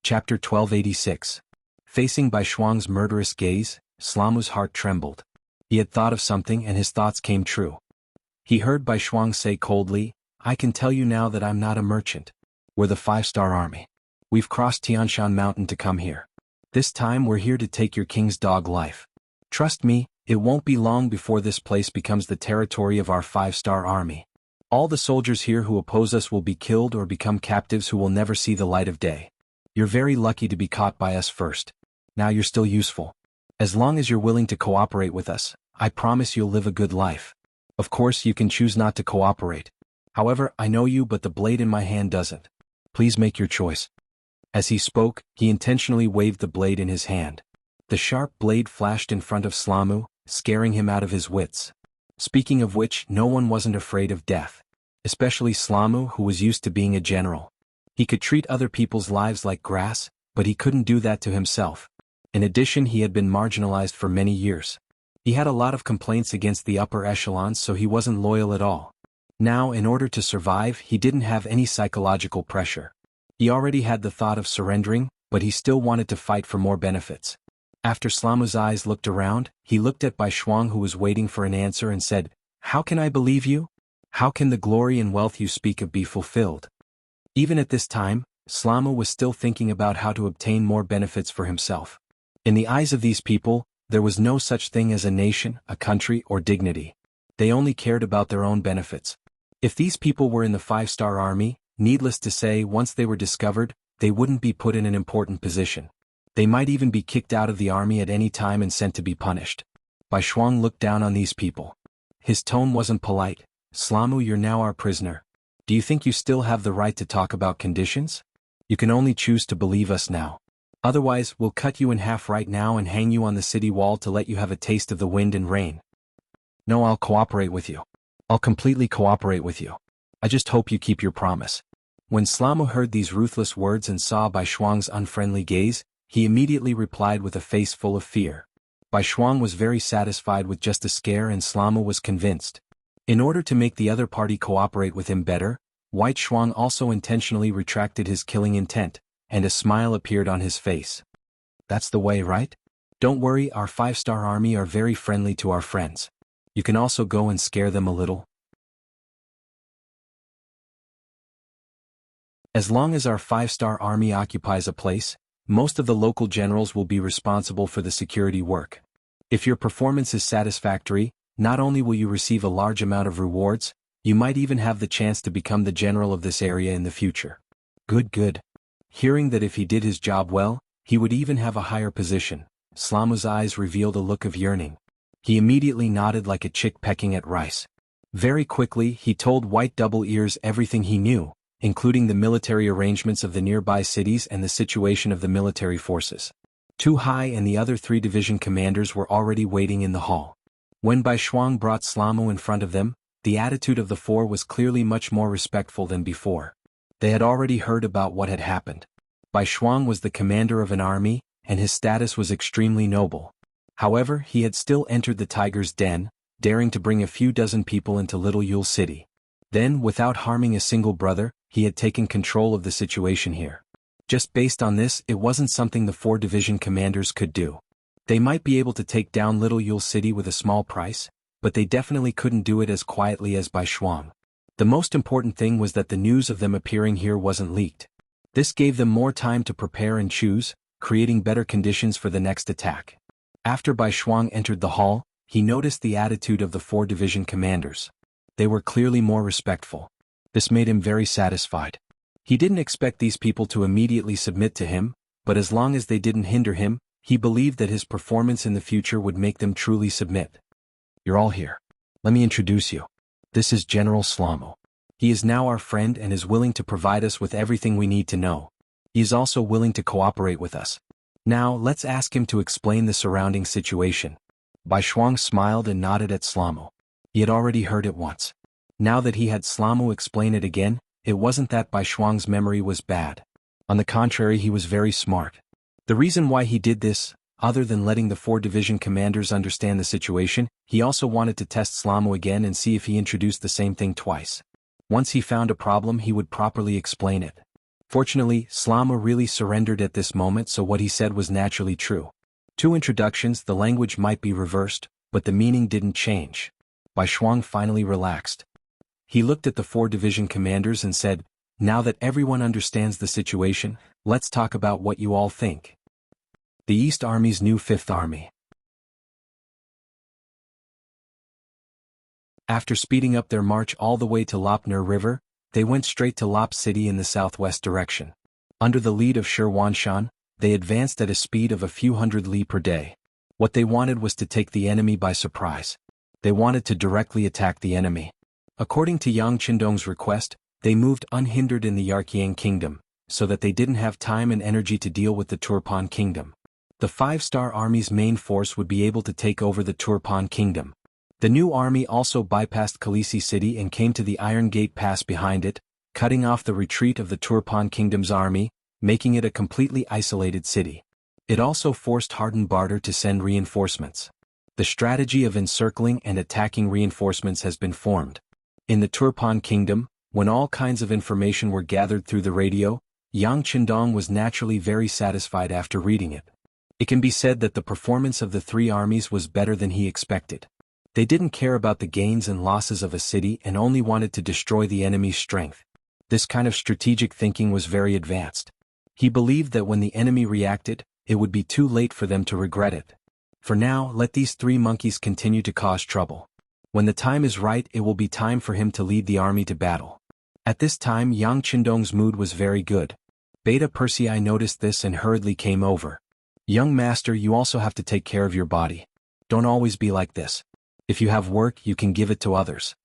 Chapter 1286. Facing Bai Shuang's murderous gaze, Slamu's heart trembled. He had thought of something and his thoughts came true. He heard Bai Shuang say coldly, "I can tell you now that I'm not a merchant. We're the 5-star army. We've crossed Tianshan Mountain to come here. This time we're here to take your king's dog life. Trust me, it won't be long before this place becomes the territory of our 5-star army. All the soldiers here who oppose us will be killed or become captives who will never see the light of day. You're very lucky to be caught by us first. Now you're still useful. As long as you're willing to cooperate with us, I promise you'll live a good life. Of course, you can choose not to cooperate. However, I know you, but the blade in my hand doesn't. Please make your choice." As he spoke, he intentionally waved the blade in his hand. The sharp blade flashed in front of Slamu, scaring him out of his wits. Speaking of which, no one wasn't afraid of death. Especially Slamu, who was used to being a general. He could treat other people's lives like grass, but he couldn't do that to himself. In addition, he had been marginalized for many years. He had a lot of complaints against the upper echelons, so he wasn't loyal at all. Now, in order to survive, he didn't have any psychological pressure. He already had the thought of surrendering, but he still wanted to fight for more benefits. After Slamu's eyes looked around, he looked at Bai Shuang, who was waiting for an answer, and said, "How can I believe you? How can the glory and wealth you speak of be fulfilled?" Even at this time, Slamu was still thinking about how to obtain more benefits for himself. In the eyes of these people, there was no such thing as a nation, a country, or dignity. They only cared about their own benefits. If these people were in the 5-star army, needless to say, once they were discovered, they wouldn't be put in an important position. They might even be kicked out of the army at any time and sent to be punished. Bai Shuang looked down on these people. His tone wasn't polite. "Slamu, you're now our prisoner. Do you think you still have the right to talk about conditions? You can only choose to believe us now. Otherwise, we'll cut you in half right now and hang you on the city wall to let you have a taste of the wind and rain." "No, I'll cooperate with you. I'll completely cooperate with you. I just hope you keep your promise." When Slamu heard these ruthless words and saw Bai Shuang's unfriendly gaze, he immediately replied with a face full of fear. Bai Shuang was very satisfied with just a scare, and Slamu was convinced. In order to make the other party cooperate with him better, White Shuang also intentionally retracted his killing intent, and a smile appeared on his face. "That's the way, right? Don't worry, our 5-star army are very friendly to our friends. You can also go and scare them a little. As long as our 5-star army occupies a place, most of the local generals will be responsible for the security work. If your performance is satisfactory, not only will you receive a large amount of rewards, you might even have the chance to become the general of this area in the future." Good. Hearing that if he did his job well, he would even have a higher position, Slamu's eyes revealed a look of yearning. He immediately nodded like a chick pecking at rice. Very quickly, he told White Double Ears everything he knew, including the military arrangements of the nearby cities and the situation of the military forces. Tu Hai and the other 3 division commanders were already waiting in the hall. When Bai Shuang brought Slamu in front of them, the attitude of the 4 was clearly much more respectful than before. They had already heard about what had happened. Bai Shuang was the commander of an army, and his status was extremely noble. However, he had still entered the tiger's den, daring to bring a few dozen people into Little Yule City. Then, without harming a single brother, he had taken control of the situation here. Just based on this, it wasn't something the 4 division commanders could do. They might be able to take down Little Yule City with a small price, but they definitely couldn't do it as quietly as Bai Shuang. The most important thing was that the news of them appearing here wasn't leaked. This gave them more time to prepare and choose, creating better conditions for the next attack. After Bai Shuang entered the hall, he noticed the attitude of the 4 division commanders. They were clearly more respectful. This made him very satisfied. He didn't expect these people to immediately submit to him, but as long as they didn't hinder him, he believed that his performance in the future would make them truly submit. You're all here. Let me introduce you. This is General Slamo. He is now our friend and is willing to provide us with everything we need to know. He is also willing to cooperate with us. Now, let's ask him to explain the surrounding situation. Bai Shuang smiled and nodded at Slamo. He had already heard it once. Now that he had Slamo explain it again, it wasn't that Bai Shuang's memory was bad. On the contrary, he was very smart. The reason why he did this, other than letting the 4 division commanders understand the situation, he also wanted to test Slamo again and see if he introduced the same thing twice. Once he found a problem, he would properly explain it. Fortunately, Slamo really surrendered at this moment, so what he said was naturally true. 2 introductions, the language might be reversed, but the meaning didn't change. Bai Shuang finally relaxed. He looked at the 4 division commanders and said, "Now that everyone understands the situation, let's talk about what you all think." The East Army's new 5th Army. After speeding up their march all the way to Lopner River, they went straight to Lop City in the southwest direction. Under the lead of Shi Wanshan, they advanced at a speed of a few hundred li per day. What they wanted was to take the enemy by surprise. They wanted to directly attack the enemy. According to Yang Qindong's request, they moved unhindered in the Yarqiang Kingdom, so that they didn't have time and energy to deal with the Turpan Kingdom. The 5-star army's main force would be able to take over the Turpan Kingdom. The new army also bypassed Khaleesi City and came to the Iron Gate Pass behind it, cutting off the retreat of the Turpan Kingdom's army, making it a completely isolated city. It also forced Harden Barter to send reinforcements. The strategy of encircling and attacking reinforcements has been formed. In the Turpan Kingdom, when all kinds of information were gathered through the radio, Yang Qindong was naturally very satisfied after reading it. It can be said that the performance of the 3 armies was better than he expected. They didn't care about the gains and losses of a city and only wanted to destroy the enemy's strength. This kind of strategic thinking was very advanced. He believed that when the enemy reacted, it would be too late for them to regret it. For now, let these 3 monkeys continue to cause trouble. When the time is right, it will be time for him to lead the army to battle. At this time, Yang Qindong's mood was very good. Beta Persei noticed this and hurriedly came over. "Young master, you also have to take care of your body. Don't always be like this. If you have work, you can give it to others."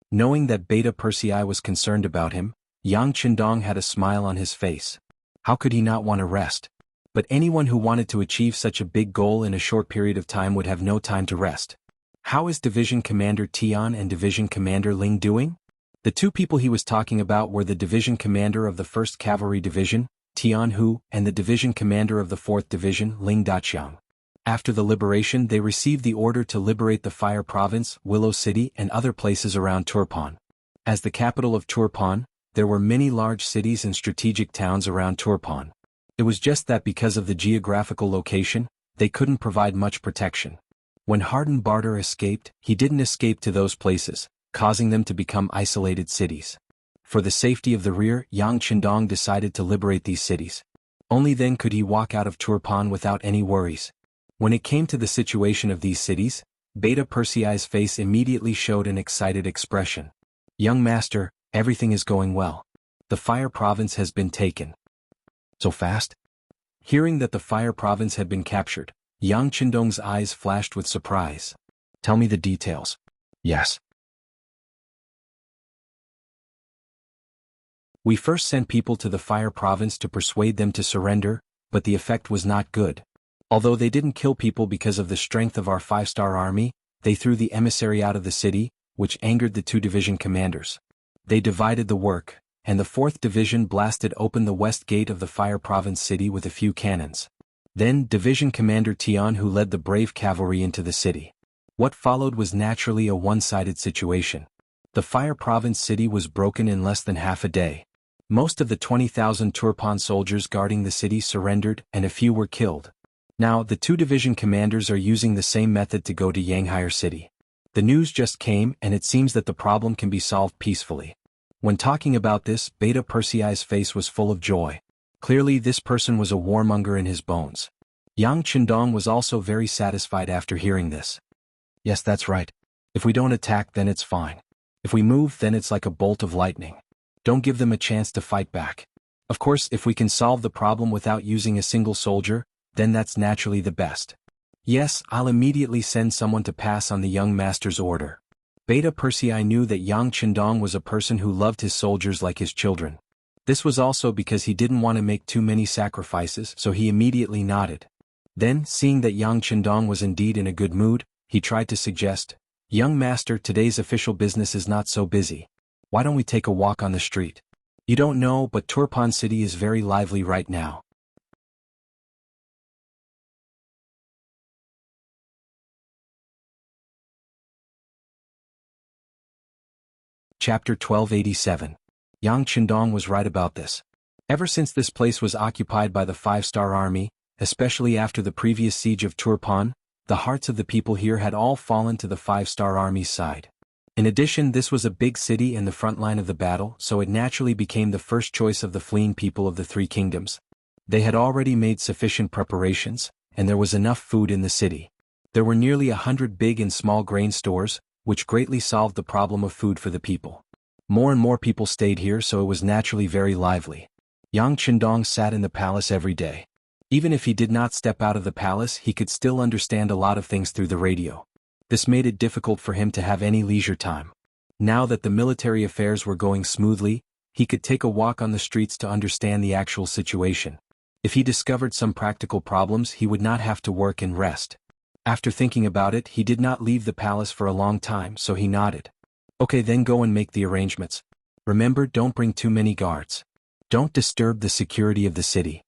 Knowing that Beta Persei was concerned about him, Yang Qindong had a smile on his face. How could he not want to rest? But anyone who wanted to achieve such a big goal in a short period of time would have no time to rest. How is Division Commander Tian and Division Commander Ling doing? The 2 people he was talking about were the Division Commander of the 1st Cavalry Division, Tian Hu, and the Division Commander of the 4th Division, Ling Daqiang. After the liberation, they received the order to liberate the Fire Province, Willow City, and other places around Turpan. As the capital of Turpan, there were many large cities and strategic towns around Turpan. It was just that because of the geographical location, they couldn't provide much protection. When Harden Barter escaped, he didn't escape to those places, causing them to become isolated cities. For the safety of the rear, Yang Qindong decided to liberate these cities. Only then could he walk out of Turpan without any worries. When it came to the situation of these cities, Beta Persei's face immediately showed an excited expression. "Young master, everything is going well. The Fire Province has been taken." "So fast?" Hearing that the Fire Province had been captured, Yang Qindong's eyes flashed with surprise. "Tell me the details." "Yes. We first sent people to the Fire Province to persuade them to surrender, but the effect was not good. Although they didn't kill people because of the strength of our 5-star army, they threw the emissary out of the city, which angered the 2 division commanders. They divided the work, and the 4th Division blasted open the west gate of the Fire Province city with a few cannons. Then Division Commander Tian who led the brave cavalry into the city. What followed was naturally a one-sided situation. The Fire Province city was broken in less than half a day. Most of the 20,000 Turpan soldiers guarding the city surrendered and a few were killed. Now the 2 division commanders are using the same method to go to Yanghire city. The news just came and it seems that the problem can be solved peacefully. When talking about this, Beta Persei's face was full of joy. Clearly this person was a warmonger in his bones. Yang Qindong was also very satisfied after hearing this. Yes, that's right. If we don't attack, then it's fine. If we move, then it's like a bolt of lightning. Don't give them a chance to fight back. Of course, if we can solve the problem without using a single soldier, then that's naturally the best. Yes, I'll immediately send someone to pass on the young master's order. Beta Persei knew that Yang Qindong was a person who loved his soldiers like his children. This was also because he didn't want to make too many sacrifices, so he immediately nodded. Then, seeing that Yang Qindong was indeed in a good mood, he tried to suggest, "Young master, today's official business is not so busy. Why don't we take a walk on the street? You don't know, but Turpan City is very lively right now." Chapter 1287. Yang Qindong was right about this. Ever since this place was occupied by the 5-star army, especially after the previous siege of Turpan, the hearts of the people here had all fallen to the 5-star army's side. In addition, this was a big city in the front line of the battle, so it naturally became the first choice of the fleeing people of the 3 kingdoms. They had already made sufficient preparations, and there was enough food in the city. There were nearly 100 big and small grain stores, which greatly solved the problem of food for the people. More and more people stayed here, so it was naturally very lively. Yang Qindong sat in the palace every day. Even if he did not step out of the palace, he could still understand a lot of things through the radio. This made it difficult for him to have any leisure time. Now that the military affairs were going smoothly, he could take a walk on the streets to understand the actual situation. If he discovered some practical problems, he would not have to work and rest. After thinking about it, he did not leave the palace for a long time, so he nodded. Okay, then go and make the arrangements. Remember, don't bring too many guards. Don't disturb the security of the city.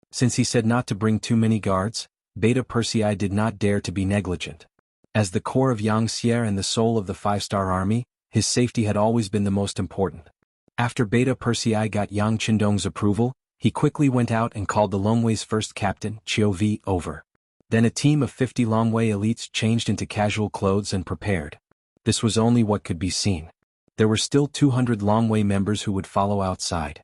Since he said not to bring too many guards, Beta Persei did not dare to be negligent. As the core of Yangxie and the soul of the 5-star army, his safety had always been the most important. After Beta Persei got Yang Qindong's approval, he quickly went out and called the Longwei's first captain, Qiu Vi, over. Then a team of 50 Longwei elites changed into casual clothes and prepared. This was only what could be seen. There were still 200 Longwei members who would follow outside.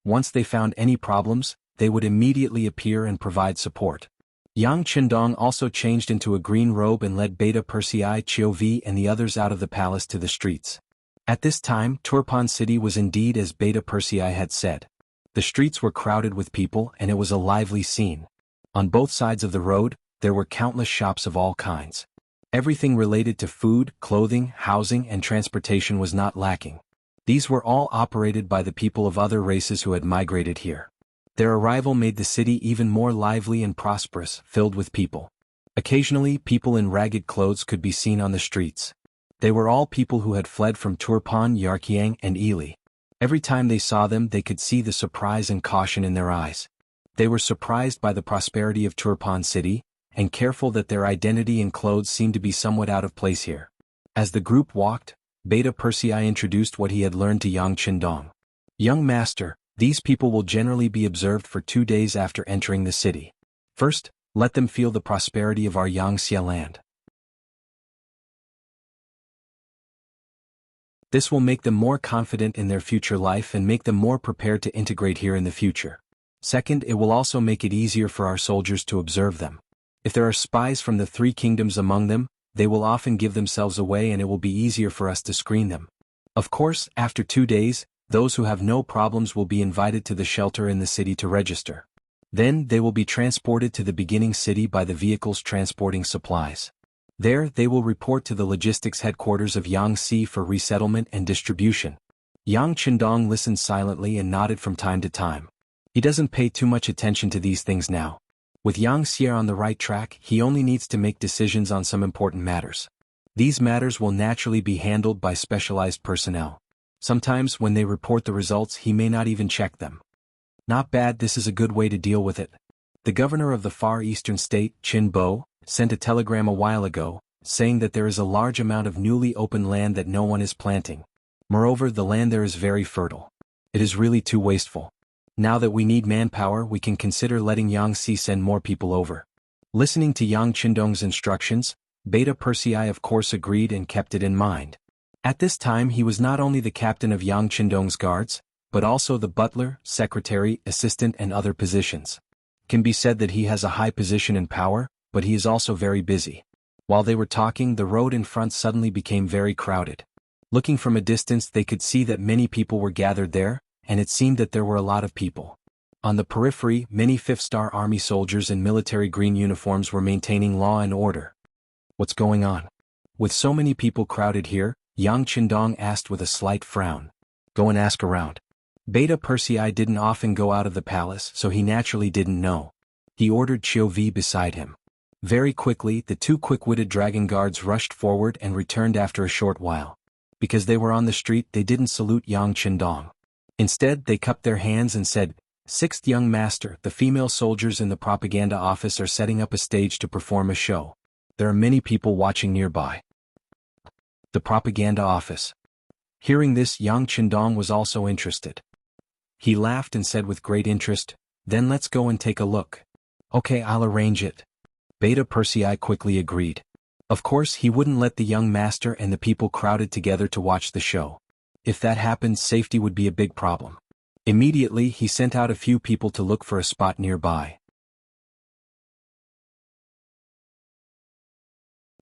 Once they found any problems, they would immediately appear and provide support. Yang Qindong also changed into a green robe and led Beta Persei, Qiu Vi and the others out of the palace to the streets. At this time, Turpan City was indeed as Beta Persei had said. The streets were crowded with people and it was a lively scene. On both sides of the road, there were countless shops of all kinds. Everything related to food, clothing, housing and transportation was not lacking. These were all operated by the people of other races who had migrated here. Their arrival made the city even more lively and prosperous, filled with people. Occasionally, people in ragged clothes could be seen on the streets. They were all people who had fled from Turpan, Yarqiang and Ili. Every time they saw them, they could see the surprise and caution in their eyes. They were surprised by the prosperity of Turpan City, and careful that their identity and clothes seemed to be somewhat out of place here. As the group walked, Beta Persei introduced what he had learned to Yang Qindong. Young master, these people will generally be observed for 2 days after entering the city. First, let them feel the prosperity of our Yangxie land. This will make them more confident in their future life and make them more prepared to integrate here in the future. Second, it will also make it easier for our soldiers to observe them. If there are spies from the 3 kingdoms among them, they will often give themselves away and it will be easier for us to screen them. Of course, after 2 days, those who have no problems will be invited to the shelter in the city to register. Then they will be transported to the beginning city by the vehicles transporting supplies. There, they will report to the logistics headquarters of Yangxi for resettlement and distribution. Yang Qindong listened silently and nodded from time to time. He doesn't pay too much attention to these things now. With Yang Xie on the right track, he only needs to make decisions on some important matters. These matters will naturally be handled by specialized personnel. Sometimes when they report the results he may not even check them. Not bad, this is a good way to deal with it. The governor of the Far Eastern state, Chin Bo, sent a telegram a while ago, saying that there is a large amount of newly opened land that no one is planting. Moreover, the land there is very fertile. It is really too wasteful. Now that we need manpower, we can consider letting Yang Si send more people over. Listening to Yang Qindong's instructions, Beta Persei of course agreed and kept it in mind. At this time he was not only the captain of Yang Qindong's guards, but also the butler, secretary, assistant and other positions. It can be said that he has a high position and power, but he is also very busy. While they were talking, the road in front suddenly became very crowded. Looking from a distance they could see that many people were gathered there, and it seemed that there were a lot of people. On the periphery, many 5th-star army soldiers in military green uniforms were maintaining law and order. What's going on? With so many people crowded here, Yang Qindong asked with a slight frown. Go and ask around. Beta Persei didn't often go out of the palace, so he naturally didn't know. He ordered Qiu Vi beside him. Very quickly, the two quick-witted dragon guards rushed forward and returned after a short while. Because they were on the street, they didn't salute Yang Qindong. Instead, they cupped their hands and said, "Sixth young master, the female soldiers in the propaganda office are setting up a stage to perform a show. There are many people watching nearby." The propaganda office. Hearing this, Yang Qindong was also interested. He laughed and said with great interest, "Then let's go and take a look." "Okay, I'll arrange it." Beta Persei quickly agreed. Of course, he wouldn't let the young master and the people crowded together to watch the show. If that happened, safety would be a big problem. Immediately, he sent out a few people to look for a spot nearby.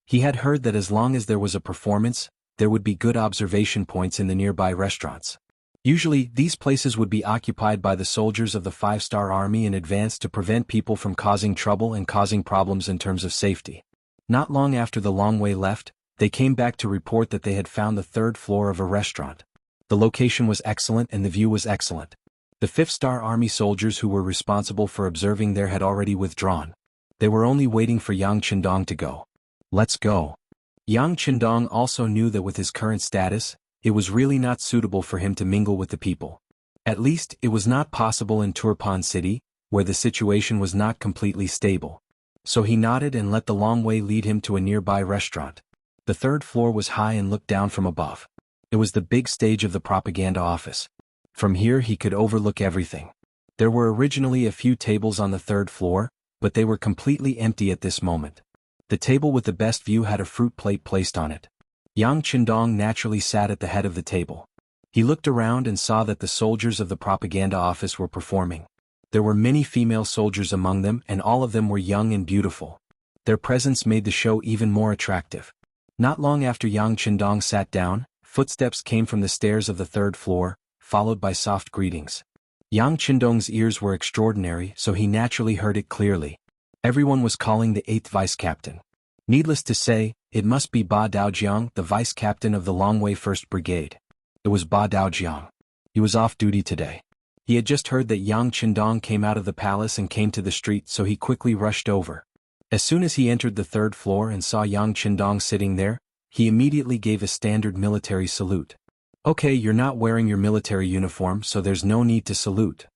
He had heard that as long as there was a performance, there would be good observation points in the nearby restaurants. Usually, these places would be occupied by the soldiers of the 5-star army in advance to prevent people from causing trouble and causing problems in terms of safety. Not long after the Long Wei left, they came back to report that they had found the 3rd floor of a restaurant. The location was excellent and the view was excellent. The 5th-star army soldiers who were responsible for observing there had already withdrawn. They were only waiting for Yang Qindong to go. Let's go. Yang Qindong also knew that with his current status, it was really not suitable for him to mingle with the people. At least, it was not possible in Turpan City, where the situation was not completely stable. So he nodded and let the Long Wei lead him to a nearby restaurant. The 3rd floor was high and looked down from above. It was the big stage of the propaganda office. From here he could overlook everything. There were originally a few tables on the 3rd floor, but they were completely empty at this moment. The table with the best view had a fruit plate placed on it. Yang Qindong naturally sat at the head of the table. He looked around and saw that the soldiers of the propaganda office were performing. There were many female soldiers among them and all of them were young and beautiful. Their presence made the show even more attractive. Not long after Yang Qindong sat down, footsteps came from the stairs of the 3rd floor, followed by soft greetings. Yang Qindong's ears were extraordinary, so he naturally heard it clearly. Everyone was calling the 8th vice-captain. Needless to say, it must be Ba Daojiang, the vice-captain of the Long Wei 1st Brigade. It was Ba Daojiang. He was off duty today. He had just heard that Yang Qindong came out of the palace and came to the street, so he quickly rushed over. As soon as he entered the 3rd floor and saw Yang Qindong sitting there, he immediately gave a standard military salute. "Okay, you're not wearing your military uniform, so there's no need to salute."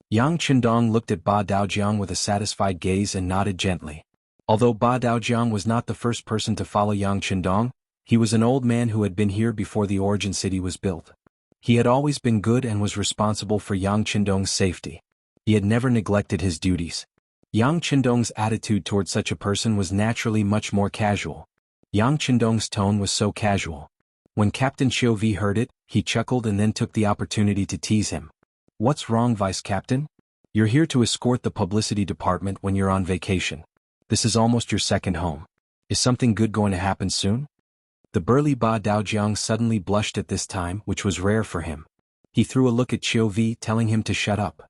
Yang Qindong looked at Ba Daojiang with a satisfied gaze and nodded gently. Although Ba Daojiang was not the first person to follow Yang Qindong, he was an old man who had been here before the origin city was built. He had always been good and was responsible for Yang Qindong's safety. He had never neglected his duties. Yang Qindong's attitude toward such a person was naturally much more casual. Yang Qindong's tone was so casual. When Captain Qiu Vi heard it, he chuckled and then took the opportunity to tease him. "What's wrong, Vice-Captain? You're here to escort the publicity department when you're on vacation. This is almost your second home. Is something good going to happen soon?" The burly Ba Daojiang suddenly blushed at this time, which was rare for him. He threw a look at Qiu Vi, telling him to shut up.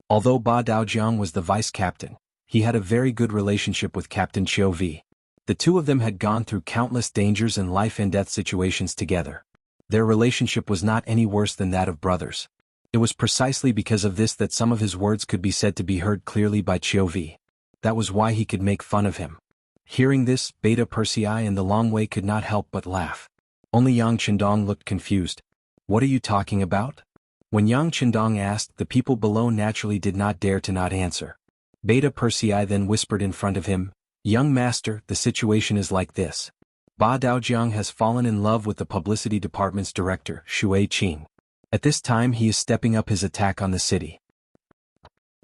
Although Ba Daojiang was the vice-captain, he had a very good relationship with Captain Qiu Vi. The two of them had gone through countless dangers and life-and-death situations together. Their relationship was not any worse than that of brothers. It was precisely because of this that some of his words could be said to be heard clearly by Qiu Vi. That was why he could make fun of him. Hearing this, Beta Persei and the Long Way could not help but laugh. Only Yang Chendong looked confused. What are you talking about? When Yang Chendong asked, the people below naturally did not dare to not answer. Beta Persei then whispered in front of him, Young master, the situation is like this. Ba Daojiang has fallen in love with the publicity department's director, Shui Qing. At this time he is stepping up his attack on the city.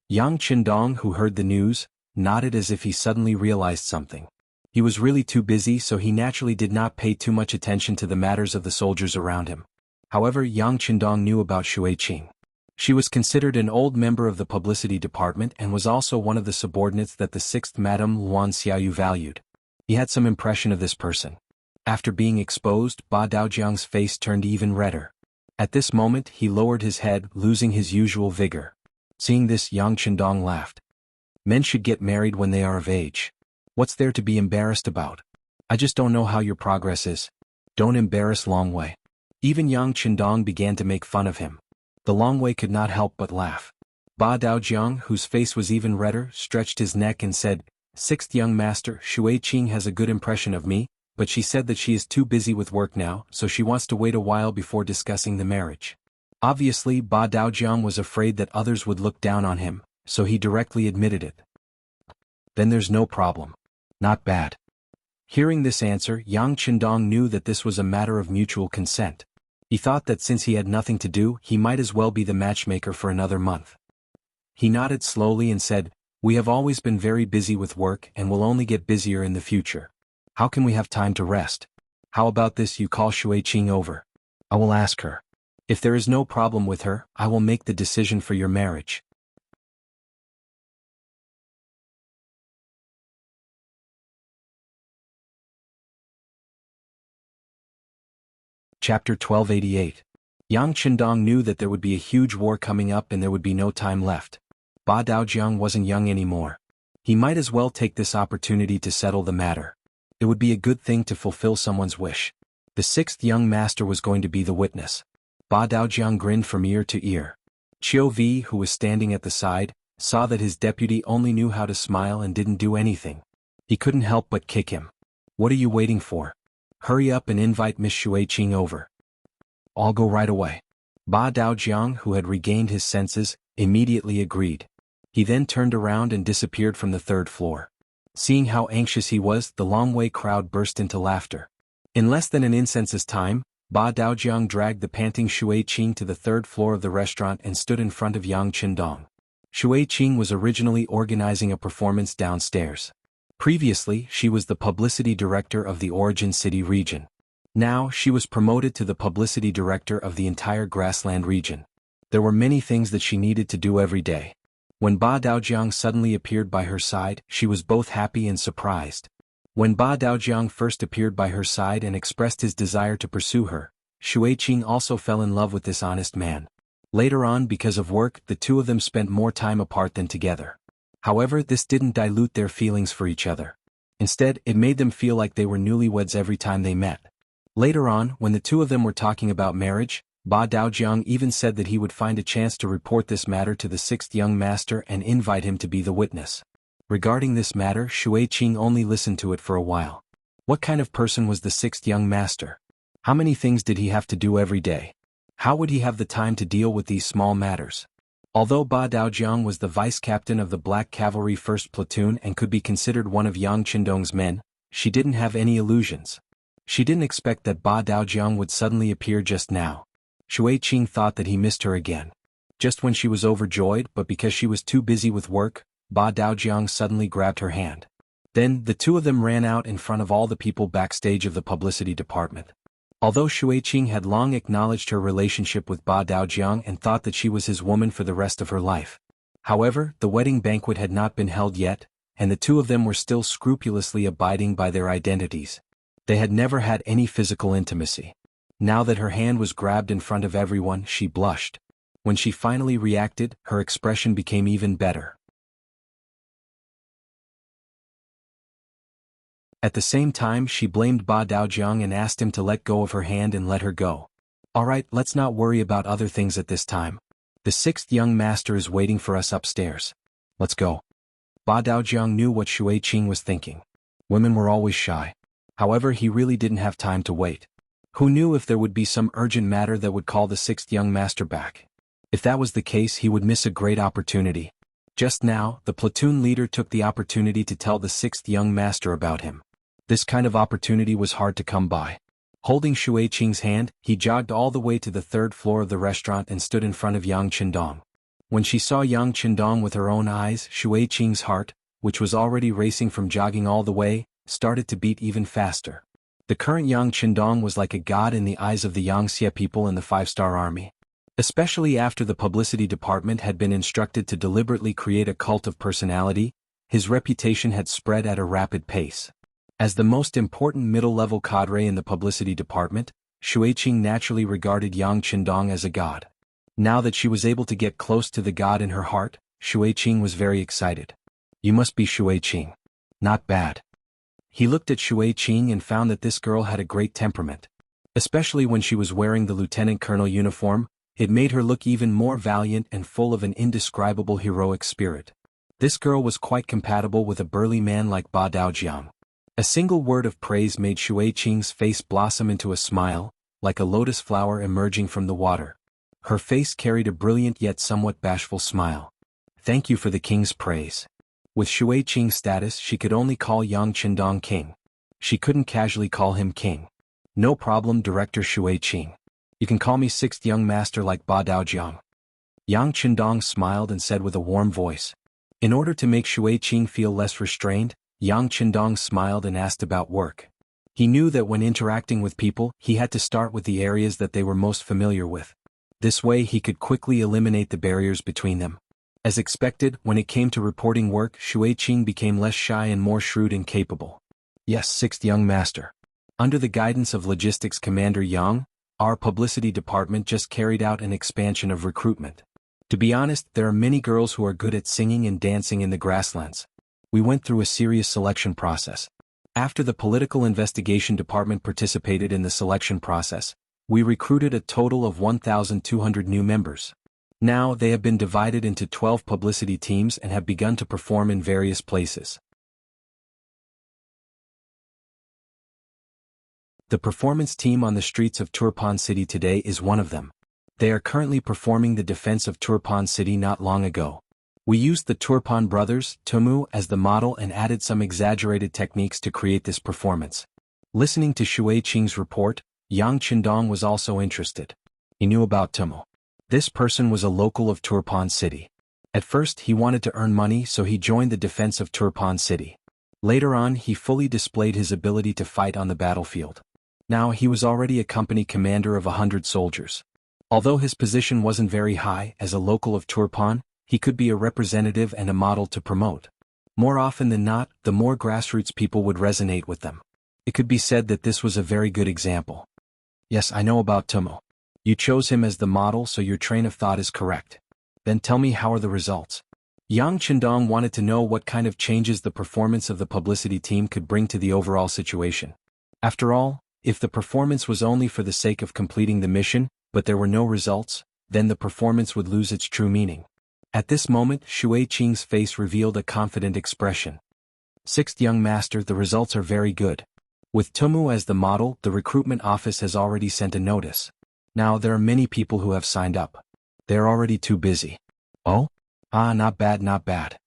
Yang Chendong, who heard the news, nodded as if he suddenly realized something. He was really too busy, so he naturally did not pay too much attention to the matters of the soldiers around him. However, Yang Chendong knew about Shui Qing. She was considered an old member of the publicity department and was also one of the subordinates that the 6th Madame Luan Xiaoyu valued. He had some impression of this person. After being exposed, Ba Daojiang's face turned even redder. At this moment he lowered his head, losing his usual vigor. Seeing this, Yang Chendong laughed. Men should get married when they are of age. What's there to be embarrassed about? I just don't know how your progress is. Don't embarrass Long Way. Even Yang Chendong began to make fun of him. The Long Way could not help but laugh. Ba Daojiang, whose face was even redder, stretched his neck and said, 6th young master, Shui Qing has a good impression of me, but she said that she is too busy with work now, so she wants to wait a while before discussing the marriage. Obviously, Ba Daojiang was afraid that others would look down on him, so he directly admitted it. Then there's no problem. Not bad. Hearing this answer, Yang Chendong knew that this was a matter of mutual consent. He thought that since he had nothing to do, he might as well be the matchmaker for another month. He nodded slowly and said, We have always been very busy with work and will only get busier in the future. How can we have time to rest? How about this, you call Shui Qing over? I will ask her. If there is no problem with her, I will make the decision for your marriage. Chapter 1288. Yang Chendong knew that there would be a huge war coming up and there would be no time left. Ba Daojiang wasn't young anymore. He might as well take this opportunity to settle the matter. It would be a good thing to fulfill someone's wish. The 6th young master was going to be the witness. Ba Daojiang grinned from ear to ear. Qiu Vi, who was standing at the side, saw that his deputy only knew how to smile and didn't do anything. He couldn't help but kick him. What are you waiting for? Hurry up and invite Miss Shui Qing over. I'll go right away. Ba Daojiang, who had regained his senses, immediately agreed. He then turned around and disappeared from the 3rd floor. Seeing how anxious he was, the Long Way crowd burst into laughter. In less than an instant's time, Ba Daojiang dragged the panting Shui Qing to the 3rd floor of the restaurant and stood in front of Yang Chendong. Shui Qing was originally organizing a performance downstairs. Previously, she was the publicity director of the Origin City region. Now, she was promoted to the publicity director of the entire grassland region. There were many things that she needed to do every day. When Ba Daojiang suddenly appeared by her side, she was both happy and surprised. When Ba Daojiang first appeared by her side and expressed his desire to pursue her, Shui Qing also fell in love with this honest man. Later on, because of work, the two of them spent more time apart than together. However, this didn't dilute their feelings for each other. Instead, it made them feel like they were newlyweds every time they met. Later on, when the two of them were talking about marriage, Ba Daojiang even said that he would find a chance to report this matter to the 6th young master and invite him to be the witness. Regarding this matter, Shui Qing only listened to it for a while. What kind of person was the 6th young master? How many things did he have to do every day? How would he have the time to deal with these small matters? Although Ba Daojiang was the vice-captain of the Black Cavalry 1st Platoon and could be considered one of Yang Chendong's men, she didn't have any illusions. She didn't expect that Ba Daojiang would suddenly appear just now. Shui Qing thought that he missed her again. Just when she was overjoyed, but because she was too busy with work, Ba Daojiang suddenly grabbed her hand. Then, the two of them ran out in front of all the people backstage of the publicity department. Although Shui Qing had long acknowledged her relationship with Ba Daojiang and thought that she was his woman for the rest of her life. However, the wedding banquet had not been held yet, and the two of them were still scrupulously abiding by their identities. They had never had any physical intimacy. Now that her hand was grabbed in front of everyone, she blushed. When she finally reacted, her expression became even better. At the same time, she blamed Ba Daojiang and asked him to let go of her hand and let her go. Alright, let's not worry about other things at this time. The 6th young master is waiting for us upstairs. Let's go. Ba Daojiang knew what Shui Qing was thinking. Women were always shy. However, he really didn't have time to wait. Who knew if there would be some urgent matter that would call the sixth young master back? If that was the case, he would miss a great opportunity. Just now, the platoon leader took the opportunity to tell the sixth young master about him. This kind of opportunity was hard to come by. Holding Shui Qing's hand, he jogged all the way to the third floor of the restaurant and stood in front of Yang Qindong. When she saw Yang Qindong with her own eyes, Shui Qing's heart, which was already racing from jogging all the way, started to beat even faster. The current Yang Qindong was like a god in the eyes of the Yangxie people in the five-star army. Especially after the publicity department had been instructed to deliberately create a cult of personality, his reputation had spread at a rapid pace. As the most important middle-level cadre in the publicity department, Shui Qing naturally regarded Yang Qindong as a god. Now that she was able to get close to the god in her heart, Shui Qing was very excited. You must be Shui Qing. Not bad. He looked at Shui Qing and found that this girl had a great temperament. Especially when she was wearing the lieutenant colonel uniform, it made her look even more valiant and full of an indescribable heroic spirit. This girl was quite compatible with a burly man like Ba Daojiang. A single word of praise made Shui Qing's face blossom into a smile, like a lotus flower emerging from the water. Her face carried a brilliant yet somewhat bashful smile. Thank you for the king's praise. With Shui Qing's status, she could only call Yang Qindong king. She couldn't casually call him king. No problem, Director Shui Qing. You can call me sixth young master like Ba Daojiang. Yang Qindong smiled and said with a warm voice. In order to make Shui Qing feel less restrained, Yang Qindong smiled and asked about work. He knew that when interacting with people, he had to start with the areas that they were most familiar with. This way he could quickly eliminate the barriers between them. As expected, when it came to reporting work, Shui Qing became less shy and more shrewd and capable. Yes, sixth young master. Under the guidance of Logistics Commander Yang, our publicity department just carried out an expansion of recruitment. To be honest, there are many girls who are good at singing and dancing in the grasslands. We went through a serious selection process. After the political investigation department participated in the selection process, we recruited a total of 1,200 new members. Now they have been divided into 12 publicity teams and have begun to perform in various places. The performance team on the streets of Turpan City today is one of them. They are currently performing the defense of Turpan City not long ago. We used the Turpan brothers, Tumu, as the model and added some exaggerated techniques to create this performance. Listening to Shui Qing's report, Yang Qindong was also interested. He knew about Tumu. This person was a local of Turpan City. At first he wanted to earn money, so he joined the defense of Turpan City. Later on he fully displayed his ability to fight on the battlefield. Now he was already a company commander of 100 soldiers. Although his position wasn't very high, as a local of Turpan, he could be a representative and a model to promote. More often than not, the more grassroots people would resonate with them. It could be said that this was a very good example. Yes, I know about Tumu. You chose him as the model, so your train of thought is correct. Then tell me, how are the results? Yang Qindong wanted to know what kind of changes the performance of the publicity team could bring to the overall situation. After all, if the performance was only for the sake of completing the mission, but there were no results, then the performance would lose its true meaning. At this moment, Shui Qing's face revealed a confident expression. Sixth young master, the results are very good. With Tumu as the model, the recruitment office has already sent a notice. Now there are many people who have signed up. They are already too busy. Oh? Not bad, not bad.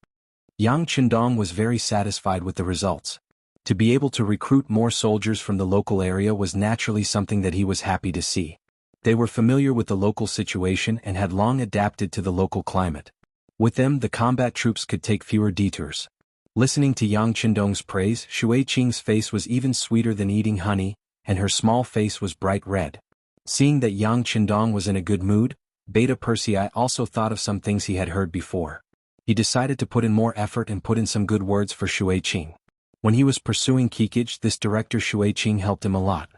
Yang Qindong was very satisfied with the results. To be able to recruit more soldiers from the local area was naturally something that he was happy to see. They were familiar with the local situation and had long adapted to the local climate. With them, the combat troops could take fewer detours. Listening to Yang Qindong's praise, Shui Qing's face was even sweeter than eating honey, and her small face was bright red. Seeing that Yang Qindong was in a good mood, Beta Persei also thought of some things he had heard before. He decided to put in more effort and put in some good words for Shui Qing. When he was pursuing Kikage, this director Shui Qing helped him a lot.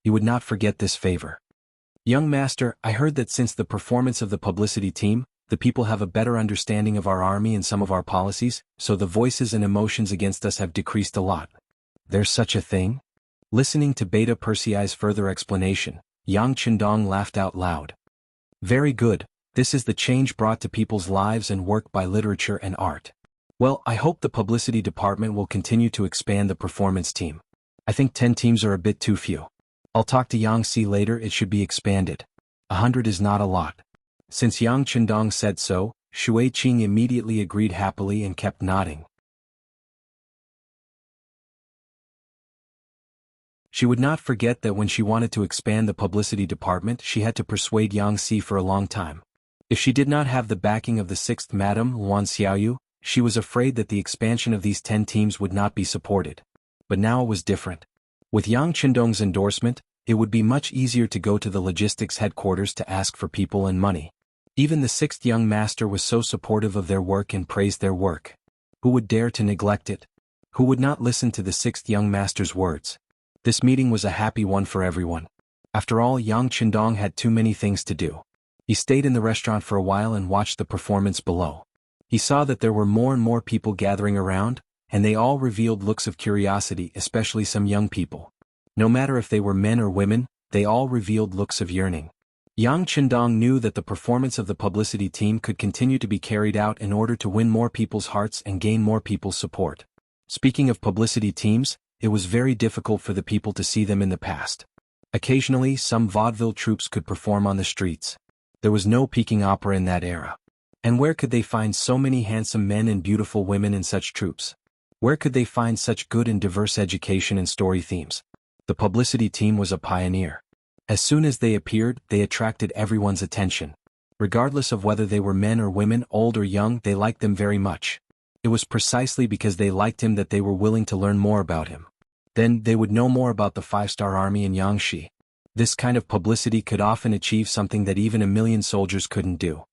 He would not forget this favor. Young master, I heard that since the performance of the publicity team, the people have a better understanding of our army and some of our policies, so the voices and emotions against us have decreased a lot. There's such a thing? Listening to Beta Persei's further explanation, Yang Qindong laughed out loud. Very good, this is the change brought to people's lives and work by literature and art. Well, I hope the publicity department will continue to expand the performance team. I think 10 teams are a bit too few. I'll talk to Yang Si later, it should be expanded. 100 is not a lot. Since Yang Chendong said so, Shui Qing immediately agreed happily and kept nodding. She would not forget that when she wanted to expand the publicity department, she had to persuade Yang Si for a long time. If she did not have the backing of the 6th Madam, Luan Xiaoyu, she was afraid that the expansion of these 10 teams would not be supported. But now it was different. With Yang Chendong's endorsement, it would be much easier to go to the logistics headquarters to ask for people and money. Even the 6th young master was so supportive of their work and praised their work. Who would dare to neglect it? Who would not listen to the 6th young master's words? This meeting was a happy one for everyone. After all, Yang Chendong had too many things to do. He stayed in the restaurant for a while and watched the performance below. He saw that there were more and more people gathering around, and they all revealed looks of curiosity, especially some young people. No matter if they were men or women, they all revealed looks of yearning. Yang Chendong knew that the performance of the publicity team could continue to be carried out in order to win more people's hearts and gain more people's support. Speaking of publicity teams, it was very difficult for the people to see them in the past. Occasionally, some vaudeville troupes could perform on the streets. There was no Peking opera in that era. And where could they find so many handsome men and beautiful women in such troupes? Where could they find such good and diverse education and story themes? The publicity team was a pioneer. As soon as they appeared, they attracted everyone's attention. Regardless of whether they were men or women, old or young, they liked them very much. It was precisely because they liked him that they were willing to learn more about him. Then, they would know more about the 5-star army in Yangshi. This kind of publicity could often achieve something that even 1,000,000 soldiers couldn't do.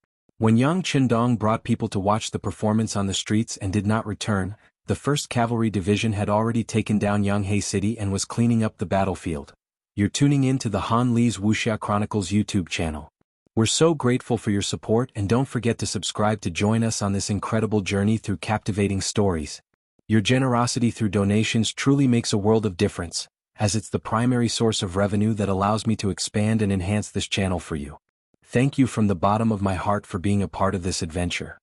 When Yang Chendong brought people to watch the performance on the streets and did not return, the 1st Cavalry Division had already taken down Yanghe City and was cleaning up the battlefield. You're tuning in to the Han Li's Wuxia Chronicles YouTube channel. We're so grateful for your support, and don't forget to subscribe to join us on this incredible journey through captivating stories. Your generosity through donations truly makes a world of difference, as it's the primary source of revenue that allows me to expand and enhance this channel for you. Thank you from the bottom of my heart for being a part of this adventure.